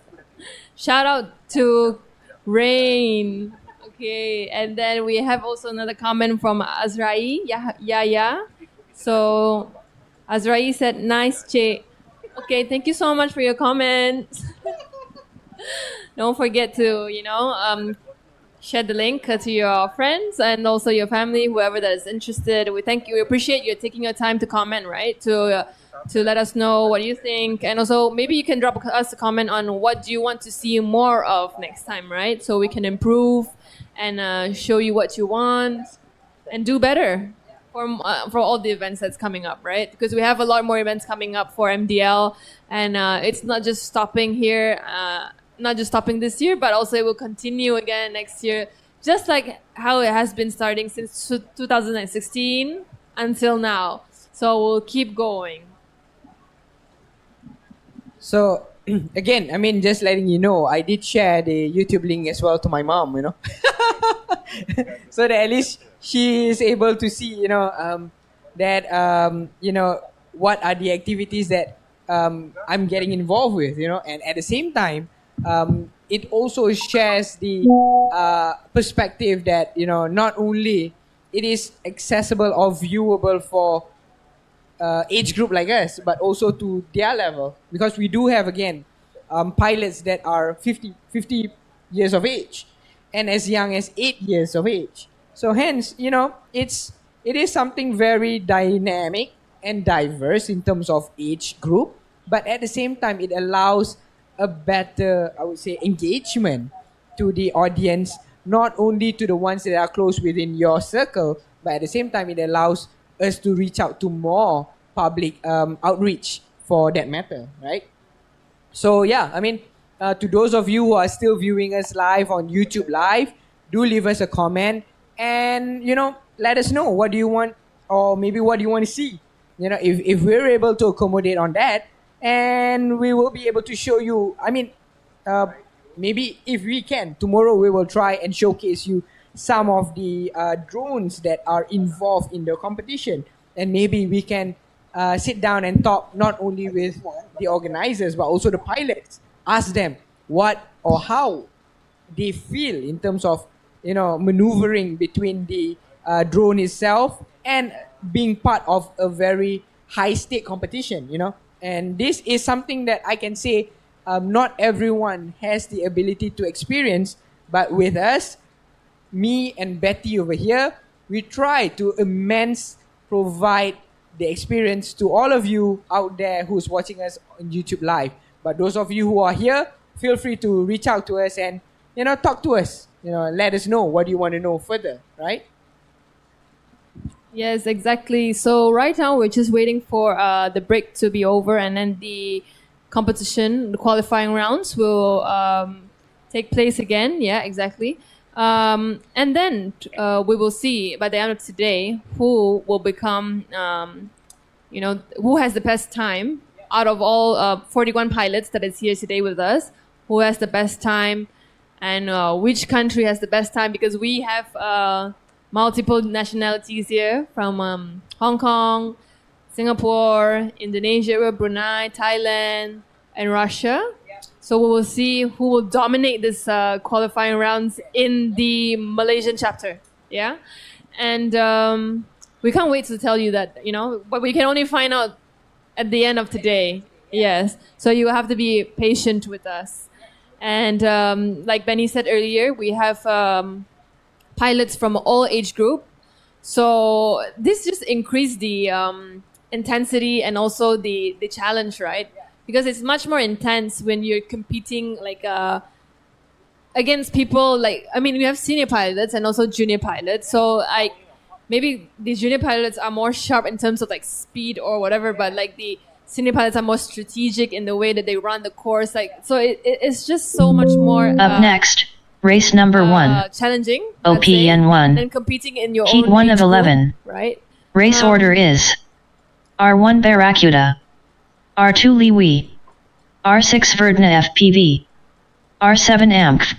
Shout out to Rain. Okay, and then we have also another comment from Azrai. Yeah. So, Azrai said, "Nice, Che." Okay, thank you so much for your comments. Don't forget to, share the link to your friends and also your family, whoever that is interested. We appreciate you taking your time to comment, right? To let us know what you think. And also maybe you can drop us a comment on what do you want to see more of next time, right? So we can improve and show you what you want and do better for all the events that's coming up, right? Because we have a lot more events coming up for MDL, and it's not just stopping here, not just stopping this year, but also it will continue again next year, just like how it has been starting since 2016 until now. So we'll keep going. So again, just letting you know, I did share the YouTube link as well to my mom, so that at least she is able to see, that what are the activities that I'm getting involved with, and at the same time, it also shares the perspective that not only it is accessible or viewable for age group like us, but also to their level, because we do have again pilots that are 50 years of age and as young as 8 years of age. So hence, it is something very dynamic and diverse in terms of age group, but at the same time, it allows a better, I would say, engagement to the audience, not only to the ones that are close within your circle, but at the same time, it allows us to reach out to more public outreach for that matter, right? So yeah, to those of you who are still viewing us live on YouTube Live, do leave us a comment and, let us know what do you want, or maybe what do you want to see. If we're able to accommodate on that, and we will be able to show you, maybe if we can, tomorrow we will try and showcase you some of the drones that are involved in the competition. And maybe we can sit down and talk not only with the organizers, but also the pilots. Ask them what or how they feel in terms of, maneuvering between the drone itself and being part of a very high-stake competition, And this is something that I can say not everyone has the ability to experience, but with us, me and Betty over here, we try to provide the experience to all of you out there who's watching us on YouTube Live. But those of you who are here, feel free to reach out to us and, talk to us. Let us know what you want to know further, right? Yes, exactly. So right now we're just waiting for the break to be over, and then the competition, the qualifying rounds will take place again. Yeah, exactly. And then we will see by the end of today who will become, who has the best time out of all 41 pilots that is here today with us, who has the best time and which country has the best time, because we have multiple nationalities here from Hong Kong, Singapore, Indonesia, Brunei, Thailand, and Russia. So we will see who will dominate this qualifying rounds in the Malaysian chapter. Yeah. And we can't wait to tell you that, but we can only find out at the end of today. Yes. So you have to be patient with us. And like Benny said earlier, we have pilots from all age group. So this just increased the intensity and also the challenge, right? Because it's much more intense when you're competing like against people like, I mean, we have senior pilots and also junior pilots. So maybe these junior pilots are more sharp in terms of like speed or whatever, but like the senior pilots are more strategic in the way that they run the course. Like, so it's just so much more Up next, race number 1. challenging. I'd say, OPN1. than competing in your Heat own 1 age of group, 11. right? Race order is R1 Barracuda, R2 Liwi, R6 Verdna FPV, R7 AMF.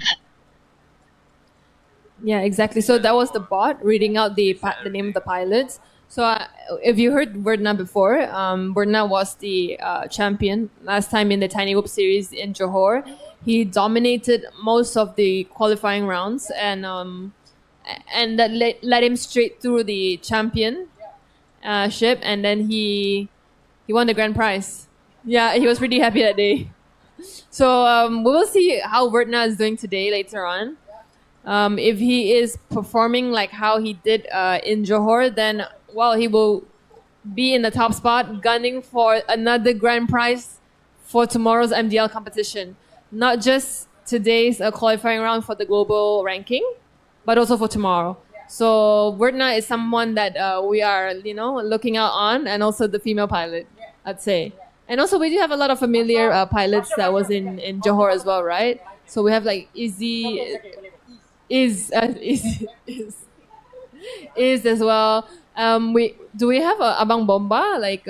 Yeah, exactly. So that was the bot reading out the name of the pilots. So if you heard Verdna before, Verdna was the champion last time in the Tiny Whoop series in Johor. He dominated most of the qualifying rounds, and that led him straight through the championship, and then he won the grand prize. Yeah, he was pretty happy that day. So we will see how Verdna is doing today later on. If he is performing like how he did in Johor, then he will be in the top spot, gunning for another grand prize for tomorrow's MDL competition. Not just today's qualifying round for the global ranking, but also for tomorrow. So Verdna is someone that we are, looking out on, and also the female pilot, I'd say. And also we do have a lot of familiar pilots that was in Johor as well, right? So we have like Izzy. Is as well. We have Abang Bomba like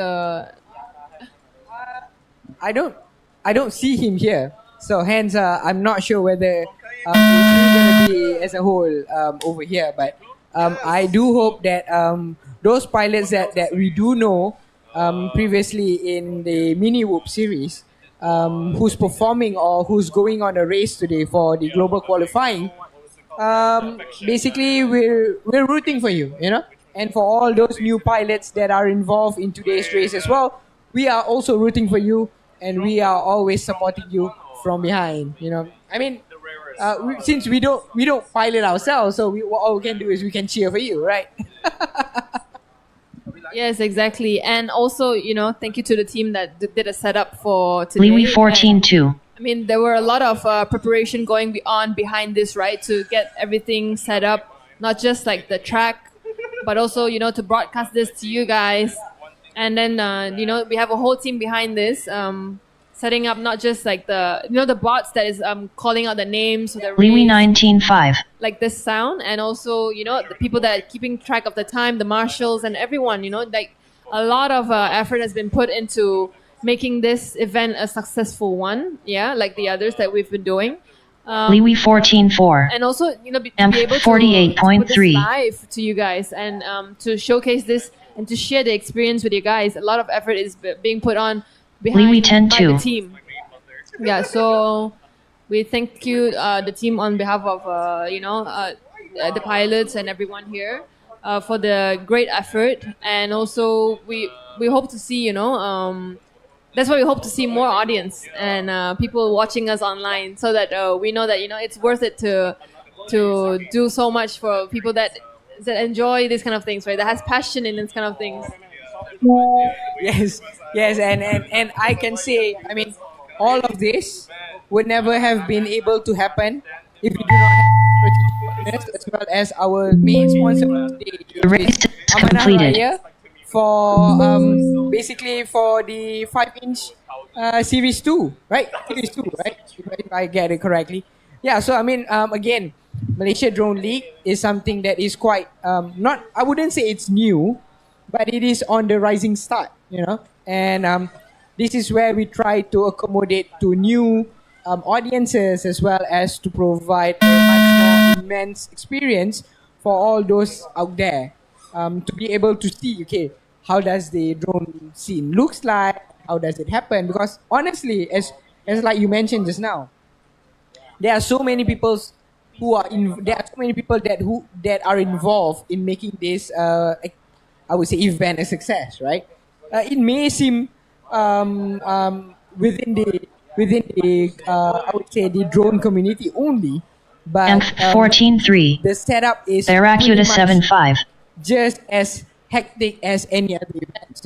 I don't see him here. So hence I'm not sure whether he's going to be as a whole over here. But I do hope that those pilots that we do know previously in the mini whoop series, who's performing or who's going on a race today for the global qualifying. Basically we're rooting for you, and for all those new pilots that are involved in today's race as well. We are also rooting for you, and we are always supporting you from behind. I mean, since we don't pilot ourselves, so all we can do is we can cheer for you, right? Yes, exactly. And also, thank you to the team that did a setup for today. Liwi 14-2. I mean, there were a lot of preparation going on behind this, right? To get everything set up, not just like the track, but also, to broadcast this to you guys. And then, we have a whole team behind this, setting up not just like the bots that is calling out the names. Liwi 19-5. Like this sound, and also, the people that are keeping track of the time, the marshals and everyone, like a lot of effort has been put into making this event a successful one, like the others that we've been doing. Liwi 14-4. And also, be able to put this live to you guys, and to showcase this and to share the experience with you guys. A lot of effort is being put on behind by the team. Yeah, so we thank you, the team, on behalf of the pilots and everyone here for the great effort. And also we hope to see, that's why we hope to see more audience and people watching us online, so that we know that it's worth it to do so much for people that enjoy these kind of things, right? That has passion in these kind of things. Yes, and I can say, I mean, all of this would never have been able to happen if we do not have partners, as well as our main sponsor for today, The race is completed. Raya, for basically for the 5-inch series 2, right? Series 2, right? If I get it correctly. Yeah, so I mean, again, Malaysia Drone League is something that is quite not, I wouldn't say it's new, but it is on the rising start, and this is where we try to accommodate to new audiences, as well as to provide a much more immense experience for all those out there, to be able to see, okay, how does the drone scene looks like, how does it happen? Because honestly, as like you mentioned just now, there are so many people that are involved in making this I would say event a success, right? It may seem within the I would say the drone community only, but M14-3. the setup is Barracuda 7-5. just as hectic as any other events,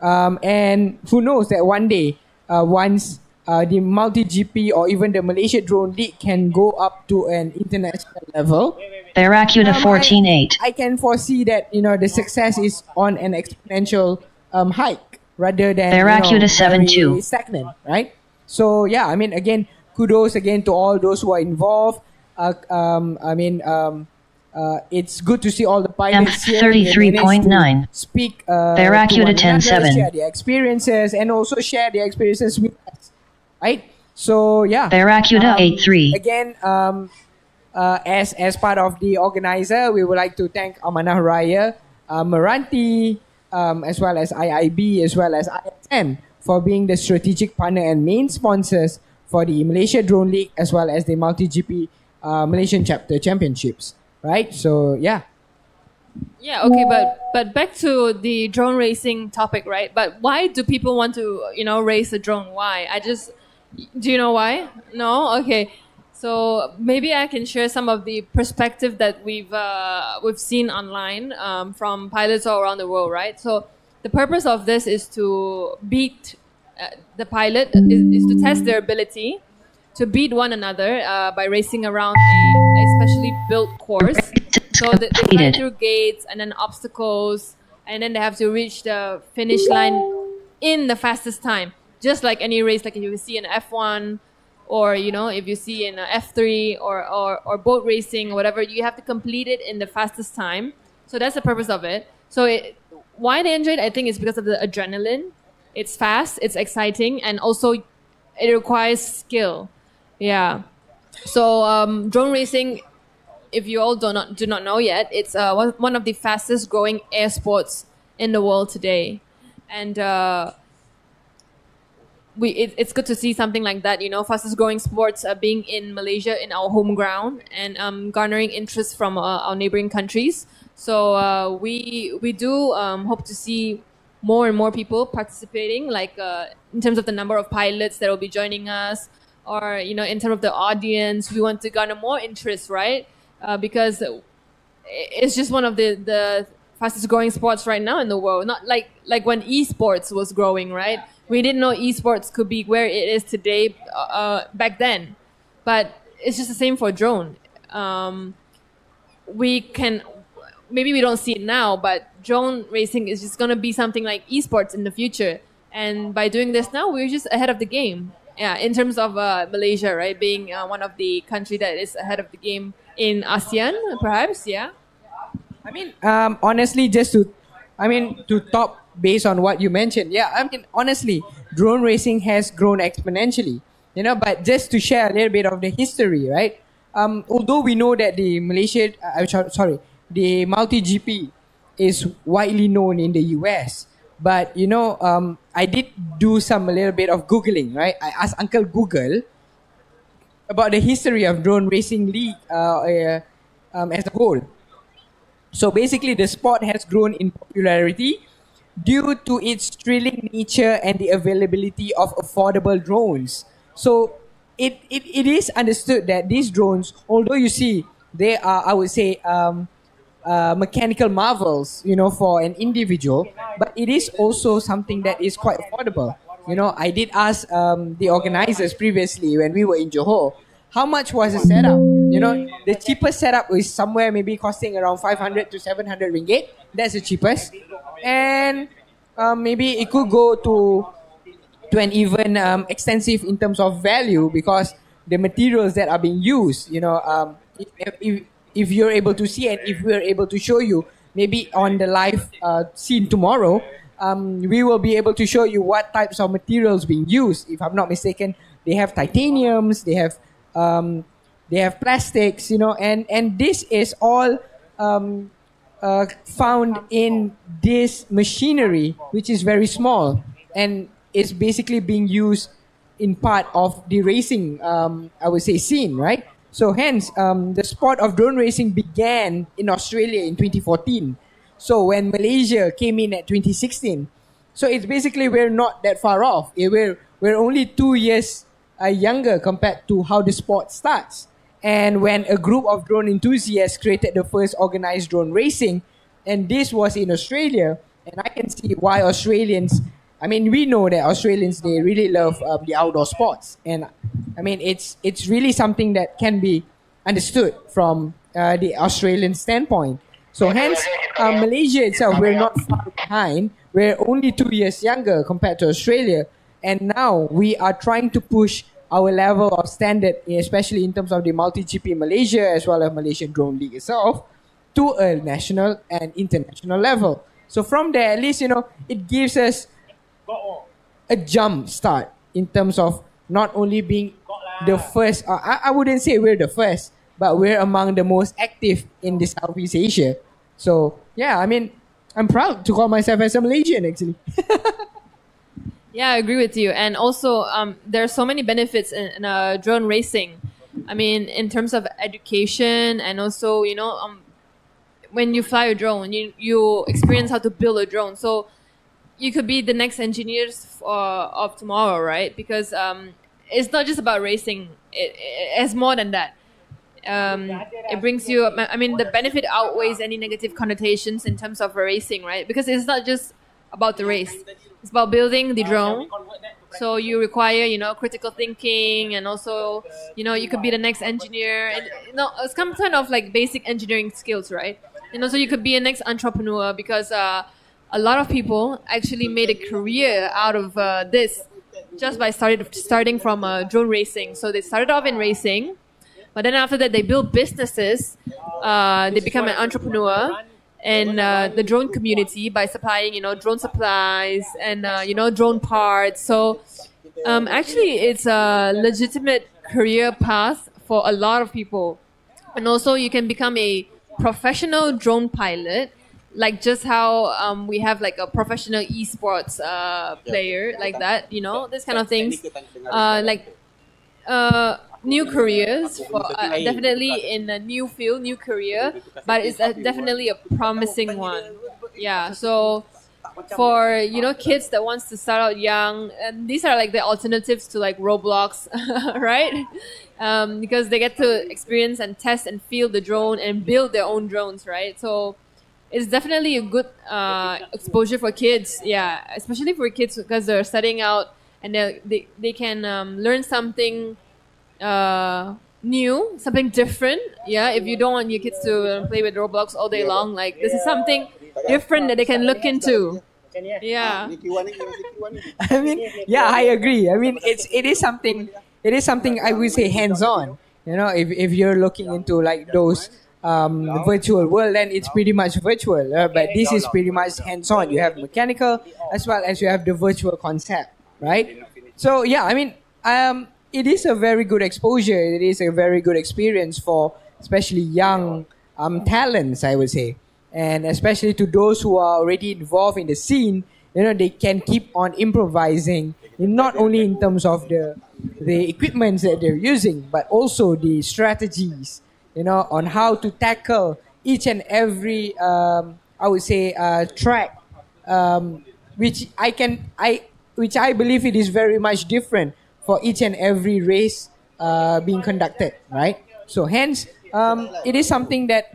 and who knows that one day, once the Multigp or even the Malaysia Drone League can go up to an international level. Barracuda 14-8. I can foresee that the success is on an exponential hike rather than Barracuda very 7-2. stagnant, right? So yeah, I mean, again, kudos again to all those who are involved. It's good to see all the pilots here in NH 33.9. to speak Barracuda to one another, 10-7. share their experiences, and also share their experiences with us, right? So yeah, Barracuda 8-3. again, as part of the organizer, we would like to thank Amanah Raya, MRANTI, as well as IIB, as well as ISN for being the strategic partner and main sponsors for the Malaysia Drone League, as well as the Multigp Malaysian Chapter Championships, right? So yeah. Yeah, okay, but back to the drone racing topic, right? But why do people want to, race a drone? Why? Do you know why? No? Okay. So maybe I can share some of the perspective that we've seen online from pilots all around the world, right? So the purpose of this is to beat the pilot, is to test their ability to beat one another by racing around a specially built course. So they fly through gates and then obstacles, and then they have to reach the finish line in the fastest time. Just like any race, like you see in F1, or if you see in F3 or boat racing or whatever, you have to complete it in the fastest time. So that's the purpose of it. So why they enjoy it, I think, is because of the adrenaline. It's fast, it's exciting, and also it requires skill. Yeah. So drone racing, if you all do not know yet, it's one of the fastest growing air sports in the world today, and it's good to see something like that. Fastest growing sports being in Malaysia, in our home ground, and garnering interest from our neighboring countries. So we do hope to see more and more people participating, like in terms of the number of pilots that will be joining us, or in terms of the audience. We want to garner more interest, right? Because it's just one of the fastest growing sports right now in the world. Not like when esports was growing, right? We didn't know esports could be where it is today back then. But it's just the same for drone. Maybe we don't see it now, but drone racing is just going to be something like esports in the future. And by doing this now, we're just ahead of the game. Yeah, in terms of Malaysia, right, being one of the country that is ahead of the game in ASEAN, perhaps, yeah. I mean, honestly, to top based on what you mentioned, yeah, I mean, honestly, drone racing has grown exponentially, but just to share a little bit of the history, right? Although we know that the the Multigp is widely known in the US, but I did do a little bit of Googling, right? I asked Uncle Google about the history of drone racing league as a whole. So basically, the sport has grown in popularity due to its thrilling nature and the availability of affordable drones. So it is understood that these drones, although you see they are, I would say, mechanical marvels, for an individual, but it is also something that is quite affordable. I did ask the organizers previously when we were in Johor, how much was the setup? The cheapest setup is somewhere maybe costing around 500 to 700 ringgit. That's the cheapest. And maybe it could go to an even extensive in terms of value, because the materials that are being used, if you're able to see, and if we're able to show you, maybe on the live scene tomorrow, we will be able to show you what types of materials being used. If I'm not mistaken, they have titaniums, they have plastics, and this is all found in this machinery, which is very small, and it's basically being used in part of the racing, I would say, scene, right? So hence, the sport of drone racing began in Australia in 2014. So when Malaysia came in at 2016, so it's basically we're not that far off. We're only 2 years younger compared to how the sport starts. And when a group of drone enthusiasts created the first organized drone racing, and this was in Australia, and I can see why Australians I mean, we know that Australians, they really love the outdoor sports, and I mean, it's really something that can be understood from the Australian standpoint. So hence, Malaysia itself, we're not far behind. We're only 2 years younger compared to Australia, and now we are trying to push our level of standard, especially in terms of the Multigp Malaysia as well as Malaysian Drone League itself, to a national and international level. So from there, at least, it gives us a jump start in terms of not only being the first, I wouldn't say we're the first, but we're among the most active in the Southeast Asia. So yeah, I mean, I'm proud to call myself as a Malaysian actually. Yeah, I agree with you. And also, there are so many benefits in drone racing. I mean, in terms of education, and also, when you fly a drone, you experience how to build a drone. So you could be the next engineers of tomorrow, right? Because it's not just about racing. It's more than that. It brings you, I mean, the benefit outweighs any negative connotations in terms of racing, right? Because it's not just about the race. It's about building the drone. So you require, critical thinking, and also, you could be the next engineer. And, it's some kind of like basic engineering skills, right? And also you could be a next entrepreneur, because a lot of people actually made a career out of this just by starting from drone racing. So they started off in racing, but then after that they build businesses. They become an entrepreneur in the drone community by supplying, drone supplies and drone parts. So actually, it's a legitimate career path for a lot of people. And also, you can become a professional drone pilot, like just how we have like a professional esports player, like that. This kind of things, new careers for definitely in a new field, new career, but it's definitely a promising one. Yeah, so for kids that wants to start out young, and these are like the alternatives to like Roblox, right? Because they get to experience and test and feel the drone and build their own drones, right? So it's definitely a good exposure for kids. Yeah, especially for kids, because they're starting out and they can learn something new, something different. Yeah, if you don't want your kids to play with Roblox all day long, like this is something different that they can look into. Yeah. I mean, yeah, I agree. I mean, it is something I would say hands-on. If you're looking into like those virtual world, then it's pretty much virtual. But this is pretty much hands-on. You have mechanical as well as you have the virtual concept, right? So yeah, I mean, it is a very good exposure. It is a very good experience for especially young talents, I would say. And especially to those who are already involved in the scene, they can keep on improvising, not only in terms of the equipments that they're using, but also the strategies, on how to tackle each and every, I would say, track, which I believe it is very much different for each and every race being conducted, right? So hence, it is something that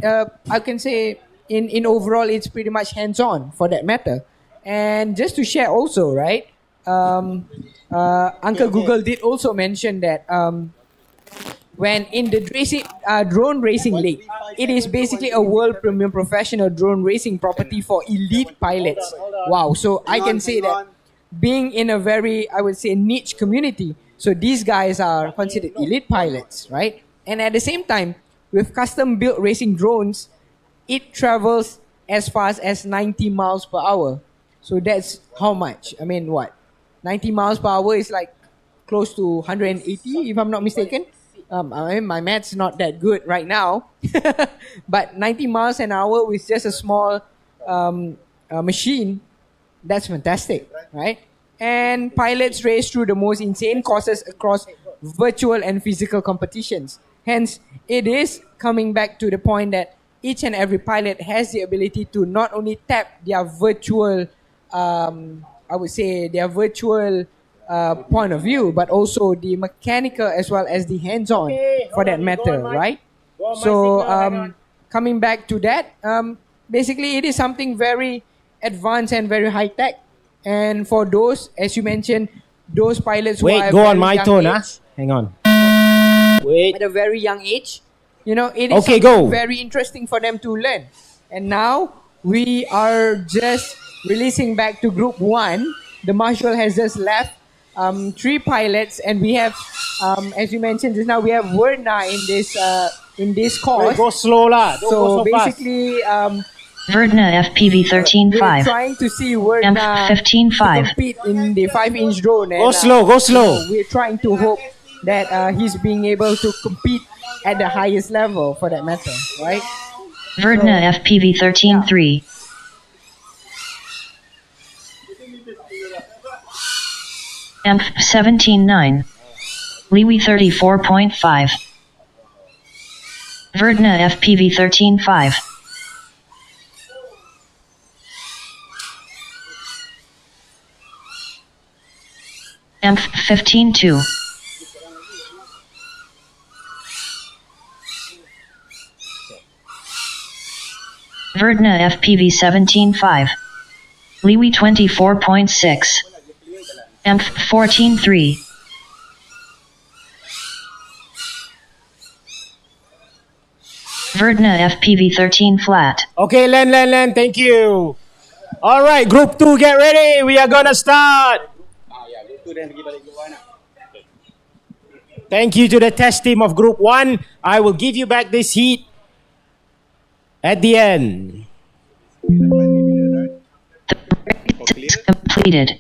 I can say in overall, it's pretty much hands-on for that matter. And just to share also, right? Uncle Google did also mention that when in the drone racing league, it is basically a world premium professional drone racing property for elite pilots. Wow! So I can say that being in a very, I would say, niche community, so these guys are considered elite pilots, right? And at the same time, with custom-built racing drones, it travels as fast as 90 miles per hour. So that's how much? I mean, what? 90 miles per hour is like close to 180, if I'm not mistaken. I mean, my math's not that good right now. But 90 miles an hour with just a small machine, that's fantastic, right? And pilots race through the most insane courses across virtual and physical competitions. Hence, it is coming back to the point that each and every pilot has the ability to not only tap their virtual, I would say, their virtual point of view, but also the mechanical as well as the hands-on for that matter, right? So coming back to that, basically it is something very advanced and very high-tech. And for those, as you mentioned, those pilots who Wait, are go on very my young tone, age, huh? Hang on. Wait. at a very young age, it is Okay, something go. very interesting for them to learn. And now we are just releasing back to Group 1. The Marshal has just left 3 pilots, and we have, as you mentioned just now, we have Verna in this Wait, course. go slow lah. Don't go So so fast. basically, Verdna FPV we're 13.5. trying to see Verna M15.5. compete in the 5-inch drone. Go And, slow, go slow. we're trying to hope that he's being able to compete at the highest level, for that matter, right? Verdna FPV 13.3. EMF 17.9. Liwi 34.5. Verdna FPV 13.5. EMF 15.2. Verdna FPV 17.5. Liwi 24.6. EMF 14.3. Verdna FPV 13 flat. Okay, Len, thank you. All right, Group 2, get ready. We are gonna start. Thank you to the test team of Group 1. I will give you back this heat at the end. It's completed.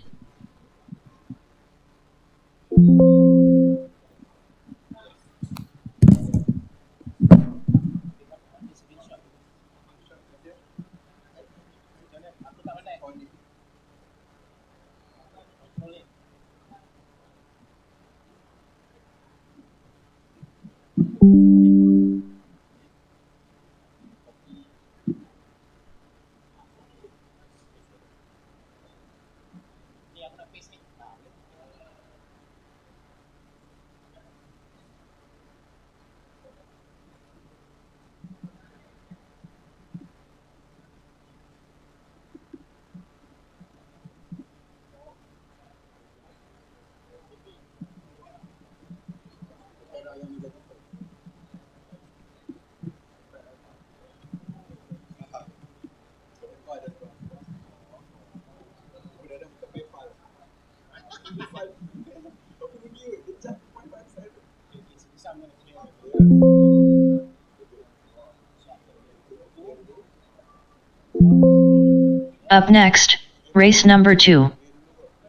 Up next, race number 2.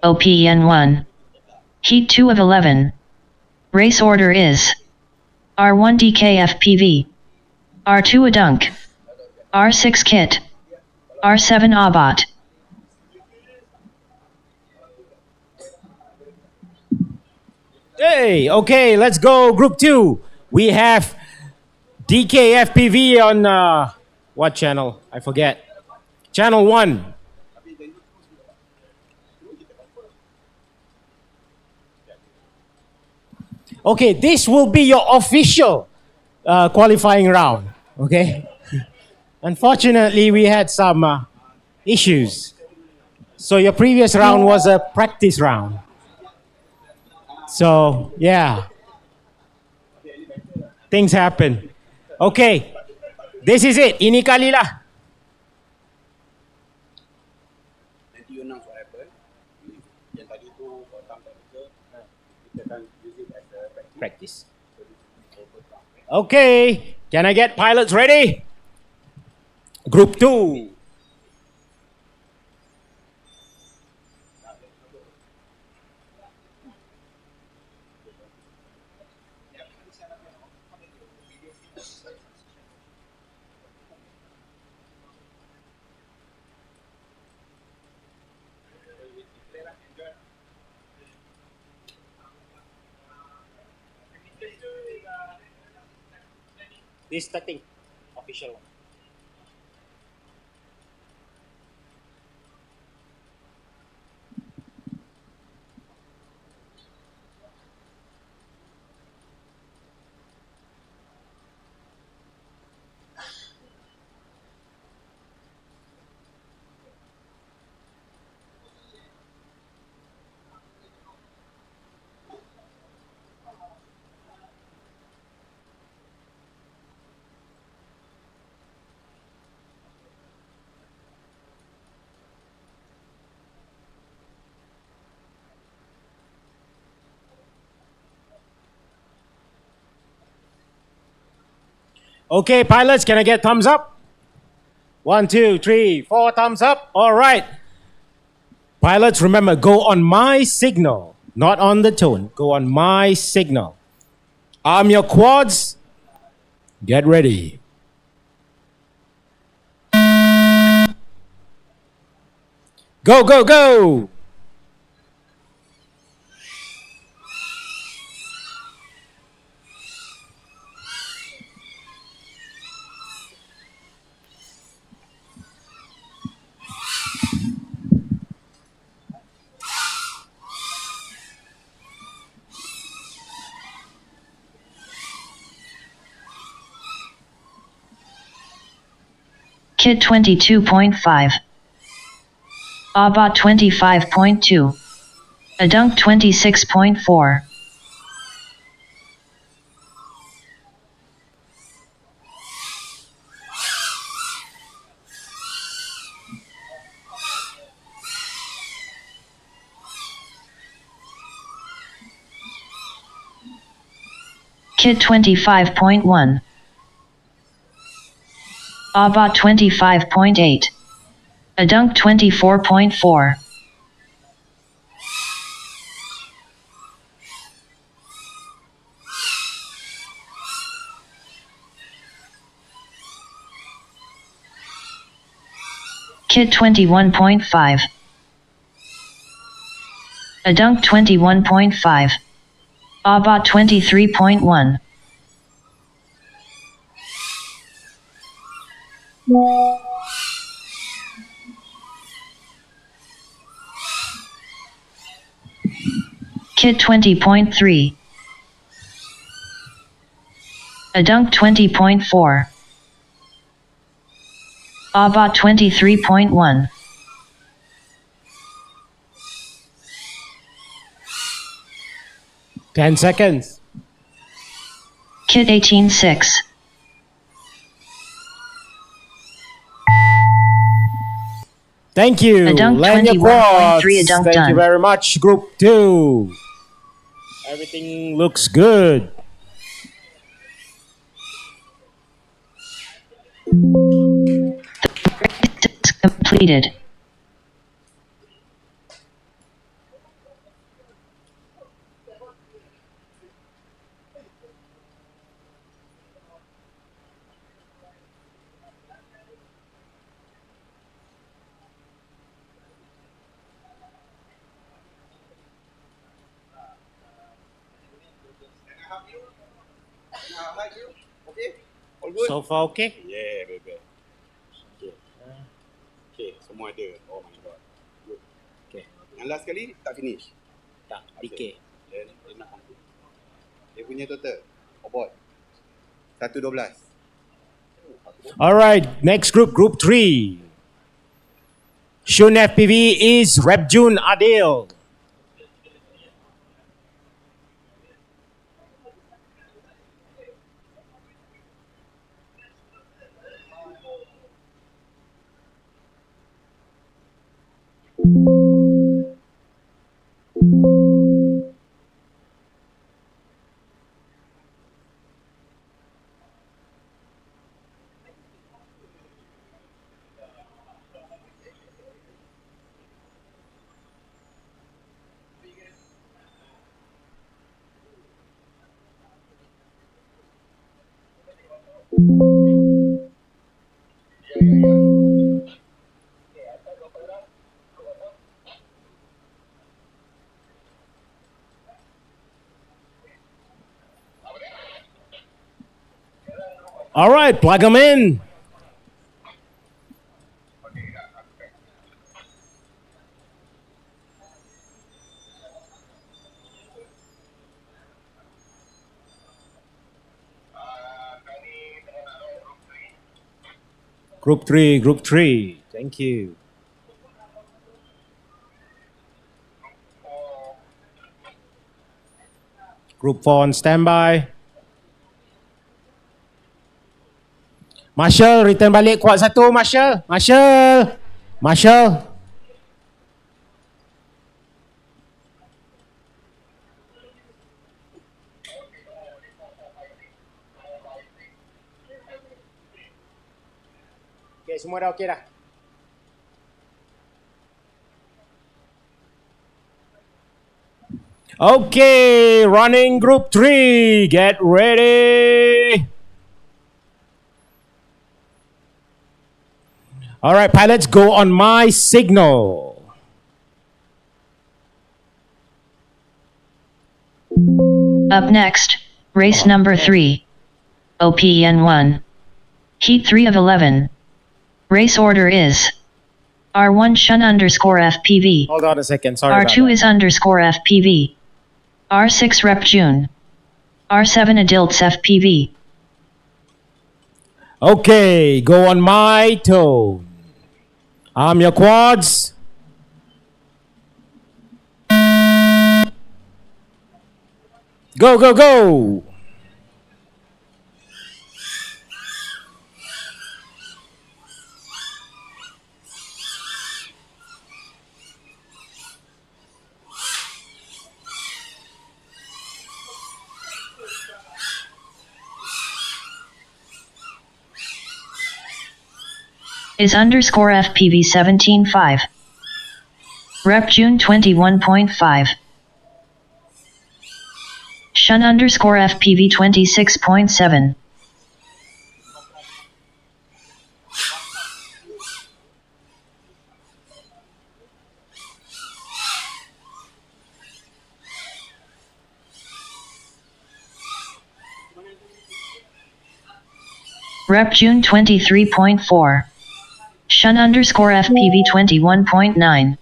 OPN1. Heat 2 of 11. Race order is R1 DKFPV, R2 Adunk, R6 Kit, R7 Abot. Hey, okay, let's go. Group 2. We have DKFPV on what channel? I forget. Channel 1. Okay, this will be your official qualifying round. Okay. Unfortunately, we had some issues. So your previous round was a practice round. So yeah, things happen. Okay, this is it. Ini kali lah. Nanti you announce what happened. Yang tadi tu tak betul. Kita akan use it as a practice. Okay, can I get pilots ready? Group 2. This starting official one. Okay, pilots, can I get thumbs up? 1, 2, 3, 4 thumbs up. All right. Pilots, remember, go on my signal, not on the tone. Go on my signal. Arm your quads. Get ready. Go, go, go. Kit 22.5. Abot 25.2. Adunk 26.4. Kit 25.1. Abot 25.8. Adunk 24.4. Kit 21.5. Adunk 21.5. Abot 23.1. Kit 20.3. Adunk 20.4. Abot 23.1. Ten seconds. Kit 18.6. Thank you. Adunk Land your 21.3, quads. adunk Thank you done. very much, Group 2. Everything looks good. Completed. Okay? All good? So far, okay? Yeah, baby. Okay. Okay, semua ada. Oh my god. Good. Okay. Yang last kali tak finish. Tak, Okay. Then dia nak mampu. Dia punya total. Abort. 112. All right, next group, Group 3. Shun FPV is Repjun Adil. All right, plug them in. Group 3, Group 3. Thank you. Group 4 on standby. Marshall, return balik kuat 1, Marshall. Marshall. Marshall. Okay, semua dah okay dah. Okay, running group 3. Get ready. All right, pilots, go on my signal. Up next, race number 3. OPN1. Heat 3 of 11. Race order is R1 Shun underscore FPV. Hold on a second, sorry about R2 that. is underscore FPV. R6 Rep June. R7 Adilts FPV. Okay, go on my tone. I'm your quads. Go, go, go. Is underscore FPV 17.5. Rep June 21.5. Shun underscore FPV 26.7. Rep June 23.4. Shun underscore FPV 21.9.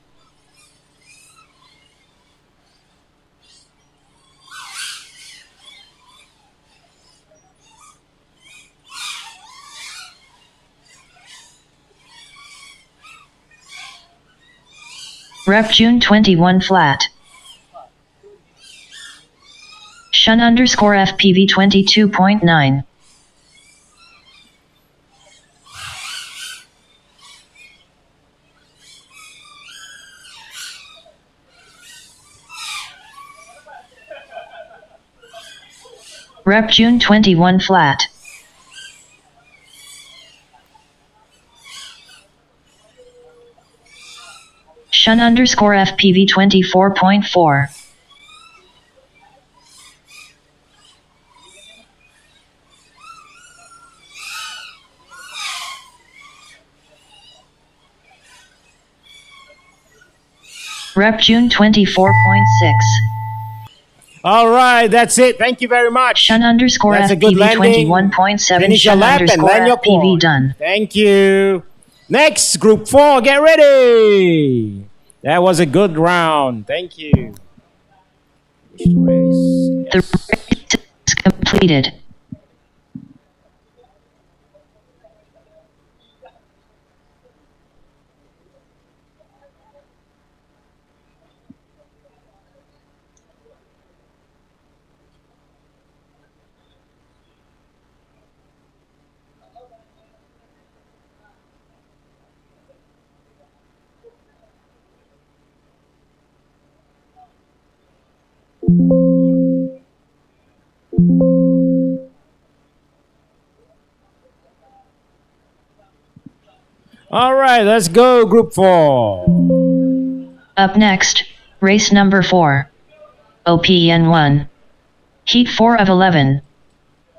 Rep June 21 flat. Shun underscore FPV 22.9. Rep June 21 flat. Shun underscore FPV 24.4. Rep June 24.6. All right, that's it. Thank you very much. Shun underscore That's a good FPV landing. 21.7. Finish your Shun lap and underscore land your FPV quad. done. Thank you. Next, group 4, get ready. That was a good round. Thank you. The race is completed. All right, let's go, group 4. Up next, race number 4. OPN1. Heat 4 of 11.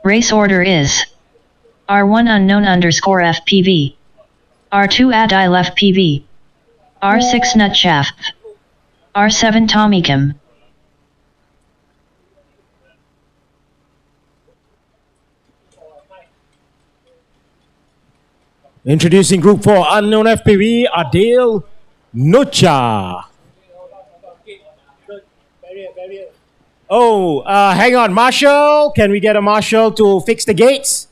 Race order is R1 unknown underscore FPV. R2 Adile FPV. R6 Nutshaft. R7 Tommycam. Introducing group 4, unknown FPV, Adil Nucha. Oh, hang on, Marshall. Can we get a Marshall to fix the gates?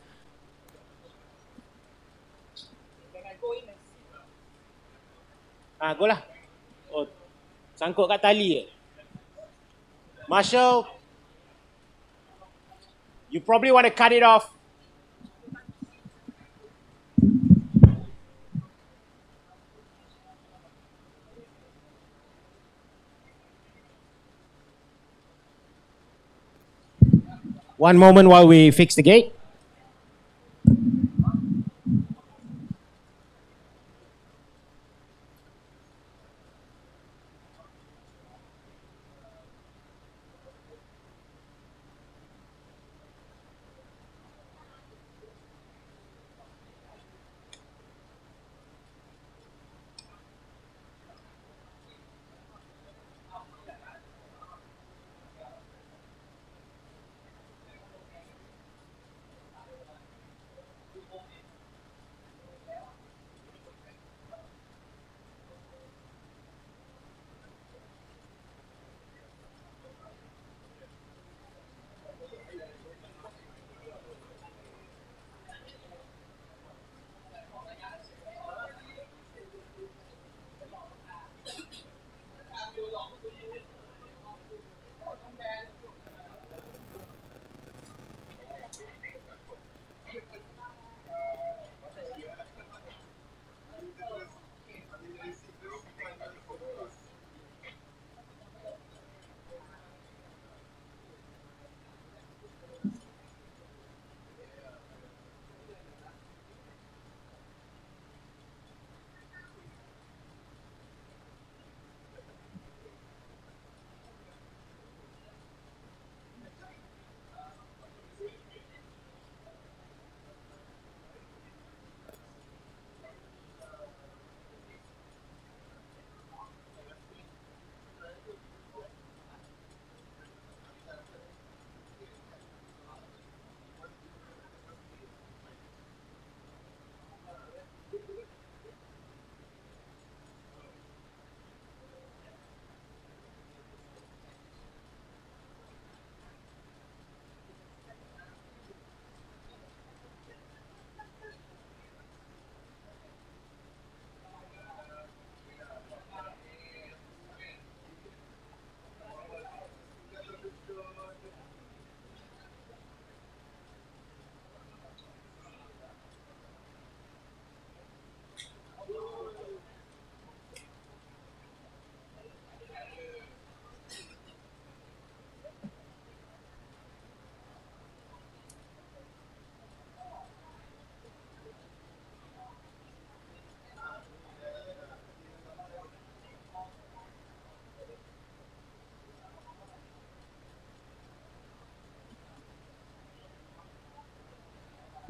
Go lah. Oh, sangkut kat tali. Marshall, you probably want to cut it off. One moment while we fix the gate.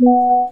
Here.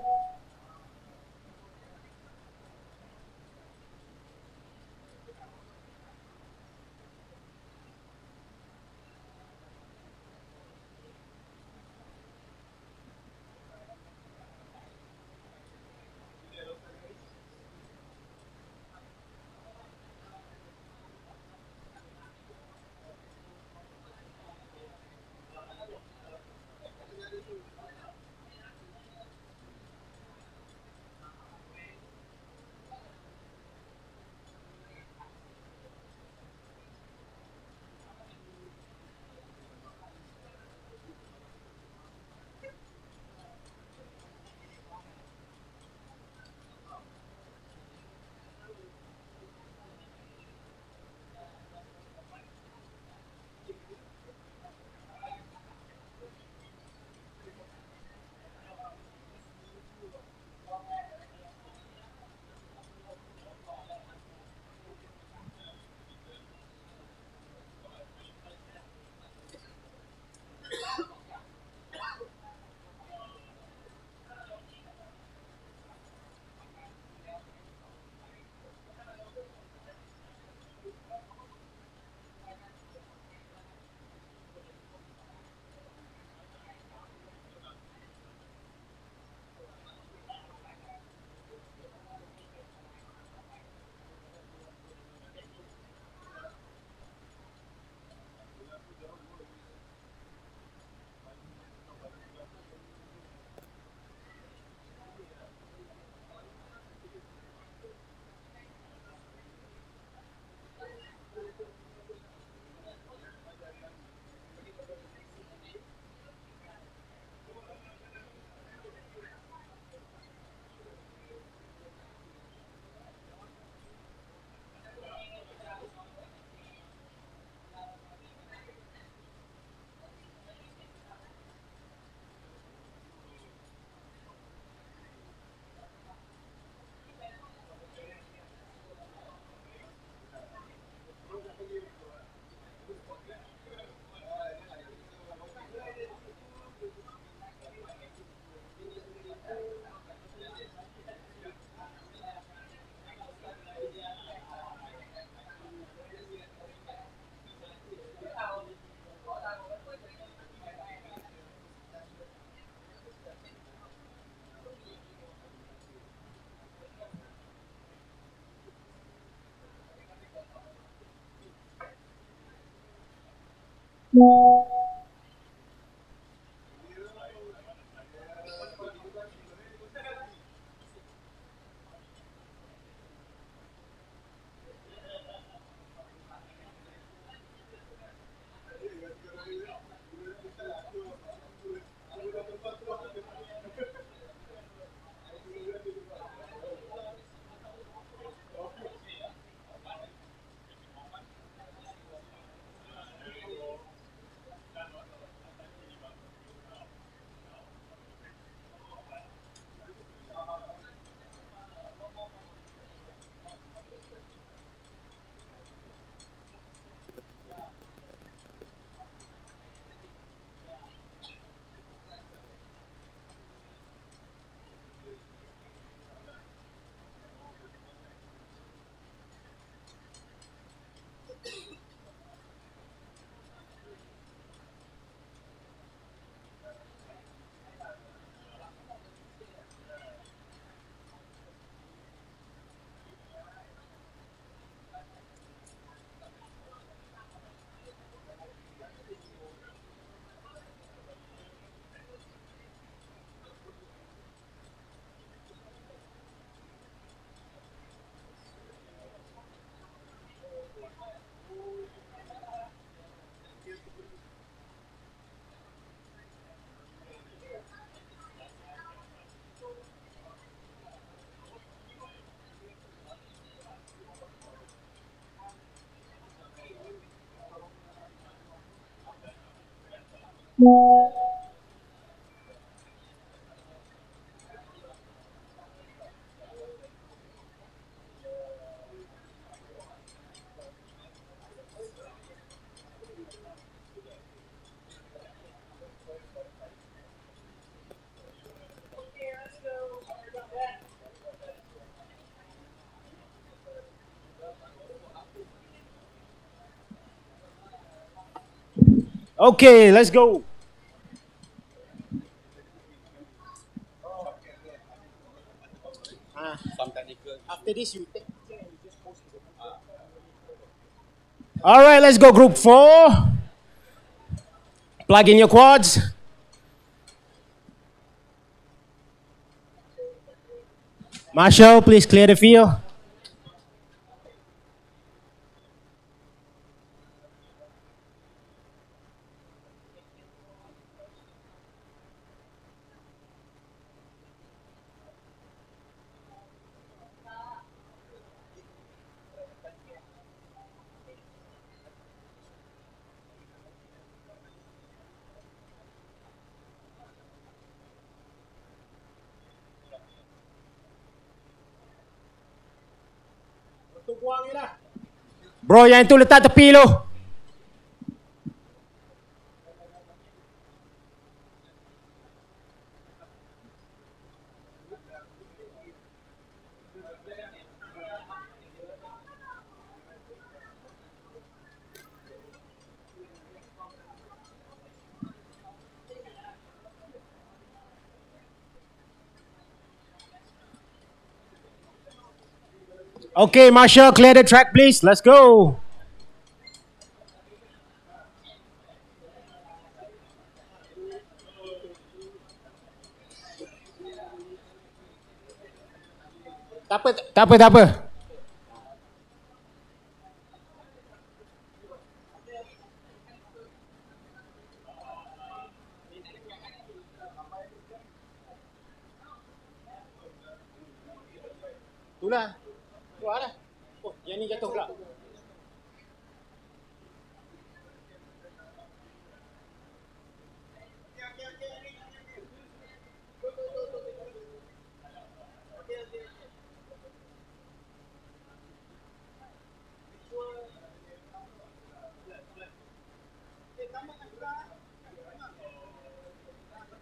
Okay, let's go. After this, you take picture and you just post it. All right, let's go. Group 4. Plug in your quads. Marshall, please clear the field. Bro, yang itu letak tepi lu. Okay, Marshall, clear the track, please. Let's go. Tak apa. Itulah. Keluar dah. Oh, yang ni jatuh pula.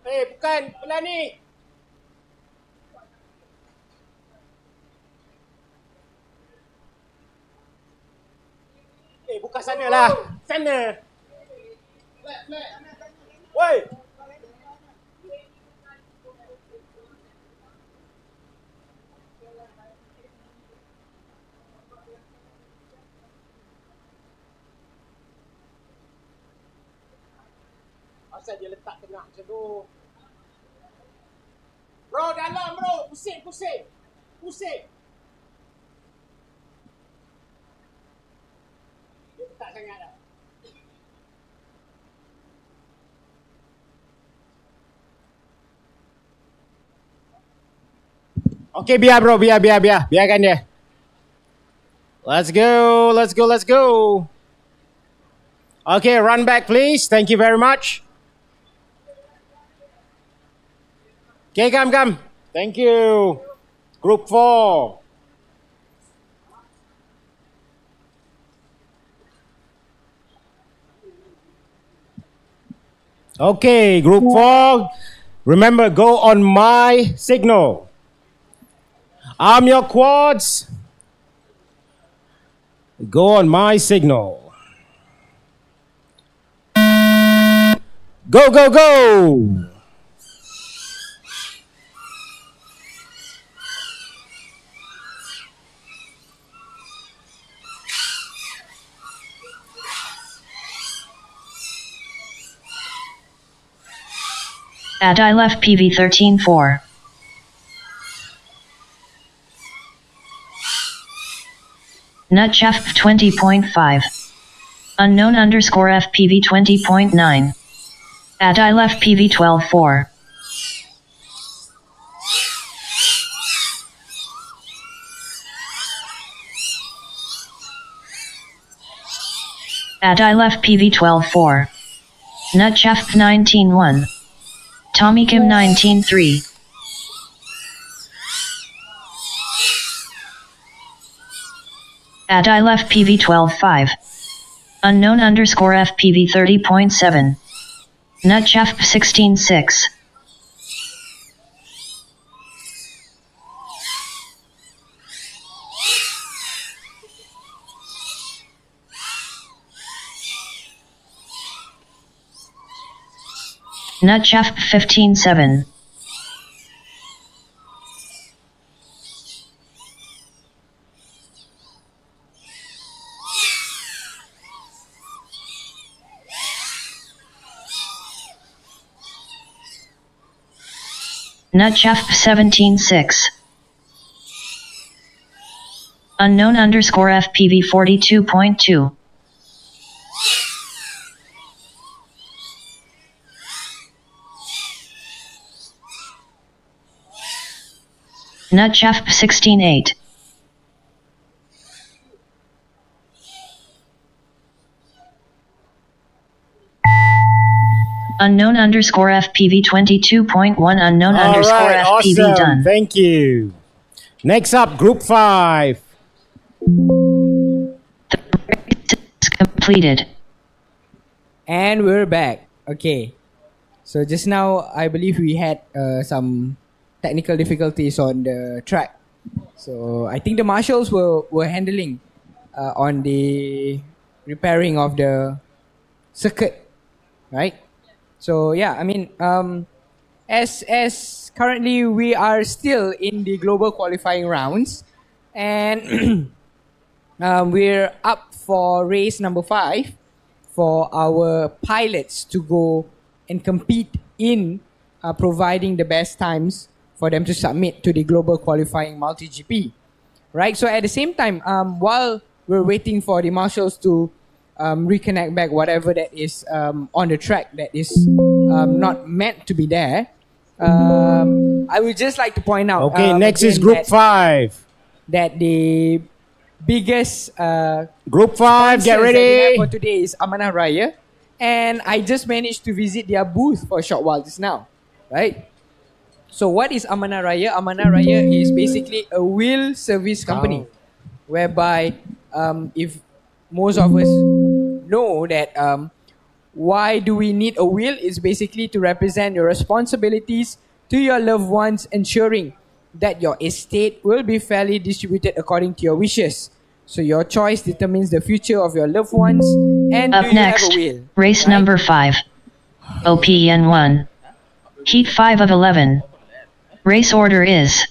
Bukan. Belah ni. Bukan sana lah. Sana. Woi. Asal dia letak tengah macam tu. Bro, dalam bro. Pusing. Dia letak sangat dah. Okay, biar bro. Biarkan dia. Let's go. Okay, run back please. Thank you very much. Okay, come. Thank you. Group 4. Okay, group 4. Remember, go on my signal. Arm your quads. Go on my signal. Go. At I left PV 13-4. Nutchef 20.5. Unknown underscore FPV 20.9. At I left PV 12-4. At I left PV 12-4. Nutchef 19-1. Tommy Kim 19-3. At I left PV 12-5. Unknown underscore FPV 30.7. Nutchef 16-6. Nutchef 15-7. Nutchef 17-6. Unknown underscore FPV 42.2. Nutchef 16-8. Unknown underscore FPV 22.1. Unknown All underscore right, FPV awesome. done. Thank you. Next up, Group 5. It's completed. And we're back. Okay. So just now, I believe we had some technical difficulties on the track. So I think the marshals were handling on the repairing of the circuit, right? So yeah, I mean, as currently we are still in the global qualifying rounds, and we're up for race number 5 for our pilots to go and compete in providing the best times for them to submit to the global qualifying Multigp, right? So at the same time, while we're waiting for the marshals to reconnect back whatever that is on the track that is not meant to be there, I would just like to point out. Okay, next is again Group 5. that the biggest Group 5, get sponsors that we have ready. for today is Amanah Raya, and I just managed to visit their booth for a short while just now, right? So what is Amanah Raya? Amanah Raya is basically a wheel service company, whereby if most of us know that why do we need a will is basically to represent your responsibilities to your loved ones, ensuring that your estate will be fairly distributed according to your wishes. So your choice determines the future of your loved ones. And Up do you next, have a will? race right? number 5. OPN 1. Heat 5 of 11. Race order is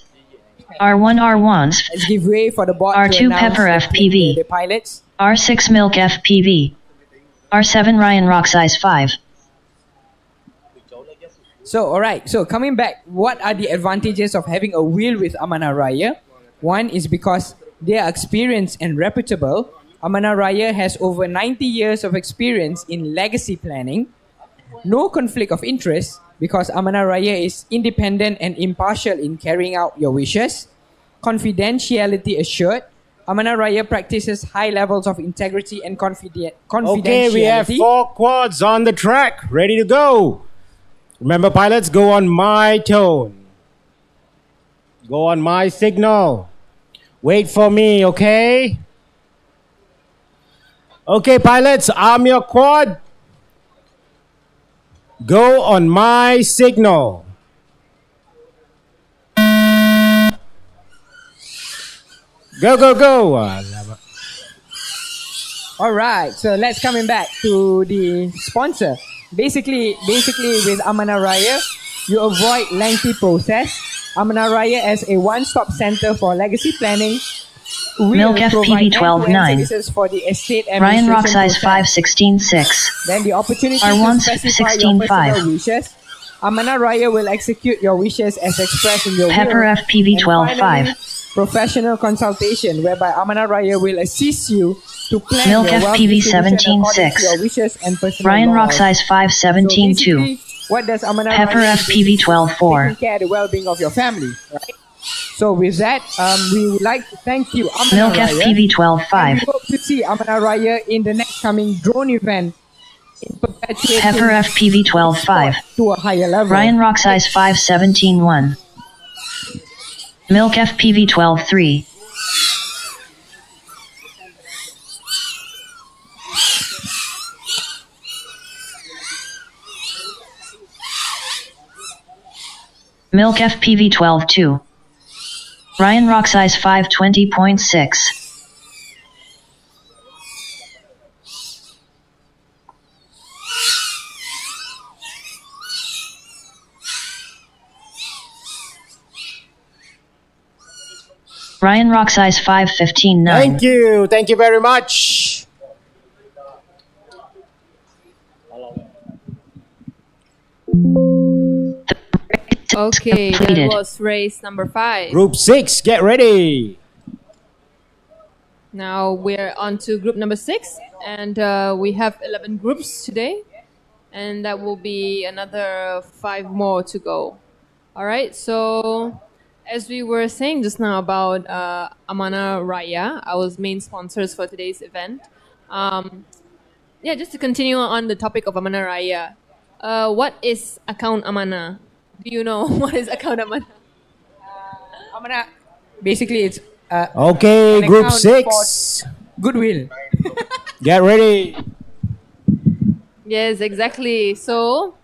R1 R1s, Let's give way for the bot to R2 announce Pepper FPV. the pilots. R6 Milk FPV. R7 Ryan Rock Size 5. So, all right. So, coming back, what are the advantages of having a wheel with Amanah Raya? One is because they are experienced and reputable. Amanah Raya has over 90 years of experience in legacy planning. No conflict of interest because Amanah Raya is independent and impartial in carrying out your wishes. Confidentiality assured. Amanah Raya practices high levels of integrity and confidentiality. Okay, we have 4 quads on the track, ready to go. Remember, pilots, go on my tone. Go on my signal. Wait for me, okay? Okay, pilots, I'm your quad. Go on my signal. Go, go, go. All right, so let's coming back to the sponsor. Basically with Amanah Raya, you avoid lengthy process. Amanah Raya as a one-stop center for legacy planning. Milk FPV 12-9. Services for the estate Ryan Rock administration Size process. 5 16-6. Then the opportunity R1 to specify your 16-5. personal wishes. Amanah Raya will execute your wishes as expressed in your Pepper will. FPV And 12-5. finally, professional consultation whereby Amanah Raya will assist you to plan Milk your wealth FPV distribution according to 17-6. your wishes and personal Ryan Rock laws. Size 5 So 17-2. basically, what does Amanah Pepper Raya FPV do? 12-4. Taking care of the well-being of your family, right? So with that, we would like to thank you, Amanah Milk Raya. FPV And we 12-5. hope to see Amanah Raya in the next coming drone event in perpetuating Pepper FPV 12-5. to a higher level. Ryan Rock Size 5 17-1. Milk FPV 12-3. Milk FPV 12-2. Ryan Rock Size 5 20.6. Ryan Rock size 5'15" 9. Thank you. Thank you very much. Okay, that Completed. was race number 5. Group 6, get ready. Now we're on to group number 6, and we have 11 groups today, and that will be another 5 more to go. All right, so as we were saying just now about Amanah Raya, our main sponsors for today's event. Yeah, just to continue on the topic of Amanah Raya, what is account Amanah? Do you know what is account Amanah? Amanah, basically it's Okay, an group account 6, for goodwill. get ready. Yes, exactly. So,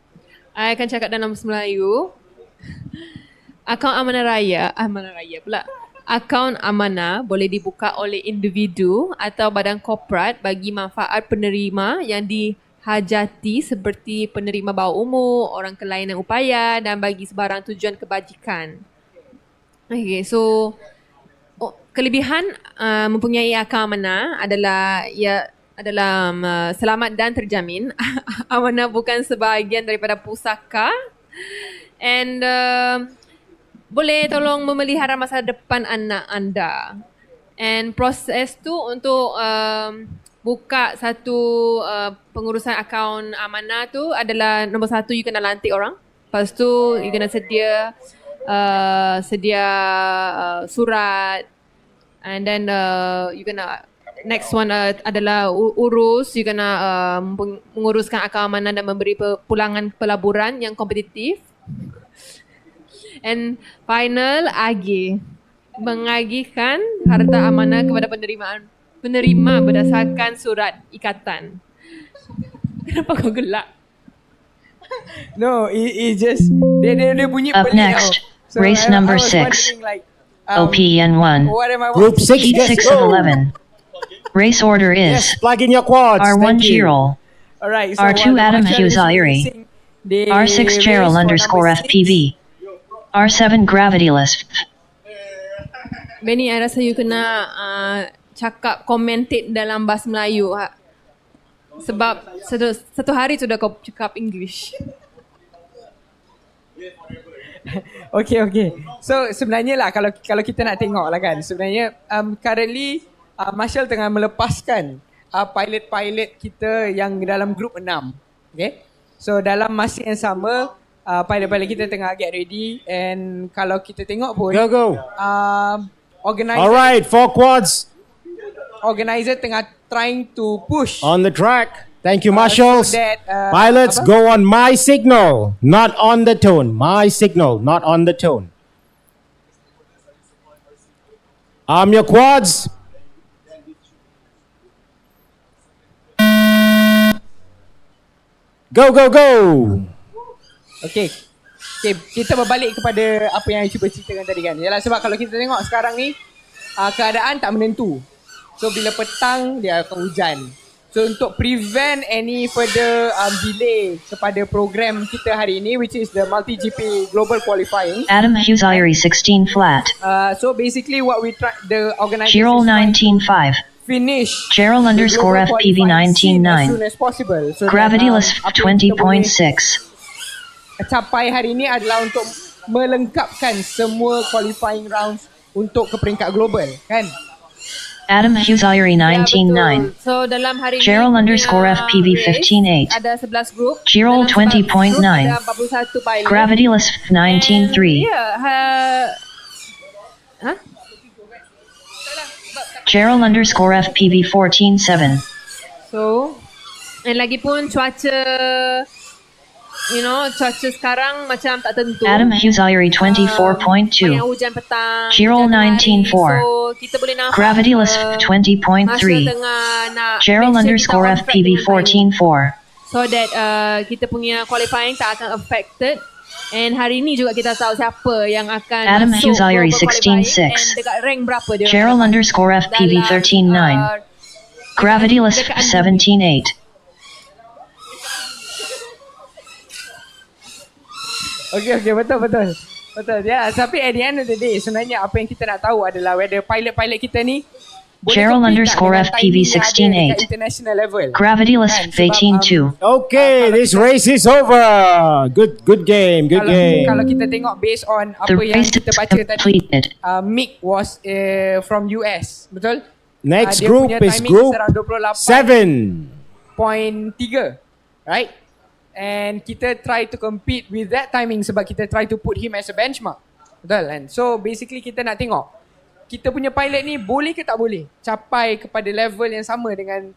I akan cakap dalam bahasa Melayu. Akaun Amanah Raya pula. Akaun Amanah boleh dibuka oleh individu atau badan korporat bagi manfaat penerima yang dihajati seperti penerima bawah umur, orang kelainan upaya dan bagi sebarang tujuan kebajikan. Okay, so kelebihan mempunyai akaun Amanah adalah selamat dan terjamin. Amanah bukan sebahagian daripada pusaka and boleh tolong memelihara masa depan anak anda. And proses tu untuk buka satu pengurusan akaun Amanah tu adalah nombor 1, you kena lantik orang. Lepas tu you kena sedia surat, and then you kena next one adalah you kena menguruskan akaun Amanah dan memberi pulangan pelaburan yang kompetitif. And final, mengagihkan harta amanah kepada penerima berdasarkan surat ikatan. Kenapa kau gelak? No, it just dia bunyi Up pelik next, tau. So race I number was 6. wondering like, OPN1. what am I Group watching? 6, Heat let's 6 of go. 11. Race order Yes, is plug in your quads. R1 Thank you. Chirol, Alright, so R2 while Adam Marshall is Huzayri, racing, they R6 race Cheryl for underscore number 6. FPV, R7 Gravityless, Benny, I rasa you kena cakap commentate dalam bahasa Melayu. Sebab satu hari sudah kau cakap English. Okay. So sebenarnya lah kalau kita nak tengok lah kan, sebenarnya currently Marshall tengah melepaskan pilot-pilot kita yang dalam group 6. Okay. So dalam masa yang sama pilot-pilot kita tengah get ready, and kalau kita tengok pun Go. organizer Alright, 4 quads organizer tengah trying to push on the track. Thank you, marshals. so that, Pilots, go on my signal, not on the tone. My signal, not on the tone. Arm your quads. Go. Okay, kita berbalik kepada apa yang I cuba ceritakan tadi kan. Yalah, sebab kalau kita tengok sekarang ni keadaan tak menentu. So bila petang dia akan hujan. So untuk prevent any further delay kepada program kita hari ini, which is the Multigp Global Qualifying. Adam Huzayri 16 flat, So basically what we try, the organization Chirol is trying 19.5, to finish Cheryl the underscore global FPV qualifying scene as 19.9, soon as possible. So that, Gravityless apa yang kita boleh 20.6, capai hari ini adalah untuk melengkapkan semua qualifying rounds untuk ke peringkat global, kan? Adam Huzayri Ya, 19.9, betul. So dalam hari Cheryl ni underscore punya FPV race 15.8, ada 11 group. Chirol Dalam 11 20.9, group ada 41 pilot. Gravityless 19.3, Cheryl underscore FPV 14.7, So, and lagi pun cuaca sekarang macam tak tentu. Adam Huzayri Banyak 24.2, hujan petang. Chirol hujan hari. 19.4, So, kita boleh nampak Gravityless masa 20.3, tengah nak Cheryl make sure underscore kita on track FPV dengan timing. 14.4, So that kita punya qualifying tak akan affected. And hari ni juga kita tahu siapa yang akan Adam masuk Huzayri global qualifying 16.6, and dekat rank berapa dia. Cheryl underscore FPV 13.9, Gravityless 17.8, Okay, betul. Betul ya. Tapi at the end of the day, sebenarnya apa yang kita nak tahu adalah whether pilot-pilot kita ni boleh Gerald compete tak underscore dengan FPV timing yang ada 16.8. dekat international level. Gravityless Kan, sebab, 18.2. Okay, this race is over. Good game, good game. Kalau kita tengok based on The apa yang race kita is baca tadi, completed. Mick was from US, betul? Next Dia group punya is timing group around 7. 28.3, right? And kita try to compete with that timing sebab kita try to put him as a benchmark. Betul kan? So basically kita nak tengok kita punya pilot ni boleh ke tak boleh capai kepada level yang sama dengan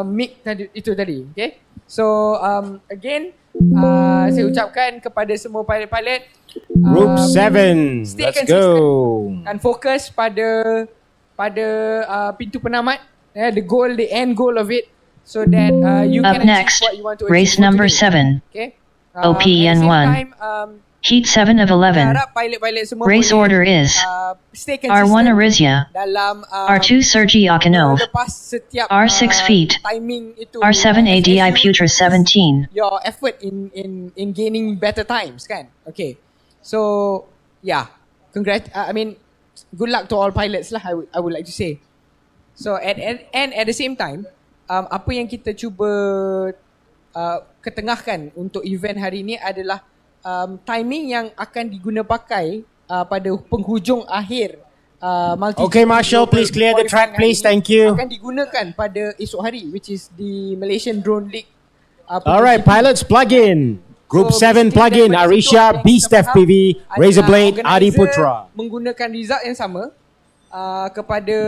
Mick tadi, itu tadi. Okay? So again saya ucapkan kepada semua pilot-pilot Group 7. stay Let's consistent go. and fokus pada pintu penamat, the goal, the end goal of it, so that you Up can next, achieve what you want to race achieve for number today. 7. Okay. OPN 1. Heat 7 of 11. Harap pilot-pilit semua Race boleh, order is stay consistent R1 Arisia, dalam R2 Sergey Yakinov, lepas setiap R6 feet, timing itu, R7 as ADI you Future 17. your effort in gaining better times, kan? Okay. So yeah, good luck to all pilots lah. I would like to say. So at the same time, apa yang kita cuba ketengahkan untuk event hari ini adalah timing yang akan diguna pakai pada penghujung akhir Multigp. Okay, Marshall, please clear the track, please. Thank you. Akan digunakan pada esok hari, which is the Malaysian Drone League. Alright, pilots plug in. Group So, 7 plug in. basically, Arisha, yang Beast kita faham FPV, Razor adalah Blade, Adi organizer Putra. menggunakan result yang sama kepada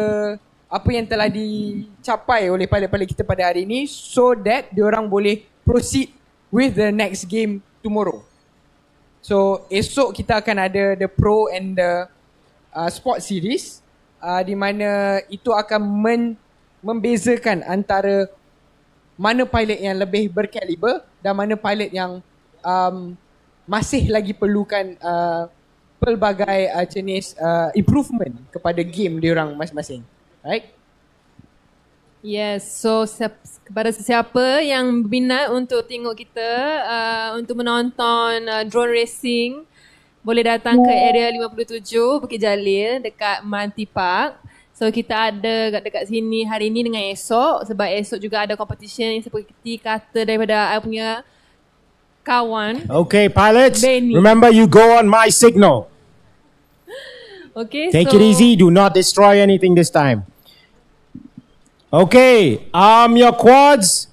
apa yang telah dicapai oleh pilot-pilot kita pada hari ini, so that diorang boleh proceed with the next game tomorrow. So esok kita akan ada the Pro and the Sport Series, di mana itu akan membezakan antara mana pilot yang lebih berkaliber dan mana pilot yang masih lagi perlukan pelbagai jenis improvement kepada game diorang masing-masing. Right? Yes, so kepada sesiapa yang berminat untuk tengok kita, untuk menonton drone racing, boleh datang ke area 57 Bukit Jalil dekat MRANTI Park. So kita ada dekat sini hari ni dengan esok, sebab esok juga ada competition yang seperti kata daripada I punya kawan. Okay, pilots, Benny. remember you go on my signal. Okay, Take so it easy. Do not destroy anything this time. Okay, your quads.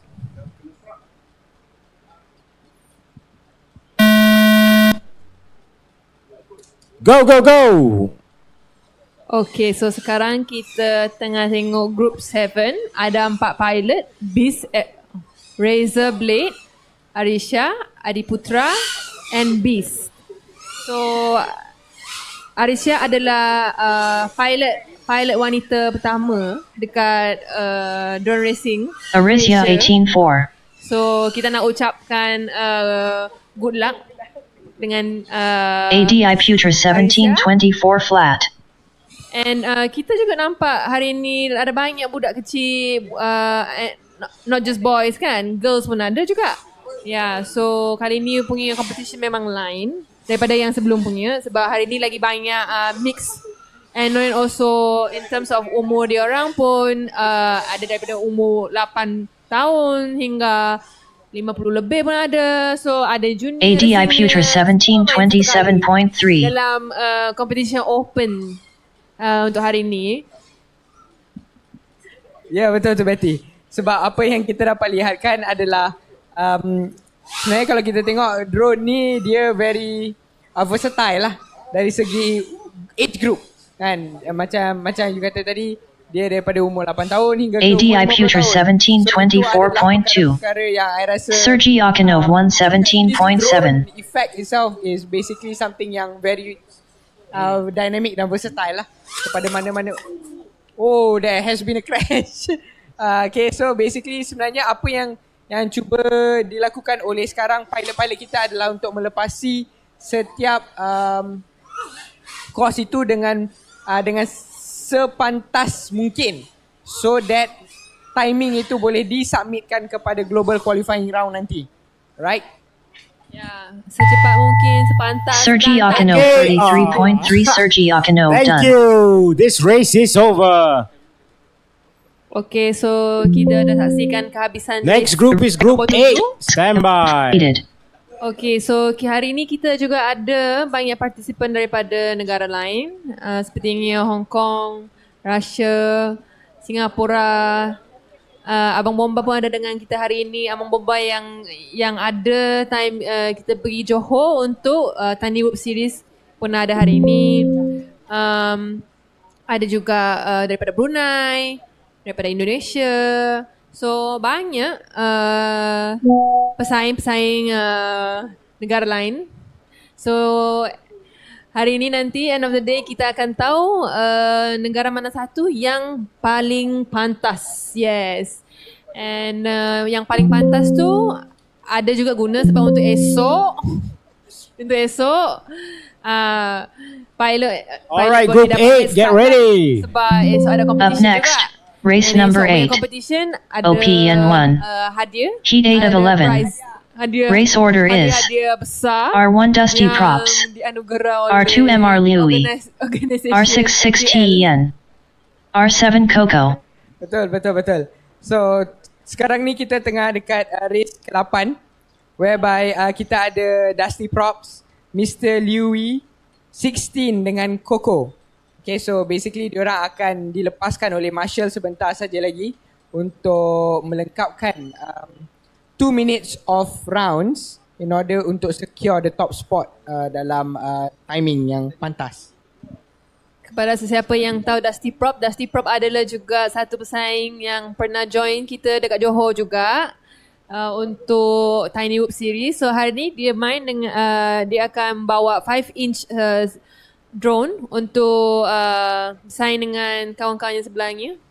Go, go, go. Okay, so sekarang kita tengah tengok group 7. Ada 4 pilot, Beast, Razor Blade, Arisha, Adi Putra and Beast. So Arisha adalah pilot wanita pertama dekat drone racing Arisia Malaysia. 18.4. So kita nak ucapkan good luck dengan ADI Future 17.24 flat. and kita juga nampak hari ni ada banyak budak kecil, not just boys kan, girls pun ada juga. Yeah, so kali ni punya competition memang lain daripada yang sebelum punya, sebab hari ni lagi banyak mix, and then also in terms of umur dia orang pun ada daripada umur 8 tahun hingga 50 lebih pun ada. So ada junior, ADI senior, Future semua main 17.27.3. dalam competition open untuk hari ni. Ya, betul Betty. Sebab apa yang kita dapat lihatkan adalah sebenarnya kalau kita tengok drone ni, dia very versatile lah dari segi age group kan. Macam you kata tadi, dia daripada umur 8 tahun hingga ke ADI umur 50 Future tahun. So, itu adalah 17.24.2. perkara yang I rasa Sergey Yakinov this 117.7. drone effect itself is basically something yang very dynamic dan versatile lah kepada mana-mana. Oh, there has been a crash. Okay, so basically sebenarnya apa yang cuba dilakukan oleh sekarang pilot-pilot kita adalah untuk melepasi setiap course itu dengan sepantas mungkin, so that timing itu boleh disubmitkan kepada global qualifying round nanti. Right? Ya, secepat mungkin, sepantas. Sergi dan Akino Okay, 33.3. Sergi Akino Thank done. you. This race is over. Okay, so kita dah saksikan kehabisan Next race group is Group nombor 8. tujuh. Stand by. Completed. Okay, so hari ini kita juga ada banyak partisipan daripada negara lain, sepertinya Hong Kong, Russia, Singapura. Abang Bomba pun ada dengan kita hari ini. Abang Bomba yang ada time kita pergi Johor untuk Tiny Whoop Series pun ada hari ini. Ada juga daripada Brunei, daripada Indonesia. So banyak pesaing-pesaing negara lain. So hari ini nanti end of the day kita akan tahu negara mana satu yang paling pantas. Yes. And yang paling pantas tu ada juga guna sebab untuk esok pilot Alright, boleh Group dapat 8, get head start ready. sebab esok ada Up competition next, juga. race And number esok punya 8. competition ada OPN 1. hadiah. Heat 8 of Ada 11. prize. Hadiah, Race order is hadiah besar R1 Dusty yang Props, dianugerah oleh R2 MR Louis, organisasi R6 6TEN, R7 Coco. Betul. So sekarang ni kita tengah dekat race ke-8 whereby kita ada Dusty Props, Mr. Louis, 16 dengan Coco. Okay, so basically diorang akan dilepaskan oleh Marshall sebentar saja lagi untuk melengkapkan 2 minutes of rounds in order untuk secure the top spot dalam timing yang pantas. Kepada sesiapa yang tahu Dusty Prop adalah juga satu pesaing yang pernah join kita dekat Johor juga untuk Tiny Whoop Series. So hari ni dia main dengan dia akan bawa 5-inch drone untuk bersaing dengan kawan-kawannya sebelahnya.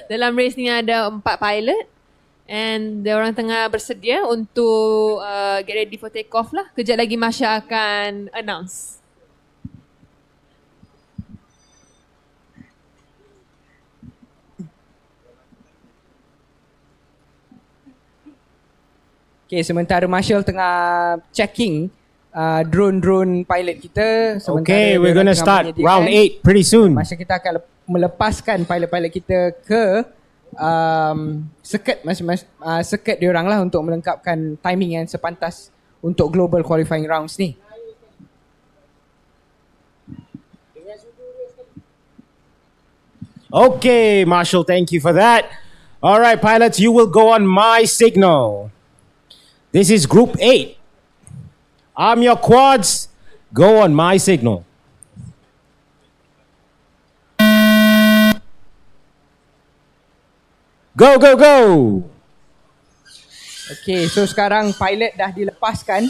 Dalam race ni ada 4 pilot and dia orang tengah bersedia untuk get ready for take off lah. Kejap lagi Masya akan announce. Okay, sementara Marshall tengah checking drone pilot kita. Okay, we're diorang gonna tengah start menyediakan, round 8 pretty soon. Masa kita akan melepaskan pilot-pilot kita ke circuit diorang lah untuk melengkapkan timing yang sepantas untuk global qualifying rounds ni. Okay, Marshall, thank you for that. All right, pilots, you will go on my signal. This is Group 8. Arm your quads. Go on my signal. Go, go, go. Okay, so sekarang pilot dah dilepaskan.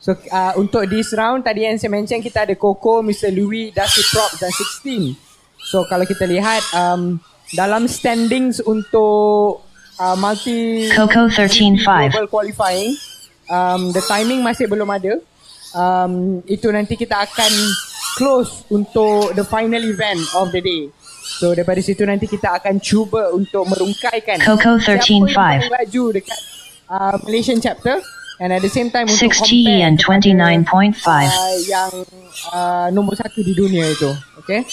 So untuk this round, tadi yang saya mention kita ada Coco, Mr. Louis, Dusty Props dan 16. So kalau kita lihat dalam standings untuk multi Coco 13.5. global qualifying, the timing masih belum ada. Itu nanti kita akan close untuk the final event of the day. So daripada situ nanti kita akan cuba untuk merungkaikan Coco siapa 13.5. yang paling laju dekat Malaysian chapter, and at the same time untuk 6G and 29.5. yang nombor 1 di dunia itu. Okay.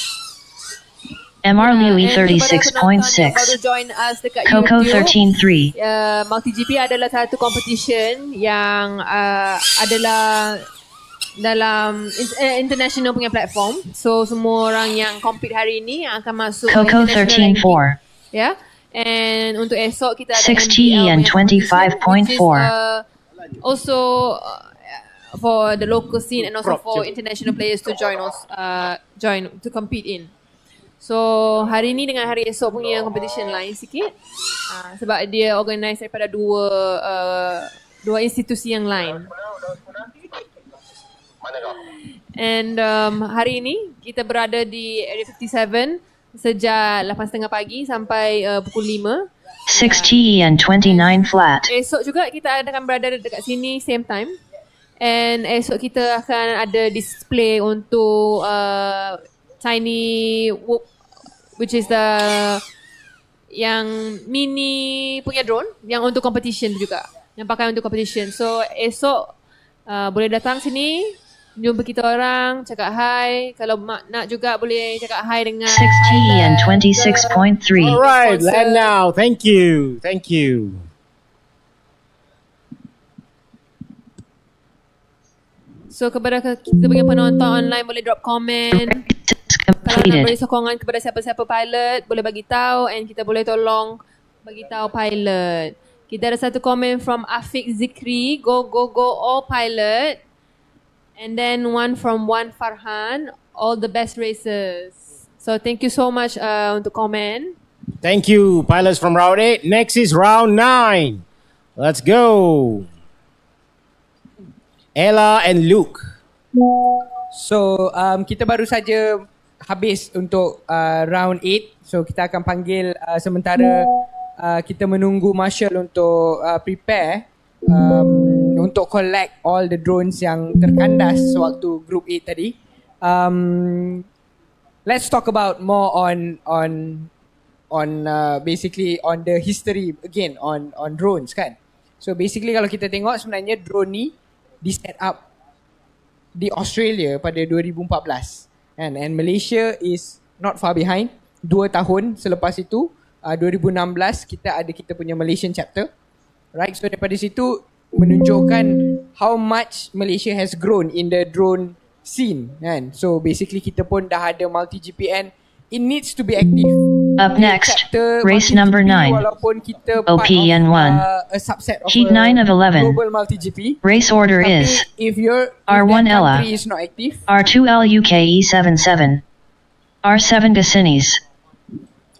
MR Louis And kepada penonton yang baru 36.6. join us dekat Coco YouTube, 13.3. Multigp adalah satu competition yang adalah dalam international punya platform. So semua orang yang compete hari ini akan masuk Coco international 13.4. ranking. Ya. And untuk esok kita ada 6G and MBL punya competition, which is, 25.4. also for the local scene and also for international players to join to compete in. So hari ni dengan hari esok punya competition lain sikit sebab dia organise daripada dua institusi yang lain. And hari ini kita berada di Area 57 sejak 8.30 pagi sampai pukul 5. 6G and 29 flat. Esok juga kita akan berada dekat sini same time. And esok kita akan ada display untuk Tiny Whoop, which is yang mini punya drone yang untuk competition juga. yang pakai untuk competition. So esok boleh datang sini, jumpa kita orang, cakap hi. Kalau nak juga boleh cakap hi dengan 6T and 26.3. All right, sponsor. land now. Thank you. Thank you. So kepada kita punya penonton online boleh drop comment. Kalau nak beri sokongan kepada siapa-siapa pilot, boleh bagi tahu and kita boleh tolong bagi tahu pilot. Kita ada satu komen from Afiq Zikri, go go go all pilot. And then one from Wan Farhan, all the best races. So thank you so much untuk komen. Thank you, pilots from round 8. Next is round 9. Let's go. Ella and Luke. So kita baru saja habis untuk round 8. So kita akan panggil sementara kita menunggu Marshall untuk prepare untuk collect all the drones yang terkandas sewaktu group 8 tadi. Let's talk about more on basically on the history again on drones kan. So basically kalau kita tengok sebenarnya drone ni di set up di Australia pada 2014 and Malaysia is not far behind. 2 tahun selepas itu 2016 kita punya Malaysian chapter, right? So daripada situ menunjukkan how much Malaysia has grown in the drone scene kan. So basically kita pun dah ada Multigp and it needs to be active. Up next, race number 9, OPN1, a subset of Heat 9 of 11. Global Multigp. Race order is If R1 Ella, country is not active, R2 LUKE77, R7 Gasinis.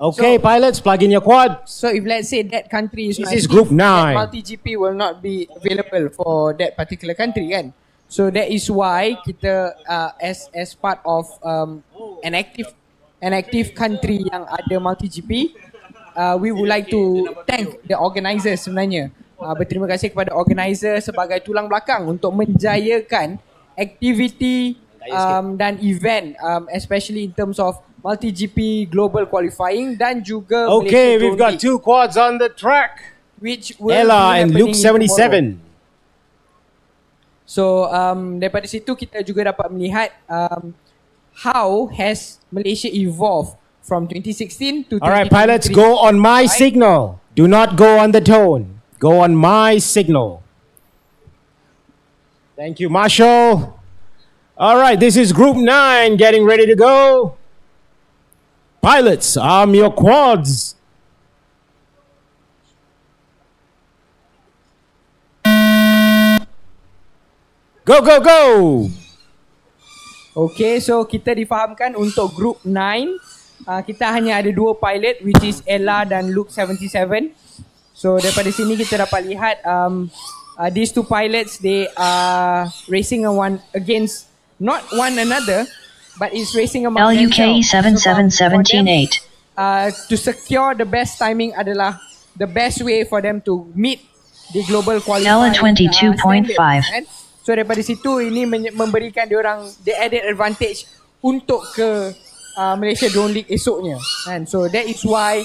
Okay, pilots, plug in your quad. so if let's say that country is This not is active, group 9. that Multigp will not be available for that particular country kan. So that is why kita as part of an active country yang ada Multigp, we would like to thank the organisers sebenarnya. Berterima kasih kepada organizer sebagai tulang belakang untuk menjayakan aktiviti dan event, especially in terms of Multigp global qualifying dan juga Okay, Malaysia we've Drone got League, 2 quads on the track. which will Ella be and happening Luke tomorrow. 77. So daripada situ kita juga dapat melihat how has Malaysia evolved from 2016 to 2023. All right, pilots, go on my signal. Do not go on the tone. Go on my signal. Thank you, Marshall. All right, this is group 9 getting ready to go. Pilots, arm your quads. Go, go, go. Okay, so kita difahamkan untuk group 9 kita hanya ada 2 pilot, which is Ella dan Luke 77. So daripada sini kita dapat lihat these 2 pilots, they are racing against not one another, but is racing among LUKE themselves. So for them, 77778. to secure the best timing adalah the best way for them to meet the global qualifying Ella 22.5. kan? So daripada situ ini memberikan diorang the added advantage untuk ke Malaysia Drone League esoknya kan. So that is why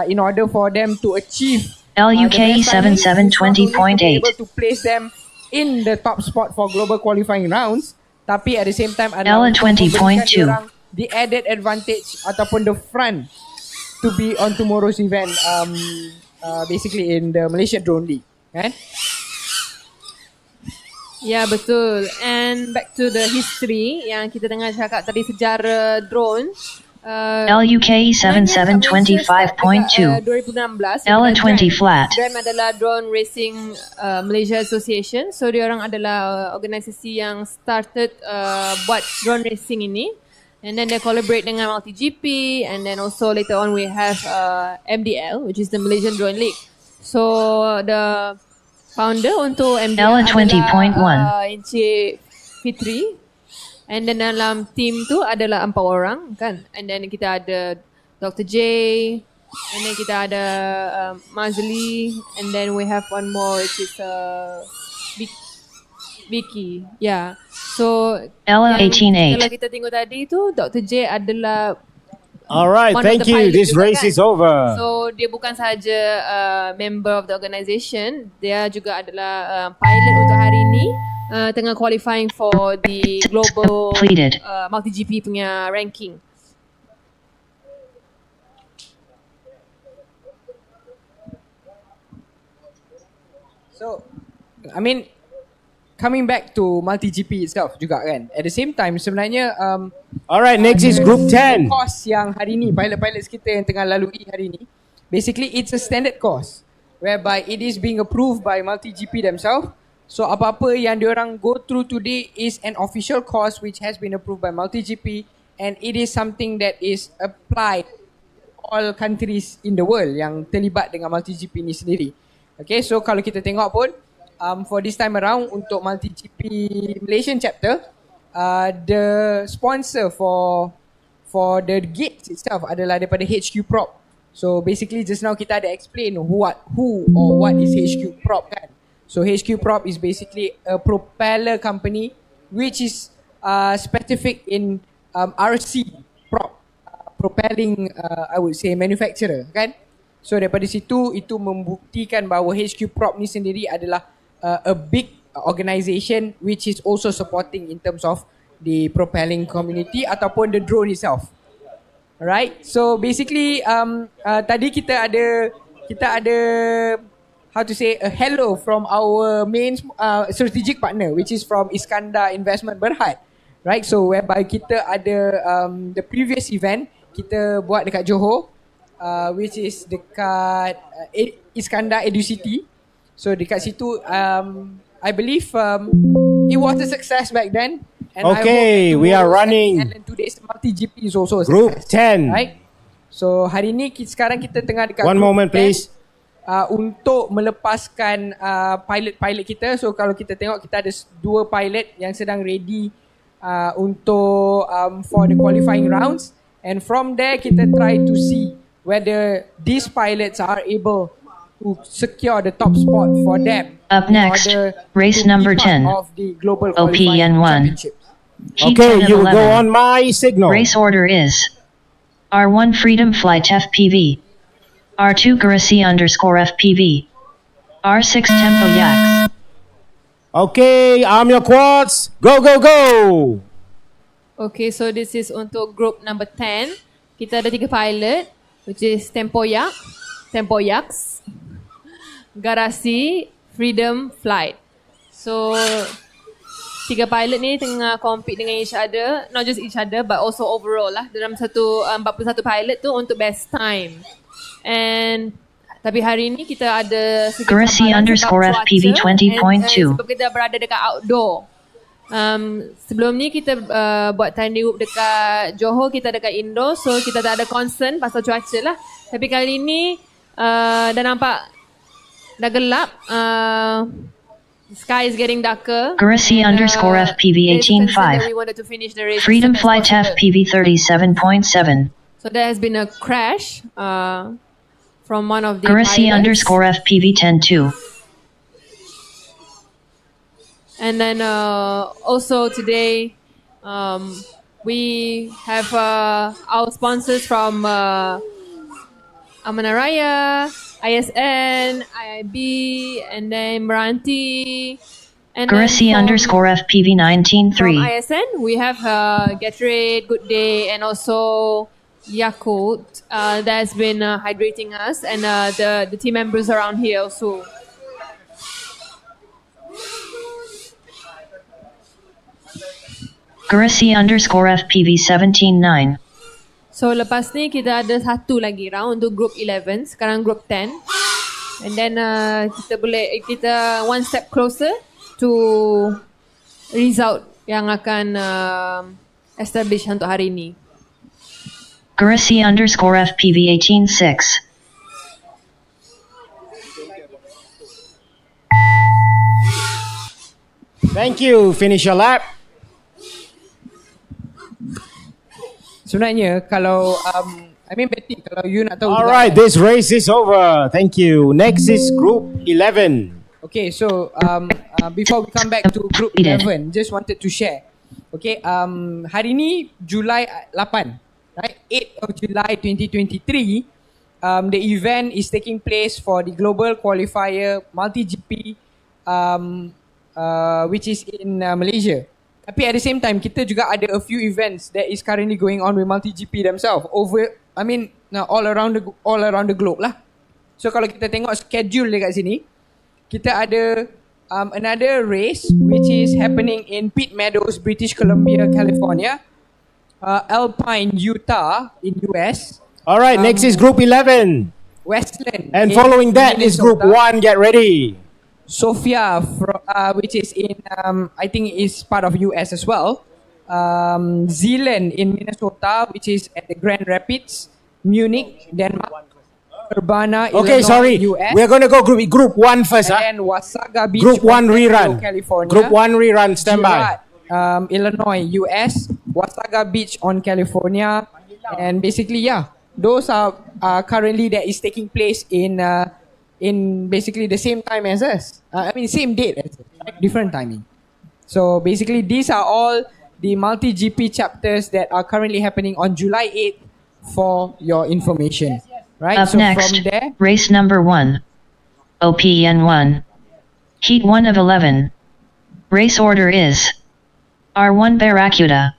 in order for them to achieve LUKE 7720.8. able to place them in the top spot for global qualifying rounds, tapi at the same time adalah Ella untuk memberikan 20.2. diorang the added advantage ataupun the front to be on tomorrow's event, basically in the Malaysia Drone League kan. Ya, betul. And back to the history yang kita tengah cakap tadi, sejarah drone. LUKE 7725.2. 2016. Ella 20 flat. DRAM adalah Drone Racing Malaysia Association. So diorang adalah organisasi yang started buat drone racing ini. And then they collaborate dengan Multigp, and then also later on we have MDL, which is the Malaysian Drone League. So the founder untuk MDL Ella 20.1. adalah Encik Fitri. And then dalam team tu adalah 4 orang kan. And then kita ada Dr. J, and then kita ada Mazli, and then we have one more which is Vicky. Yeah. So Ella yang 18.8. kalau kita tengok tadi tu, Dr. J adalah Alright, one of thank the you. pilot This juga race kan. is over. So dia bukan sahaja member of the organisation, dia juga adalah pilot untuk hari ini, tengah qualifying for the global Completed. Multigp punya ranking. So, I mean, coming back to Multigp itself juga kan. At the same time, sebenarnya Alright, next is Group 10. course yang hari ni, pilot-pilot kita yang tengah lalui hari ni, basically it's a standard course whereby it is being approved by Multigp themselves. So apa-apa yang diorang go through today is an official course which has been approved by Multigp, and it is something that is applied all countries in the world yang terlibat dengan Multigp ni sendiri. Okay, so kalau kita tengok pun for this time around untuk Multigp Malaysian chapter, the sponsor for the gates itself adalah daripada HQ Prop. So basically just now kita ada explain who or what is HQ Prop kan. So HQ Prop is basically a propeller company which is specific in RC prop, propelling I would say manufacturer kan. So daripada situ itu membuktikan bahawa HQ Prop ni sendiri adalah a big organisation which is also supporting in terms of the propelling community ataupun the drone itself. Alright, so basically tadi kita ada how to say a hello from our main strategic partner which is from Iskandar Investment Berhad. Right, so whereby kita ada the previous event kita buat dekat Johor, which is dekat Iskandar Edu City. So dekat situ I believe it was a success back then. And Okay, we are running and today's Multigp is also a Group success, 10. right? So hari ni sekarang kita tengah dekat One Group moment 10, please. untuk melepaskan pilot-pilot kita. So kalau kita tengok kita ada 2 pilot yang sedang ready untuk for the qualifying rounds, and from there kita try to see whether these pilots are able to secure the top spot for them. Up in next, order race to be number part 10. of the global qualifying OPN1. championships. Heat Okay, 10 of you will go 11. on my signal. Race order is R1 Freedom Flight FPV, R2 Garasi_FPV, R6 Tempo Yax. Okay, arm your quads. Go, go, go. Okay, so this is untuk group number 10. Kita ada 3 pilot, which is Tempo Yax, Garasi, Freedom Flight. So 3 pilot ni tengah compete dengan each other, not just each other but also overall lah, dalam satu 41 pilot tu untuk best time. And tapi hari ni kita ada sedikit Garasi_FPV 20.2. sebab kita berada dekat outdoor. Sebelum ni kita buat time group dekat Johor, kita dekat indoor, so kita tak ada concern pasal cuaca lah. Tapi kali ni dah nampak dah gelap, sky is getting darker. Garasi_FPV 18.5. Freedom Flight FPV 37.7. So there has been a crash from one of the Garasi_FPV 10.2. And then also today we have our sponsors from Amanah Raya, ISN, IIB, and then MRANTI. And then Garasi_FPV from 19.3. ISN, we have Gatorade, Good Day, and also Yakult that's been hydrating us, and the team members around here also. Garasi_FPV 17.9. So lepas ni kita ada satu lagi round untuk group 11, sekarang group 10. And then kita one step closer to result yang akan establish untuk hari ni. Garasi_FPV 18.6. Thank you. Finish your lap. Sebenarnya kalau Betty, kalau you nak tahu Alright, this race is over. Thank you. Next is Group 11. Okay, so before we come back to Group 11, just wanted to share. Okay, hari ni Julai 8. right? 8th of July 2023, the event is taking place for the Global Qualifier Multigp, which is in Malaysia. Tapi at the same time, kita juga ada a few events that is currently going on with Multigp themselves all around the globe lah. So kalau kita tengok schedule dekat sini, kita ada another race which is happening in Pitt Meadows, British Columbia, California, Alpine, Utah in US. All right, next is Group 11. Westland. And in following that is Group Minnesota. 1. Get ready. Sofia, which is in, I think is part of US as well. Zealand in Minnesota, which is at the Grand Rapids. Munich, Denmark. Urbana, Okay, Illinois, sorry. US. We're going to go Group 1 first. And Huh? then Wasaga Beach, Group 1 Ontario, rerun. California. Group 1 rerun. Stand by. Girard, Illinois, US. Wasaga Beach on California. And basically, yeah, those are currently that is taking place in basically the same time as us. Same date as us, right? Different timing. So basically, these are all the Multigp chapters that are currently happening on July 8th for your information. Right? Up So next, from there, race number 1. OPN 1. Heat 1 of 11. Race order is R1 Barracuda,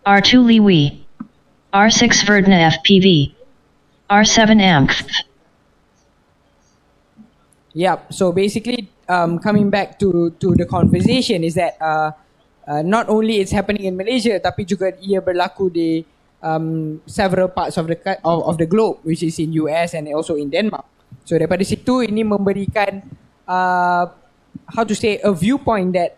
R2 Liwi, R6 Verdna FPV, R7 AMKF. yeah. So basically, coming back to the conversation is that not only it's happening in Malaysia, tapi juga ia berlaku di several parts of the globe, which is in US and also in Denmark. So daripada situ ini memberikan how to say a viewpoint that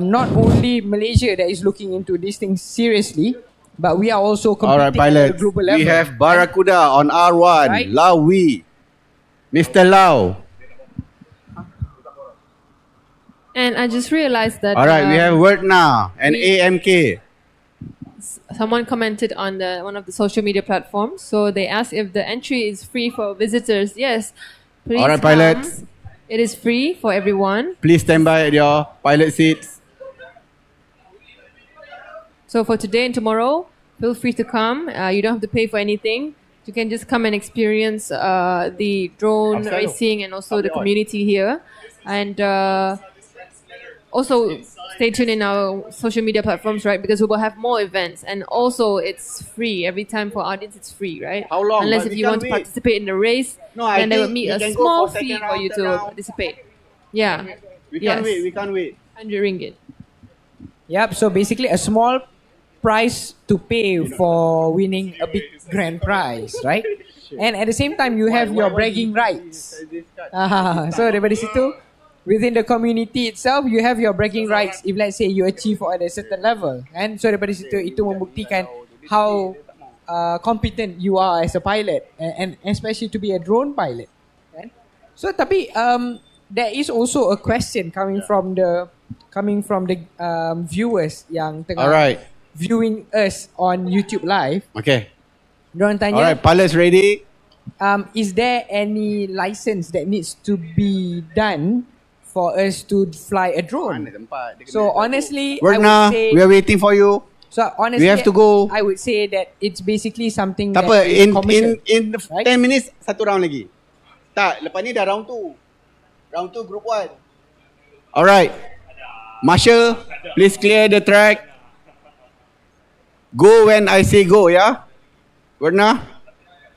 not only Malaysia that is looking into these things seriously, but we are also All right, competing at a pilot. global level. We have Barracuda on R1. Right. Lau Wee. Mr. Lau. And I just realized that All right, we have Wordna and AMK. someone commented on one of the social media platforms. So they asked if the entry is free for visitors. Yes, please. All right, come. pilots. It is free for everyone. Please stand by at your pilot seats. So for today and tomorrow, feel free to come. You don't have to pay for anything. You can just come and experience the drone racing and also the community here. And also stay tuned in our social media platforms, right? Because we will have more events. And also it's free. Every time for audience, it's free, right? How long? Unless But if we you want can't to wait. participate in the race, No, I then there will think be we a can go small for fee second for round, you third to round. participate. Yeah. We Yes. can't wait. We can't wait. 100 ringgit. Yep. So basically, a small price to pay for winning a big grand prize, right? And at the same time, you have your bragging rights. So daripada situ, within the community itself, you have your bragging rights if let's say you achieve at a certain level. And so daripada situ, itu membuktikan how competent you are as a pilot, and especially to be a drone pilot. Kan? So tapi there is also a question coming from the viewers yang tengah Alright. viewing us on YouTube live. Okay. Diorang tanya, Alright, pilots ready? is there any license that needs to be done for us to fly a drone? So honestly, I Wordna, would say, we are waiting for you. so honestly, we have to go. I would say that it's basically something Tak that apa, is in commercial. 10 right? minutes, satu round lagi. Tak, lepas ni dah round 2. Round 2, group 1. Alright. Marshal, please clear the track. Go when I say go, yeah? Wordna?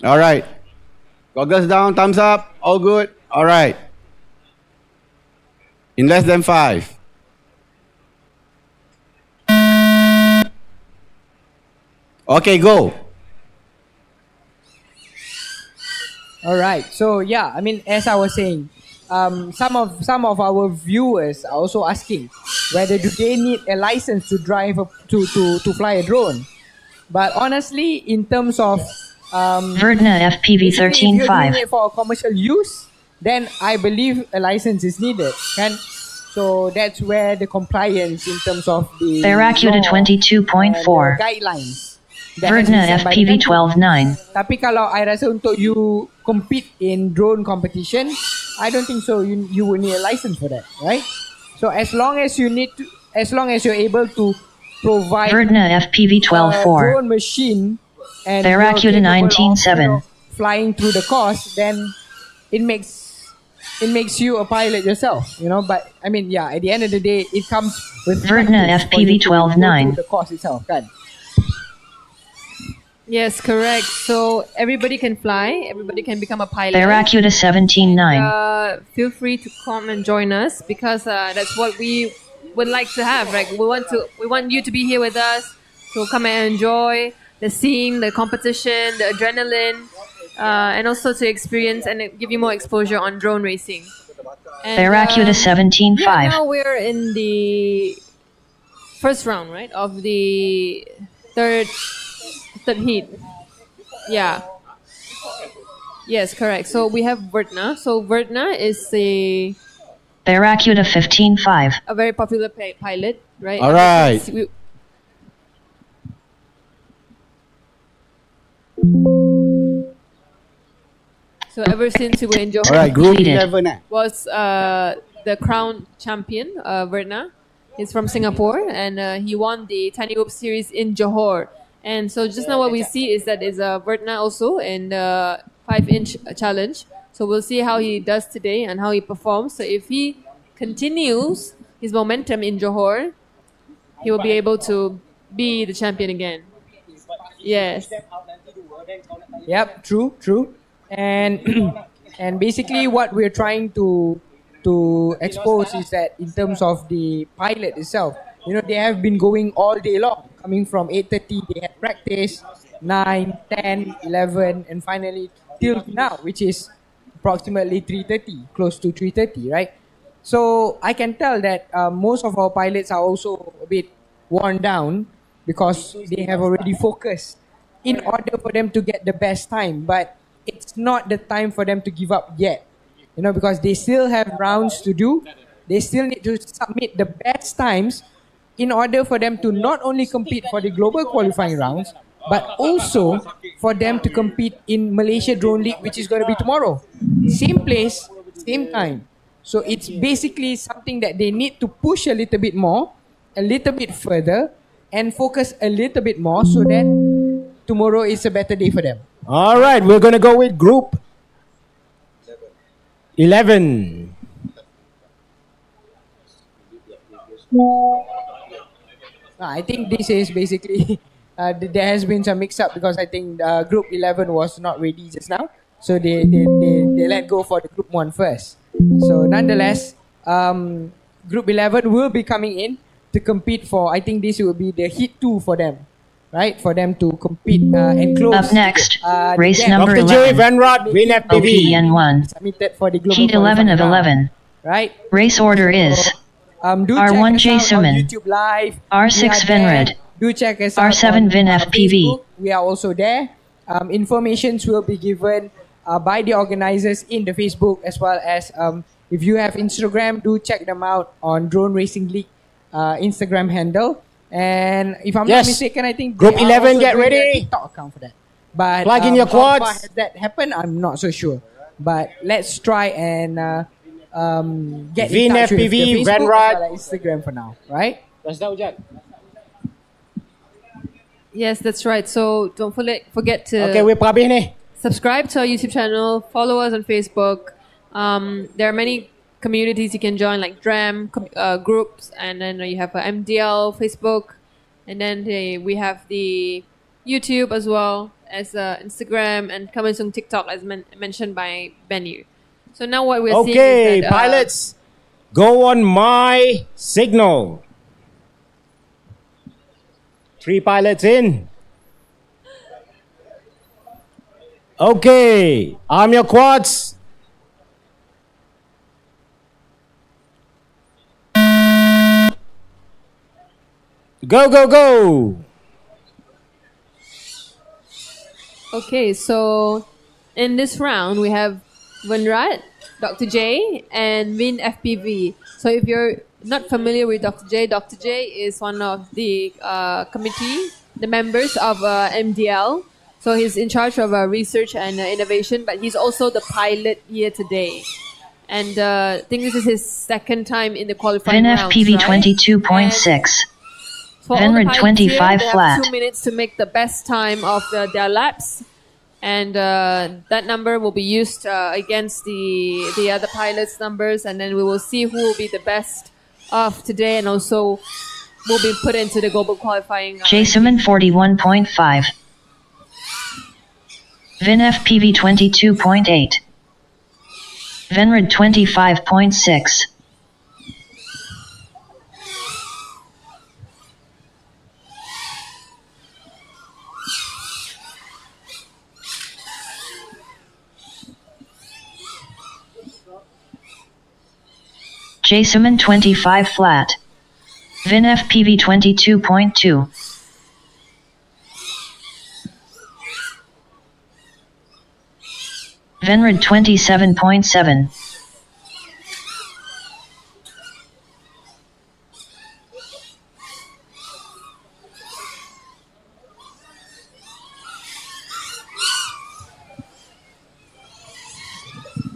Alright. Goggles down, thumbs up, all good? Alright. In less than 5. Okay, go. All right. So yeah, I mean, as I was saying, some of our viewers are also asking whether do they need a license to drive to fly a drone. But honestly, in terms of Verdna FPV if you're doing 13.5. it for commercial use, then I believe a license is needed. Can so that's where the compliance in terms of the Barracuda law and the 22.4. guidelines. that has Verdna been set by the FPV country. 12.9. Tapi kalau I rasa untuk you compete in drone competition, I don't think so. You will need a license for that, right? So as long as you're able to provide Verdna FPV a 12.4. drone machine and Barracuda you're capable of, 19.7. flying through the course, then it makes you a pilot yourself, But I mean, yeah, at the end of the day, it comes with Vertna practice for you FPV to go 12.9. through the course itself, kan? Yes, correct. So everybody can fly. Everybody can become a pilot. Barracuda 17.9. Feel free to come and join us because that's what we would like to have. Right? We want you to be here with us to come and enjoy the scene, the competition, the adrenaline, and also to experience and give you more exposure on drone racing. And, Barracuda 17.5. yeah, now we're in the first round, right, of the third heat. Yeah. Yes, correct. So we have Vertna. So Vertna is a Barracuda 15.5. very popular pilot, right? All right. So ever since we were in Johor, All right, group Completed. 11 eh? was the crown champion, Vertna. He's from Singapore, and he won the Tiny Whoop Series in Johor. And so just now what we see is that is Vertna also in the 5-inch challenge. So we'll see how he does today and how he performs. So if he continues his momentum in Johor, he will be able to be the champion again. Yes. Yep, true. And and basically what we're trying to expose is that in terms of the pilot itself, they have been going all day long. Coming from 8:30, they had practice, 9, 10, 11, and finally till now, which is approximately 3:30, close to 3:30, right? So I can tell that most of our pilots are also a bit worn down because they have already focused in order for them to get the best time. But it's not the time for them to give up yet, because they still have rounds to do. They still need to submit the best times in order for them to not only compete for the global qualifying rounds, but also for them to compete in Malaysia Drone League, which is going to be tomorrow. Same place, same time. So it's basically something that they need to push a little bit more, a little bit further, and focus a little bit more so that tomorrow is a better day for them. All right, we're going to go with group 11. I think this is basically there has been some mix-up because I think group 11 was not ready just now, so they let go for the group 1 first. So nonetheless, group 11 will be coming in to compete for. I think this will be the heat 2 for them, right? For them to compete and close. Up next, the race gap. number Dr. J. 11. Van Rod, Win FPV. OPN1. Submitted for the global Heat 11 of qualifying round, 11. right? Race order is Do R1 check us out on Suman. YouTube Live. R6 We are Vinred. there. Do check us out R7 on Vin FPV. Facebook. We are also there. Informations will be given by the organizers in the Facebook, as well as if you have Instagram, do check them out on Drone Racing League Instagram handle. And if I'm not Yes. mistaken, I think Group they are 11, also get doing a ready. TikTok account for that. But Plug in your how far quads. has that happened? I'm not so sure. But let's try and get Vin in touch with FPV, the Facebook Van as Rad. well as Instagram for now, right? Yes, that's right. So don't forget to Okay, we're habis ni. subscribe to our YouTube channel, follow us on Facebook. There are many communities you can join, like DRAM groups, and then you have MDL Facebook, and then we have the YouTube as well as Instagram and coming soon TikTok, as mentioned by Benny. So now what we're seeing Okay, is that, pilots, go on my signal. 3 pilots in. Okay, arm your quads. Go, go, go. Okay, so in this round we have Vanrat, Dr. J, and Vin FPV. So if you're not familiar with Dr. J is one of the committee, the members of MDL. So he's in charge of research and innovation, but he's also the pilot here today. And I think this is his second time in the qualifying Vin rounds, FPV right? 22.6. For all the Venred pilots 25 here, they flat. have 2 minutes to make the best time of their laps. And that number will be used against the other pilots' numbers. And then we will see who will be the best of today and also will be put into the global qualifying. Jason 41.5. Vin FPV 22.8. Venred 25.6. Jason 25 flat. Vin FPV 22.2. Venred 27.7.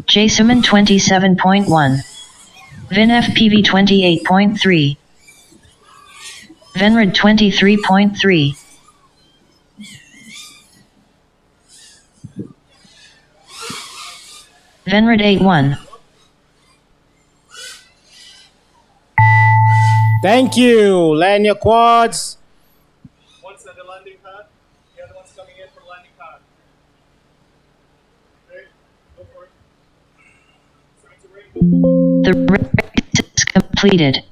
Jason 27.1. Vin FPV 28.3. Venred 23.3. Venred 81. Thank you. Land your quads. One's at the landing pad, the other one's coming in for landing pad. Okay, go for it. Starting to rain. The race is completed.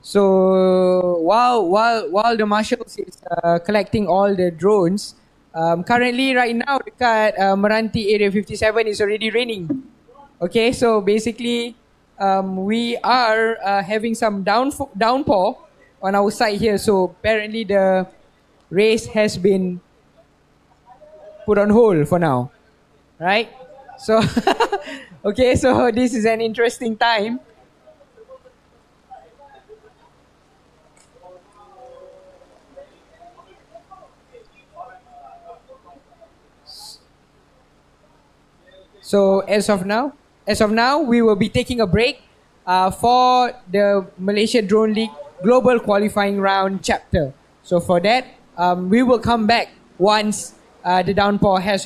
So while the marshals is collecting all the drones, currently right now dekat MRANTI area 57 is already raining. Okay, so basically we are having some downpour on our side here. So apparently the race has been put on hold for now, right? So okay, so this is an interesting time. So as of now, we will be taking a break for the Malaysia Drone League Global Qualifying Round chapter. So for that, we will come back once the downpour has